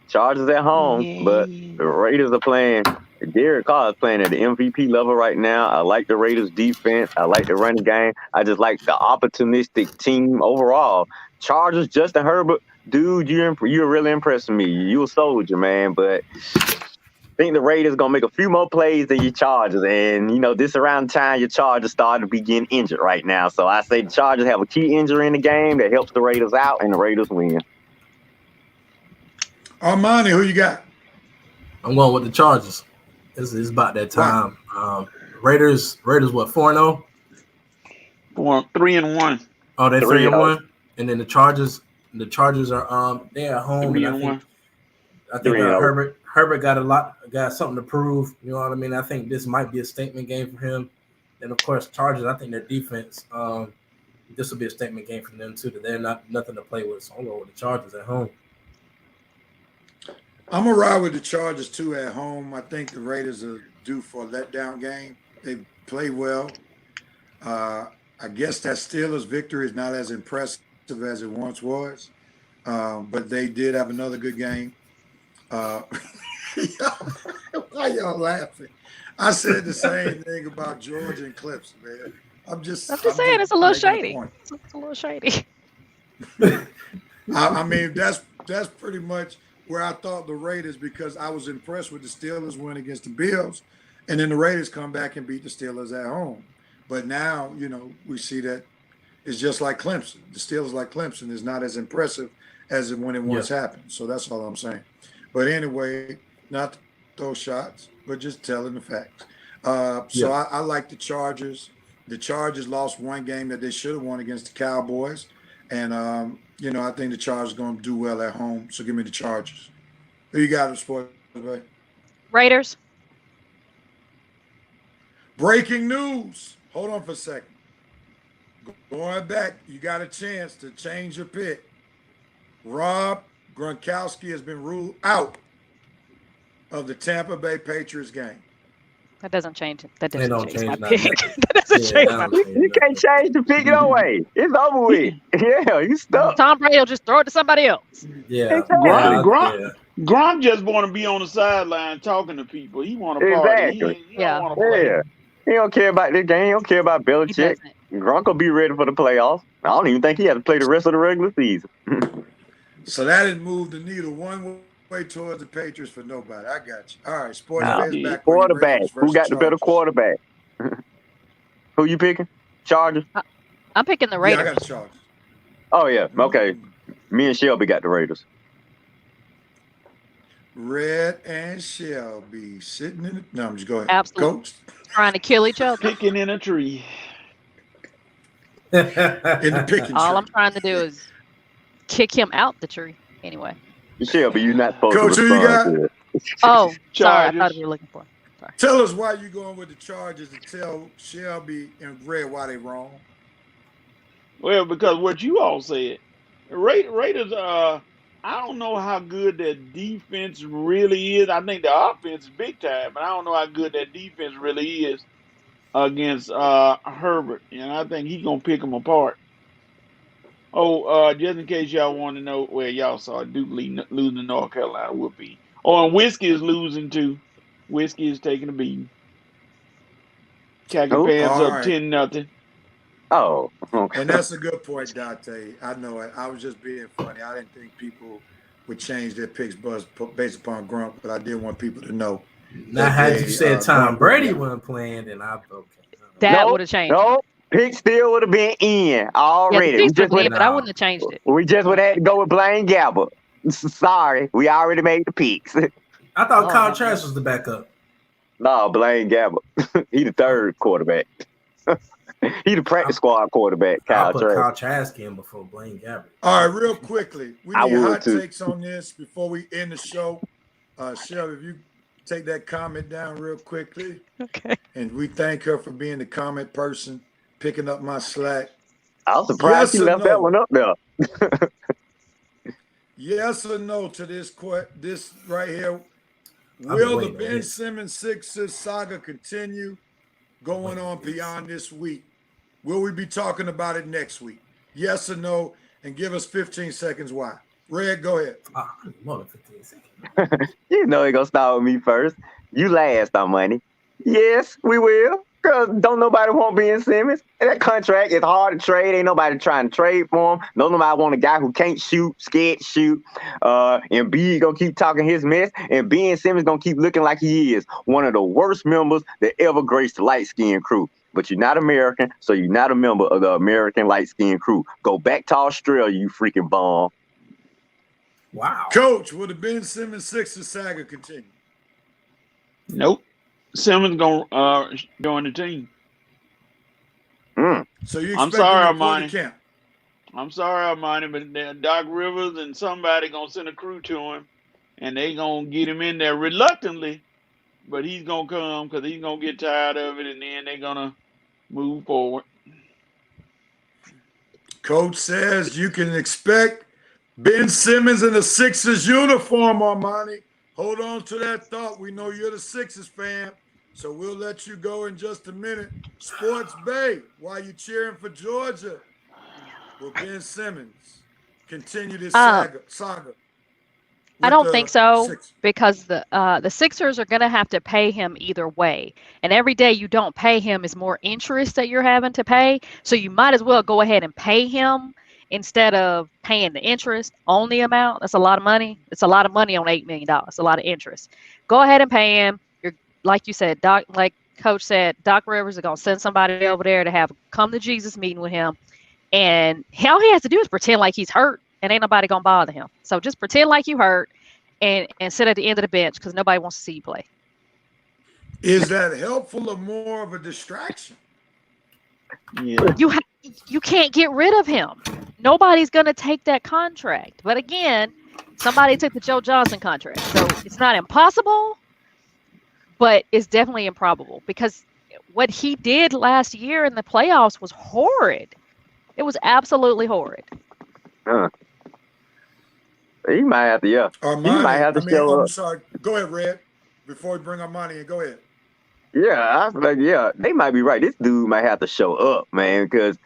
Chargers at home, but the Raiders are playing. Derek Carr is playing at the MVP level right now. I like the Raiders defense. I like the running game. I just like the opportunistic team overall. Chargers, Justin Herbert, dude, you're really impressing me. You a soldier, man, but I think the Raiders going to make a few more plays than your Chargers. And, this around the time your Chargers started to be getting injured right now. So I say the Chargers have a key injury in the game that helps the Raiders out, and the Raiders win. Armani, who you got? I'm going with the Chargers. It's about that time. Raiders, what, 4-0? 3-1. Oh, they're 3-0. 3-1, and then the Chargers are they're at home, and I 3-1. think 3-0. Herbert got something to prove. You know what I mean? I think this might be a statement game for him. And of course, Chargers. I think their defense. This will be a statement game for them too. That they're not nothing to play with. So I'm going with the Chargers at home. I'm gonna ride with the Chargers too at home. I think the Raiders are due for a letdown game. They play well. I guess that Steelers victory is not as impressive as it once was, but they did have another good game. Why y'all laughing? I said the same thing about Georgia and Clemson, man. I'm just saying it's a little shady. It's a little shady. I mean, that's pretty much where I thought the Raiders, because I was impressed with the Steelers win against the Bills, and then the Raiders come back and beat the Steelers at home. But now, we see that it's just like Clemson. The Steelers, like Clemson, is not as impressive as when it once happened. So that's all I'm saying. But anyway, not to throw shots, but just telling the facts. So I like the Chargers. The Chargers lost one game that they should have won against the Cowboys. And, I think the Chargers are going to do well at home. So give me the Chargers. Who you got in sports, babe? Raiders. Breaking news. Hold on for a second. Going back, you got a chance to change your pick. Rob Gronkowski has been ruled out of the Tampa Bay Patriots game. That doesn't change it. That They doesn't don't change my change pick. nothing. That doesn't change my pick. You can't change the pick no way. It's over with. Yeah, you stuck. Tom Brady will just throw it to somebody else. Yeah. Gronk just want to be on the sideline talking to people. He want to party. Exactly. He don't want to play. Yeah. He don't care about this game. He don't care about Belichick. Gronk will be ready for the playoffs. I don't even think he had to play the rest of the regular season. So that has moved the needle one way towards the Patriots for nobody. I got you. All right, sports back. Quarterback. Who got the better quarterback? Who you picking? Chargers? I'm picking the Raiders. Yeah, I got the Chargers. Oh, yeah. Okay. Me and Shelby got the Raiders. Red and Shelby sitting in the... No, I'm just going. Absolutely. Coach. Trying to kill each other. Picking in a tree. In the picking All tree. I'm trying to do is kick him out the tree. Anyway. Shelby, you're not supposed Coach, to who you respond got? to it. Oh, sorry. I Chargers. thought you were looking for. Sorry. Tell us why you going with the Chargers and tell Shelby and Red why they wrong. Well, because what you all said. Raiders, I don't know how good that defense really is. I think the offense is big time, but I don't know how good that defense really is against Herbert. And I think he's going to pick them apart. Oh, just in case y'all want to know, well, y'all saw Duke losing to North Carolina whoopee. Oh, and Whiskey is losing too. Whiskey is taking a beating. Khaki Pants All up right. 10-0. Oh, okay. And that's a good point, Dante. I know it. I was just being funny. I didn't think people would change their picks based upon Gronk, but I did want people to know. Now, had you said Tom Brady wasn't playing, then That would have changed. No, pick still would have been in already. Yeah, but I wouldn't have changed it. We just would have had to go with Blaine Gabbert. Sorry, we already made the picks. I thought Kyle Trask was the backup. No, Blaine Gabbert. He the third quarterback. He the practice squad quarterback. I'll put Kyle Trask in before Blaine Gabbert. All right, real quickly, we I need would hot too. takes on this before we end the show. Shelby, if you take that comment down real quickly. Okay. And we thank her for being the comment person, picking up my slack. I was surprised Yes she or left no? that one up there. Yes or no to this right here? I'm Will the waiting on Ben this. Simmons Sixers saga continue going on beyond this week? Will we be talking about it next week? Yes or no? And give us 15 seconds why. Red, go ahead. More than 15 seconds. You know he gonna start with me first. You last on money. Yes, we will. Cause don't nobody want Ben Simmons. And that contract is hard to trade. Ain't nobody trying to trade for him. No nobody want a guy who can't shoot, scared to shoot. And B gonna keep talking his mess. And Ben Simmons gonna keep looking like he is one of the worst members that ever graced the light skinned crew. But you're not American, so you're not a member of the American light skinned crew. Go back to Australia, you freaking bum. Wow. Coach, will the Ben Simmons Sixers saga continue? Nope. Simmons gonna join the team. So you I'm expect him sorry, to report to Armani. camp? I'm sorry, Armani, but Doc Rivers and somebody gonna send a crew to him, and they gonna get him in there reluctantly, but he's gonna come because he's gonna get tired of it, and then they're gonna move forward. Coach says you can expect Ben Simmons in the Sixers uniform, Armani. Hold on to that thought. We know you're the Sixers fan, so we'll let you go in just a minute. Sports Bay, while you cheering for Georgia, will Ben Simmons continue this saga? I don't think so Sixers? because the Sixers are going to have to pay him either way, and every day you don't pay him is more interest that you're having to pay. So you might as well go ahead and pay him instead of paying the interest on the amount. That's a lot of money. It's a lot of money on $8 million. A lot of interest. Go ahead and pay him. You're like you said, Doc. Like Coach said, Doc Rivers is going to send somebody over there to have a come to Jesus meeting with him, and all he has to do is pretend like he's hurt. And ain't nobody gonna bother him. So just pretend like you hurt and sit at the end of the bench because nobody wants to see you play. Is that helpful or more of a distraction? Yeah. You can't get rid of him. Nobody's gonna take that contract. But again, somebody took the Joe Johnson contract. So it's not impossible, but it's definitely improbable because what he did last year in the playoffs was horrid. It was absolutely horrid. He might have to, Armani, he might have to show up. I'm sorry. Go ahead, Red. Before we bring Armani in, go ahead. Yeah, I was like, they might be right. This dude might have to show up, man, because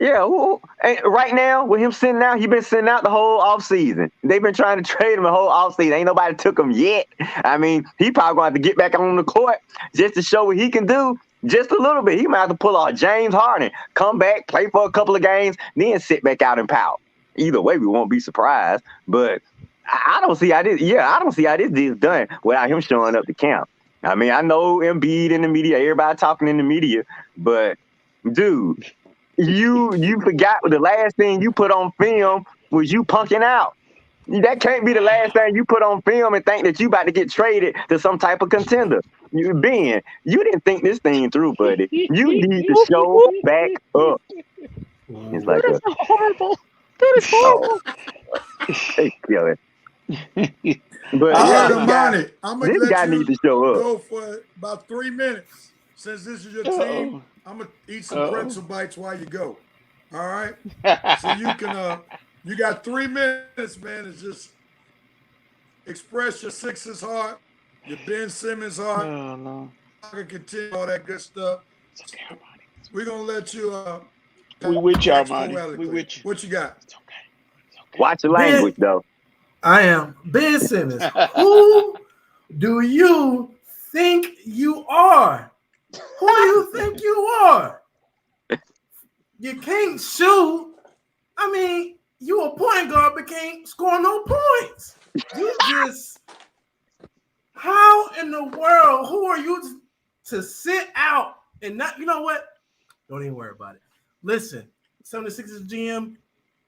and right now with him sitting out, he been sitting out the whole offseason. They've been trying to trade him the whole offseason. Ain't nobody took him yet. I mean, he probably gonna have to get back on the court just to show what he can do. Just a little bit. He might have to pull out James Harden, come back, play for a couple of games, then sit back out and pout. Either way, we won't be surprised. But I don't see how this. Yeah, I don't see how this is done without him showing up to camp. I mean, I know Embiid in the media, everybody talking in the media, but dude, you forgot the last thing you put on film was you punking out. That can't be the last thing you put on film and think that you about to get traded to some type of contender. You didn't think this thing through, buddy. You need to show back up. It's like That is horrible. That is horrible. Hey, kill it. But All right, this Armani, I'm gonna guy let you needs to show up. go for about 3 minutes. Since this is your team, I'm gonna eat some pretzel bites while you go. All right. So you can you got 3 minutes, man, to just express your Sixers heart, your Ben Simmons heart. Oh, no. I can continue all that good stuff. It's okay, Armani. We're gonna let you We with you, wax Armani. poetically. We with you. What you got? It's okay. It's okay. Watch the language, though. I am Ben Simmons. Who do you think you are? Who do you think you are? You can't shoot. I mean, you a point guard, but can't score no points. You just, how in the world, who are you to sit out and not, you know what? Don't even worry about it. Listen, 76ers GM,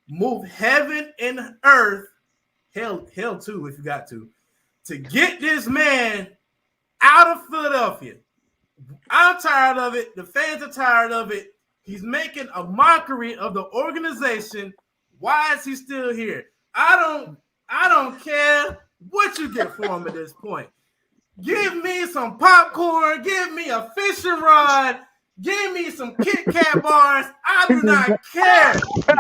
move heaven and earth, hell too, if you got to get this man out of Philadelphia. I'm tired of it. The fans are tired of it. He's making a mockery of the organization. Why is he still here? I don't care what you get for him at this point. Give me some popcorn. Give me a fishing rod. Give me some Kit Kat bars. I do not care.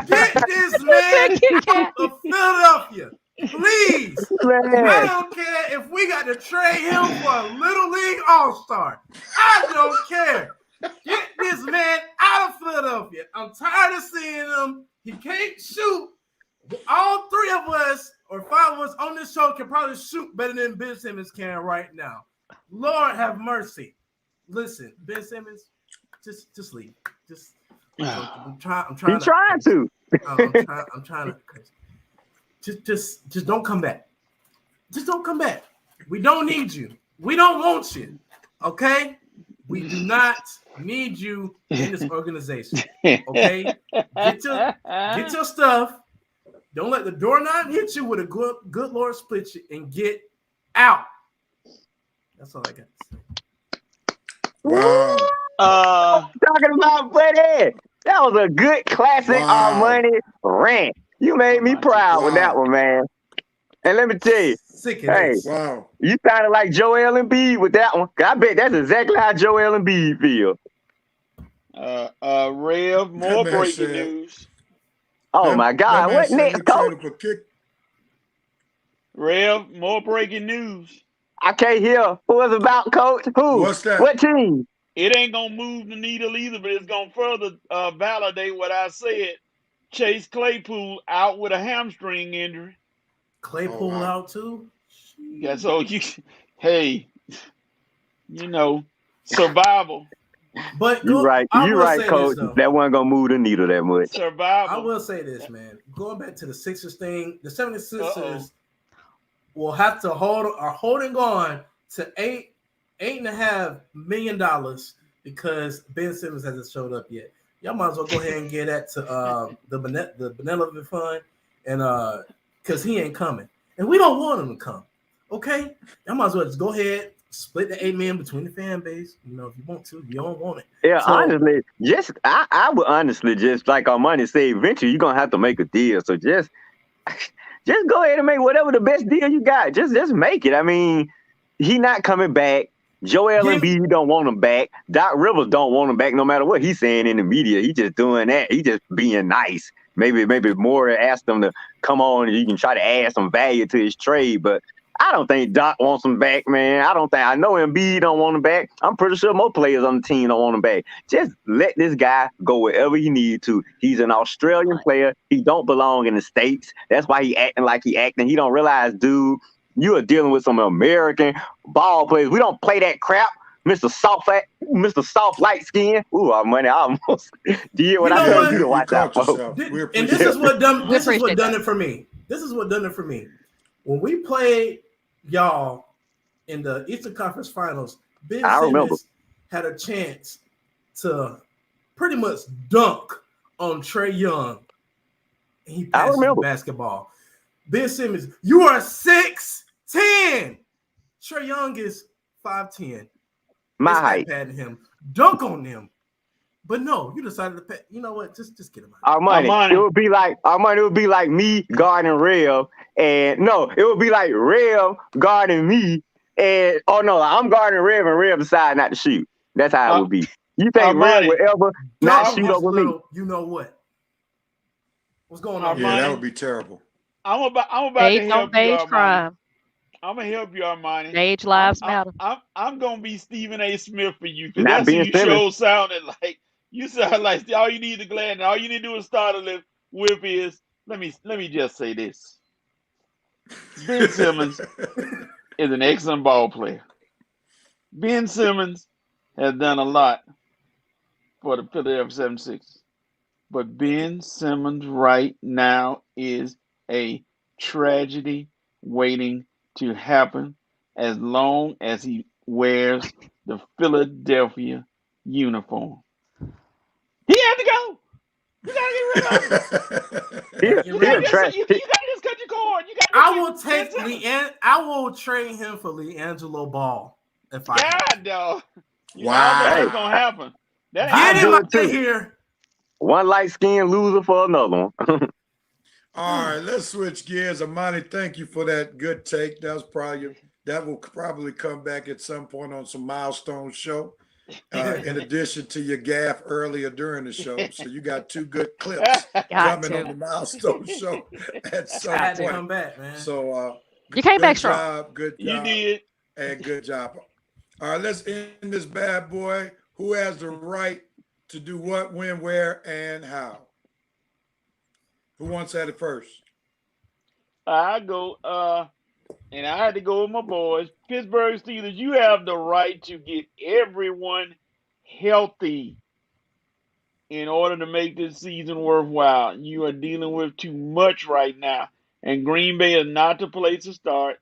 Get this man out of Philadelphia. Please. I don't care if we got to trade him for a Little League All-Star. I don't care. Get this man out of Philadelphia. I'm tired of seeing him. He can't shoot. All 3 of us or 5 of us on this show can probably shoot better than Ben Simmons can right now. Lord have mercy. Listen, Ben Simmons, just leave. I'm trying to. Just don't come back. Just don't come back. We don't need you. We don't want you. Okay? We do not need you in this organization. Okay? Get your stuff. Don't let the doorknob hit you with a good Lord split you and get out. That's all I got to say. Wow. Talking about Freddie. That was a good classic Wow. Armani rant. You made me proud with that Wow. one, man. And let me tell you, Sick it hey, is. Wow. you sounded like Joel Embiid with that one. 'Cause I bet that's exactly how Joel Embiid feel. Rev, That more man breaking said, news. Oh that, my that God, man what said next, he coach? traded for kick. Rev, more breaking news. I can't hear. Who is about, coach? Who? What's that? What team? It ain't gonna move the needle either, but it's gonna further validate what I said. Chase Claypool out with a hamstring injury. Oh, Claypool wow. out too. Yeah, so hey, survival, But You go. right. I You will right, say this coach. though. That wasn't gonna move the needle that much. I survival. will say this, man. Going back to the Sixers thing, the Uh oh. 76ers will have to holding on to $8.5 million because Ben Simmons hasn't showed up yet. Y'all might as well go ahead and get that to the benevolent fund and because he ain't coming. And we don't want him to come. Okay? Y'all might as well just go ahead, split the 8 million between the fan base. If you want to, if you don't want it. Yeah, So honestly, I would honestly just like Armani said, eventually you're gonna have to make a deal. So just go ahead and make whatever the best deal you got. Just make it. I mean, he not coming back. Joel give Embiid don't want him back. Doc Rivers don't want him back. No matter what he's saying in the media, he just doing that. He just being nice. Maybe more ask them to come on and you can try to add some value to his trade. But I don't think Doc wants him back, man. I know Embiid don't want him back. I'm pretty sure most players on the team don't want him back. Just let this guy go wherever he need to. He's an Australian player. He don't belong in the States. That's why he acting like he acting. He don't realize, dude, you are dealing with some American ball players. We don't play that crap. Mr. Soft Light Skin. Ooh, our money. I almost did what You I know told what? you to You watch out caught for. yourself. We And this appreciate is what done. We This is what appreciate done that. it for me. This is what done it for me. When we played y'all in the Eastern Conference Finals, Ben I remember. Simmons had a chance to pretty much dunk on Trae Young, and he I passes the remember. basketball. Ben Simmons, you are 6'10". Trae Young is 5'10". They My stat height. padding him, dunk on them. But no, you decided to pay. You know what? Just get him out. Armani. It Armani. would be like Armani. It would be like me guarding Rev, and no, it would be like Rev guarding me, and oh no, I'm guarding Rev and Rev decide not to shoot. That's how it Uh, would be. You think Rev Armani. would ever not Dunk Ar- on shoot his over me? little. You know what? What's going on, Yeah, man? that would Armani. be terrible. I'm about to Age don't help you, age Armani. crime. I'm gonna help you, Armani. Age I'm lives I'm matter. I'm gonna be Stephen A. Smith for you because Not that's who Ben you Simmons. show sounded like. You sound like all you need to glad, and all you need to do is start a whip is. Let me just say this: Ben Simmons is an excellent ball player. Ben Simmons has done a lot for the Philadelphia 76ers, but Ben Simmons right now is a tragedy waiting to happen as long as he wears the Philadelphia uniform. He had to go. You gotta get rid of him. He, Gotta get You he rid a gotta of him. just trash. you gotta just cut your cord. You gotta just I get will Ben take Simmons. I will trade him for LiAngelo Ball if I have to. God dog. I don't think Hey, that's gonna Wow. happen. That ain't I Get gonna him do out it happen. of too. here. One light skinned loser for another one. All right, let's switch gears. Amani, thank you for that good take. That will probably come back at some point on some milestone show. In addition to your gaff earlier during the show, so you got two good clips Got coming on to. the milestone show at I some Got had to to. point. come back, man. So You came back good strong. job, You did. and good job. All right, let's end this bad boy. Who has the right to do what, when, where, and how? Who wants at it first? I go, and I had to go with my boys. Pittsburgh Steelers, you have the right to get everyone healthy in order to make this season worthwhile. You are dealing with too much right now. And Green Bay is not the place to start.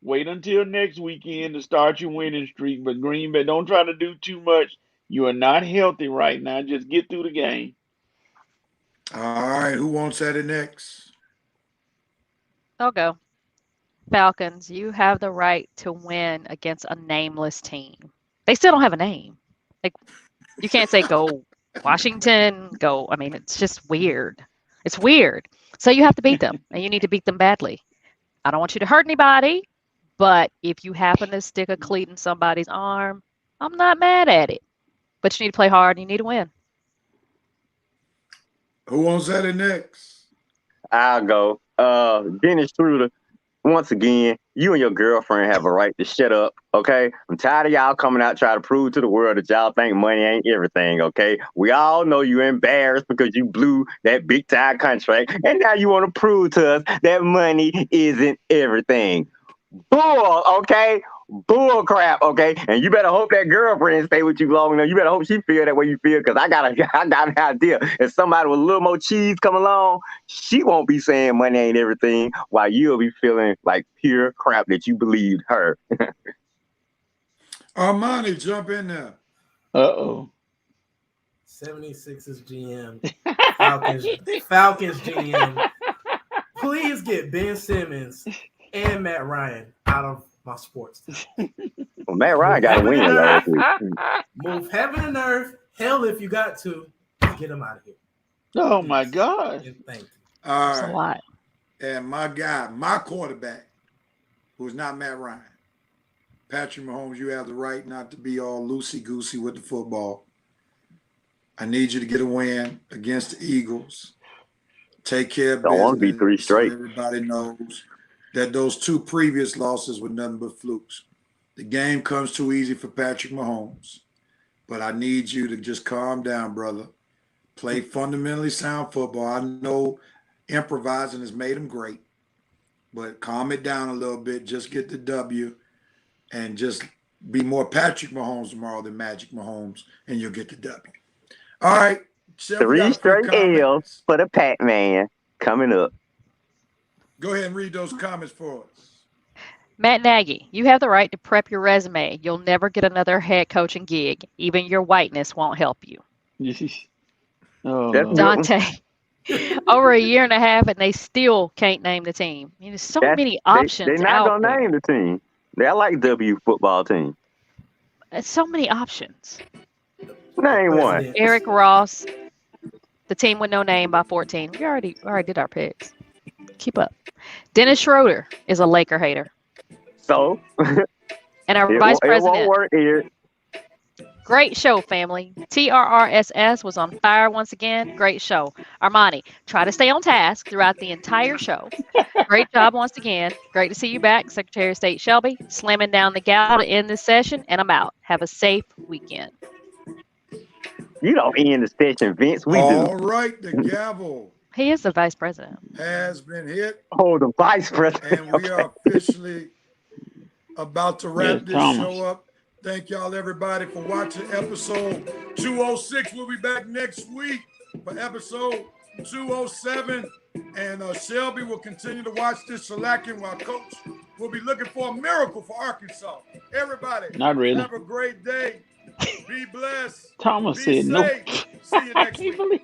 Wait until next weekend to start your winning streak. But Green Bay, don't try to do too much. You are not healthy right now. Just get through the game. All right, who wants at it next? I'll go. Falcons, you have the right to win against a nameless team. They still don't have a name. Like you can't say go. Washington go. I mean, it's just weird. It's weird. So you have to beat them, and you need to beat them badly. I don't want you to hurt anybody, but if you happen to stick a cleat in somebody's arm, I'm not mad at it. But you need to play hard and you need to win. Who wants that in next? I'll go. Dennis Schroeder. Once again, you and your girlfriend have a right to shut up, okay? I'm tired of y'all coming out trying to prove to the world that y'all think money ain't everything, okay? We all know you're embarrassed because you blew that big time contract, and now you want to prove to us that money isn't everything. Bull, okay? Bull crap, okay? And you better hope that girlfriend stay with you long enough. You better hope she feel that way you feel, because I got an idea. If somebody with a little more cheese come along, she won't be saying money ain't everything, while you'll be feeling like pure crap that you believed her. Armani, jump in there. 76ers GM, Falcons GM. Please get Ben Simmons and Matt Ryan out of my sports team. Well, Matt Ryan got to win last week. Move heaven and earth, hell if you got to, get him out of here. Oh my God! Thank you. All That's right. a lot. And my guy, my quarterback, who's not Matt Ryan, Patrick Mahomes, you have the right not to be all loosey-goosey with the football. I need you to get a win against the Eagles. Take care of Don't want to be business 3 straight. so everybody knows that those 2 previous losses were nothing but flukes. The game comes too easy for Patrick Mahomes. But I need you to just calm down, brother. Play fundamentally sound football. I know improvising has made him great, but calm it down a little bit. Just get the W and just be more Patrick Mahomes tomorrow than Magic Mahomes, and you'll get the W. All right. Shelby, 3 straight L's for the Pac-Man coming up. Go ahead and read those comments for us. Matt Nagy, you have the right to prep your resume. You'll never get another head coaching gig. Even your whiteness won't help you. Oh, Dante, over a year and a half, and they still can't name the team. I mean, there's so many options. They're not going to name the team. They're like W football team. So many options. Name one. Eric Ross, the team with no name by 14. We already did our picks. Keep up. Dennis Schroeder is a Laker hater. So? And our vice president. It won't work here. Great show, family. TRRSS was on fire once again. Great show. Armani, try to stay on task throughout the entire show. Great job once again. Great to see you back, Secretary of State Shelby. Slamming down the gavel to end this session, and I'm out. Have a safe weekend. You don't end the session, Vince. We do. All right, the gavel He is the vice president. has been hit. Oh, the vice president. And we are officially about to wrap this show up. Thank y'all, everybody, for watching episode 206. We'll be back next week for episode 207. And Shelby will continue to watch this shellacking while Coach will be looking for a miracle for Arkansas. Everybody, not really. Have a great day. Be blessed. Thomas Be said no. See you next week.